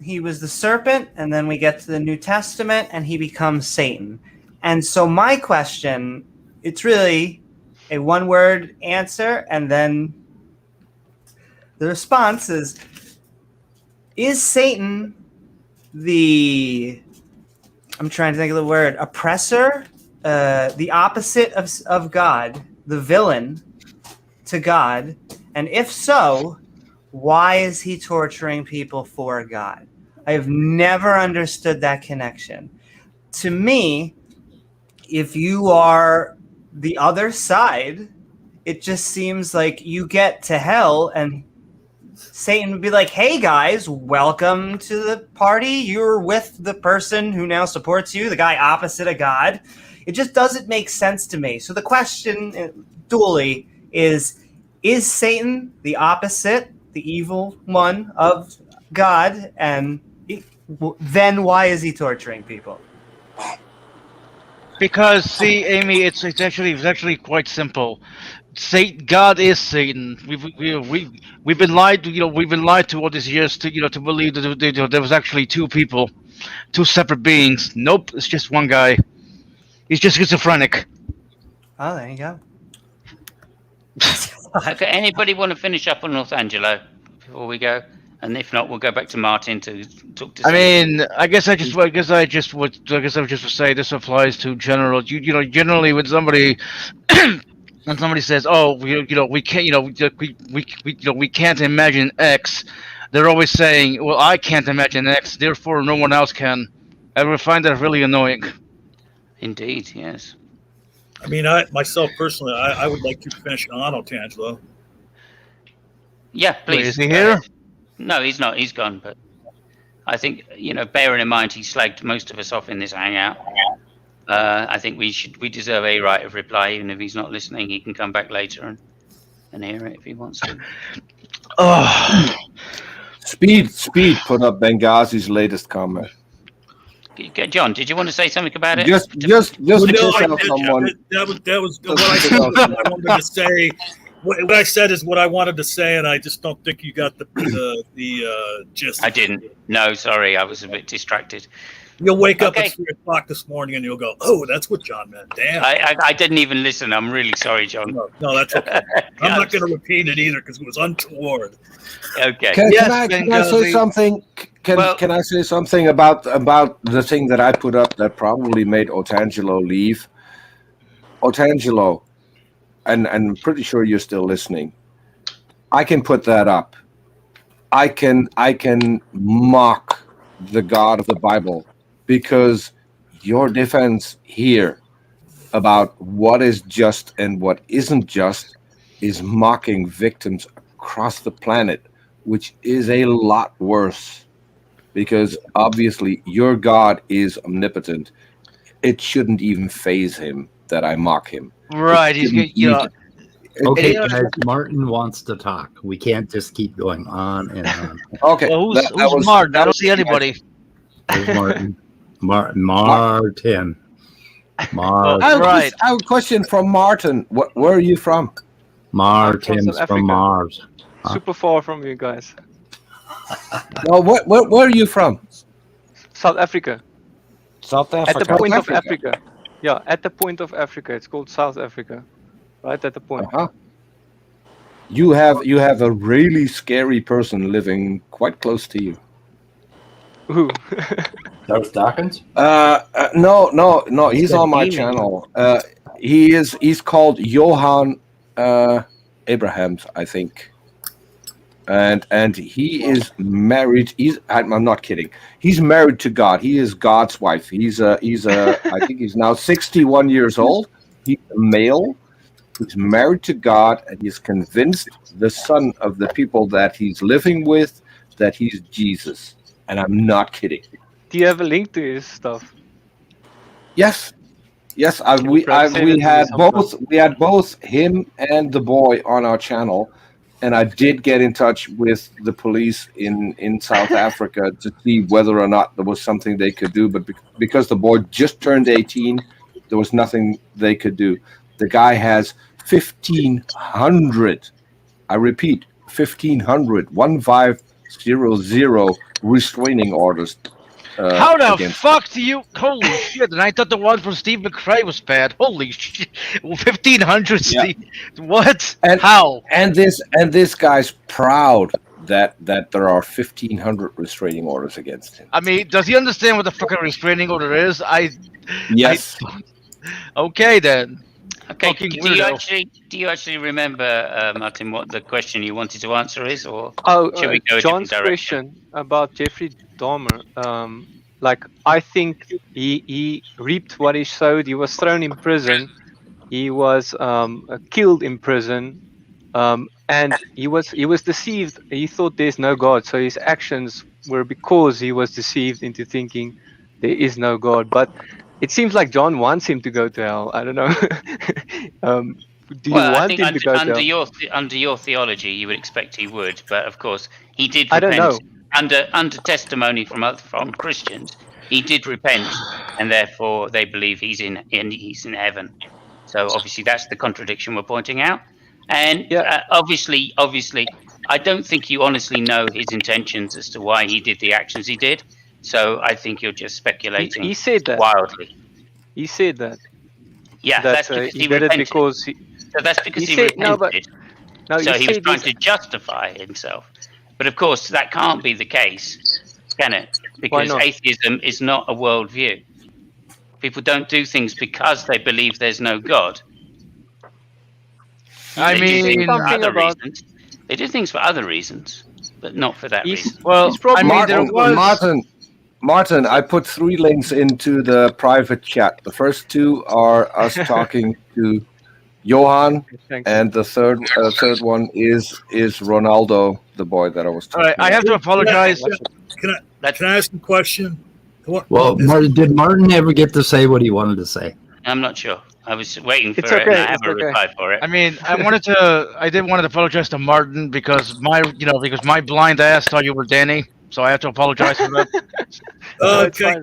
He was the serpent, and then we get to the New Testament, and he becomes Satan. And so my question, it's really a one-word answer, and then the response is Satan I'm trying to think of the word, oppressor, the opposite of God, the villain to God? And if so, why is he torturing people for God? I have never understood that connection. To me, if you are the other side, it just seems like you get to hell and Satan would be like, hey guys, welcome to the party. You're with the person who now supports you, the guy opposite of God. It just doesn't make sense to me. So the question, dually, is Satan the opposite, the evil one of God? And then why is he torturing people? Because, see, Amy, it's actually quite simple. God is Satan. We've been lied to. We've been lied to all these years to believe that there was actually two people, two separate beings. Nope, it's just one guy. He's just schizophrenic. Oh, there you go. Okay, anybody want to finish up on Othangelo before we go? And if not, we'll go back to Martin to talk to. I mean, I guess I just would say this applies to general. Generally when somebody says, "Oh, we can't, we can't imagine X," they're always saying, "Well, I can't imagine X, therefore no one else can." I would find that really annoying. Indeed, yes. I mean, myself personally, I would like to finish on Othangelo. Yeah, please. Wait, is he here? No, he's not. He's gone. But I think, bearing in mind he slagged most of us off in this hangout, I think we deserve a right of reply. Even if he's not listening, he can come back later and hear it if he wants to. Oh, Speed put up Benghazi's latest comment. John, did you want to say something about it? Just Well, to kiss out someone. That was what I wanted to say. what I said is what I wanted to say, and I just don't think you got the gist. I didn't. No, sorry, I was a bit distracted. You'll wake up at 3 o'clock this morning and you'll go, "Oh, that's what John meant." Damn. I didn't even listen. I'm really sorry, John. No, that's okay. I'm not going to repeat it either because it was untoward. Okay. Can I say something? Can I say something about the thing that I put up that probably made Oftedal leave? Oftedal, and I'm pretty sure you're still listening. I can put that up. I can mock the God of the Bible because your defense here about what is just and what isn't just is mocking victims across the planet, which is a lot worse because obviously your God is omnipotent. It shouldn't even faze him that I mock him. Right. Okay, guys, Martin wants to talk. We can't just keep going on and on. Okay. Well, who's Martin? I don't see anybody. There's Martin. Martin. I have a question from Martin. Where are you from? South Martin's from Africa. Mars. Super far from you guys. Well, where are you from? South Africa. South Africa. At the point South of Africa. Yeah, at the point of Africa. It's called South Africa. Right at the point. You have a really scary person living quite close to you. Who? Darth Dawkins? No. He's a on my demon. channel. He's called Johann Abrahams, I think. And he is married. I'm not kidding. He's married to God. He is God's wife. He's I think he's now 61 years old. He's a male. He's married to God, and he's convinced the son of the people that he's living with that he's Jesus. And I'm not kidding. Do you have a link to his stuff? Yes. We had both him and the boy on our channel, and I did get in touch with the police in South Africa to see whether or not there was something they could do. But because the boy just turned 18, there was nothing they could do. The guy has 1,500. I repeat, 1,500 restraining orders. How the fuck do you? Holy shit! And I thought the one from Steve McRae was bad. Holy shit! 1,500. Yeah. What? And how? And this guy's proud that there are 1,500 restraining orders against him. I mean, does he understand what the fucking restraining order is? Yes. Okay then. Okay. Fucking Do weirdo. you actually remember, Martin, what the question you wanted to answer is, or Oh, should we go a John's different direction? question about Jeffrey Dahmer. I think he reaped what he sowed. He was thrown in prison. He was killed in prison, and he was deceived. He thought there's no God, so his actions were because he was deceived into thinking there is no God. But it seems like John wants him to go to hell. I don't know. Do you want him to go to hell? Under your theology, you would expect he would, but of course he did I don't repent. know. Under testimony from Christians, he did repent, and therefore they believe he's in heaven. So obviously that's the contradiction we're pointing out. And obviously, I don't think you honestly know his intentions as to why he did the actions he did. So I think you're just speculating. He said that wildly. He said that. Yeah, that's because he did repented. it because he. So that's because he said, repented. No, so he was said trying to justify himself. But of course, that can't be the case, can it? Because not? atheism is not a worldview. People don't do things because they believe there's no God. I mean, they do things for other reasons, but not for that reason. Well, I mean, there was. Martin, I put 3 links into the private chat. The first 2 are us talking to Johan, and the third one is Ronaldo, the boy that I was talking All right, I have to apologize. Can I ask a question? Well, did Martin ever get to say what he wanted to say? I'm not sure. I was waiting for It's it, and okay, I have it's a okay. reply for it. I mean, I did want to apologize to Martin because my blind ass thought you were Danny. So I have to apologize for that. Okay,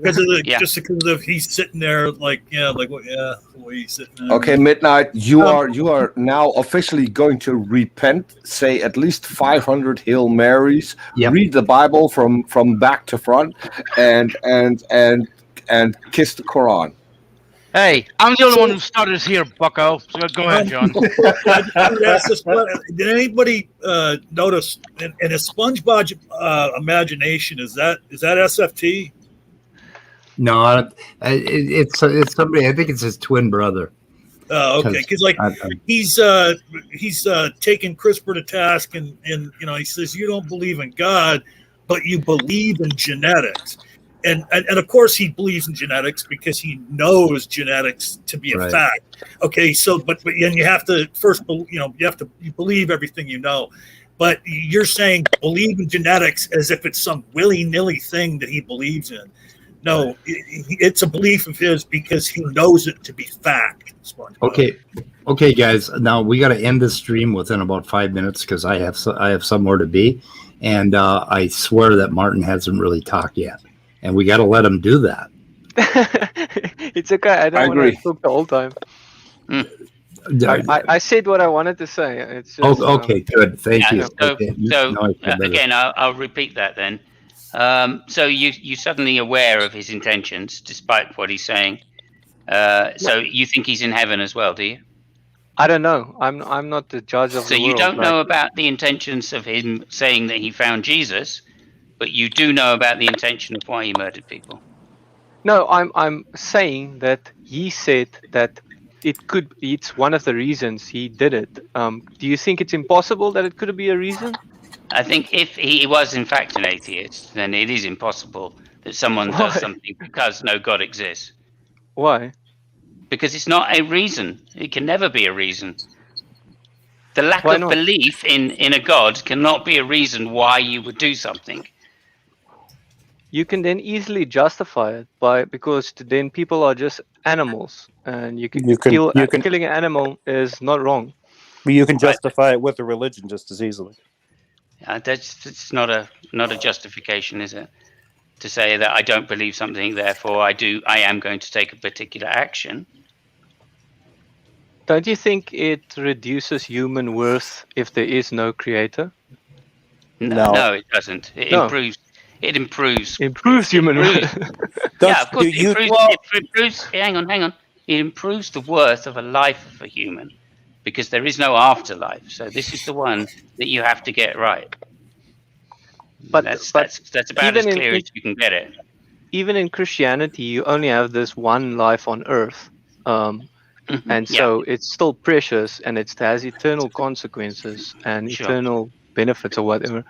just because of he's sitting there like the way he's sitting there. Okay, Midnight, you are now officially going to repent, say at least 500 Hail Marys, read the Bible from back to front, and kiss the Quran. Hey, I'm the only one who started this here, bucko. So go ahead, John. Did anybody notice in a SpongeBob imagination? Is that SFT? No, it's somebody. I think it's his twin brother. Oh, okay. Because he's taking CRISPR to task, and he says you don't believe in God, but you believe in genetics. And of course he believes in genetics because he knows genetics to be a fact. Okay, so but you have to first you believe everything you know, but you're saying believe in genetics as if it's some willy-nilly thing that he believes in. No, it's a belief of his because he knows it to be fact. Okay, guys. Now we got to end this stream within about 5 minutes because I have somewhere to be, and I swear that Martin hasn't really talked yet. And we got to let him do that. It's okay. I don't want to talk the whole time. I said what I wanted to say. It's just, okay, good. Thank you. So again, I'll repeat that then. So you're suddenly aware of his intentions, despite what he's saying. So you think he's in heaven as well, do you? I don't know. I'm not the judge of the world. So you don't know about the intentions of him saying that he found Jesus, but you do know about the intention of why he murdered people. No, I'm saying that he said that it's one of the reasons he did it. Do you think it's impossible that it could be a reason? I think if he was in fact an atheist, then it is impossible that someone does something because no God exists. Why? Because it's not a reason. It can never be a reason. The lack of belief in a God cannot be a reason why you would do something. You can then easily justify it because then people are just animals, and killing an animal is not wrong. But you can justify it with a religion just as easily. That's not a justification, is it? To say that I don't believe something, therefore I am going to take a particular action. Don't you think it reduces human worth if there is no creator? No, it doesn't. It improves. It improves human worth. Yeah, of course. It improves. Hang on. It improves the worth of a life of a human, because there is no afterlife. So this is the one that you have to get right. But that's about as clear as you can get it. Even in Christianity, you only have this one life on earth, and so it's still precious, and it has eternal consequences and eternal benefits or whatever.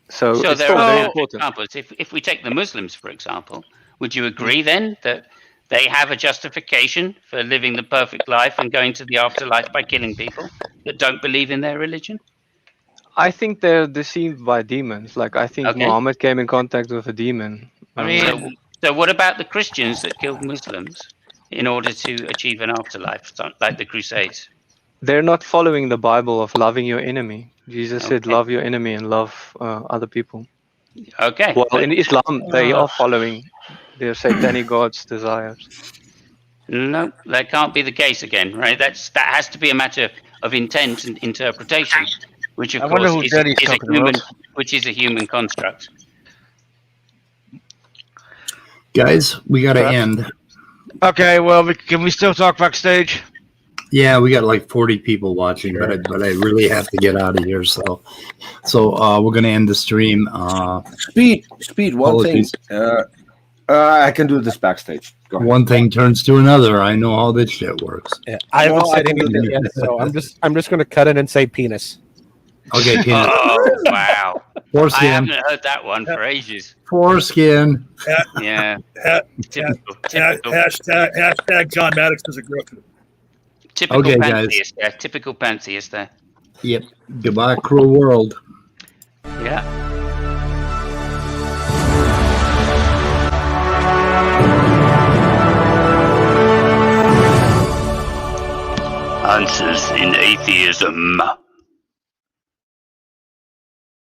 So it's there still are very important. examples. If we take the Muslims, for example, would you agree then that they have a justification for living the perfect life and going to the afterlife by killing people that don't believe in their religion? I think they're deceived by demons. Like, I think Muhammad came in contact with a demon. So what about the Christians that killed Muslims in order to achieve an afterlife, like the Crusades? They're not following the Bible of loving your enemy. Jesus said, love your enemy and love other people. Okay. Well, in Islam, they are following their satanic gods' desires. No, that can't be the case again, right? That has to be a matter of intent and interpretation, which of course is a human construct. Guys, we got to end. Okay, well, can we still talk backstage? Yeah, we got like 40 people watching, but I really have to get out of here. So we're gonna end the stream. Speed. One thing. I can do this backstage. Go ahead. One thing turns to another. I know how this shit works. Yeah, I haven't said anything yet, so I'm just gonna cut in and say penis. Okay, penis. Oh wow! Foreskin. I haven't heard that one for ages. Foreskin. Yeah. Typical. Hashtag John Maddox is a griffin. Typical pantheist there. Typical pantheist there. Yep. Goodbye, cruel world. Yeah. Answers in Atheism.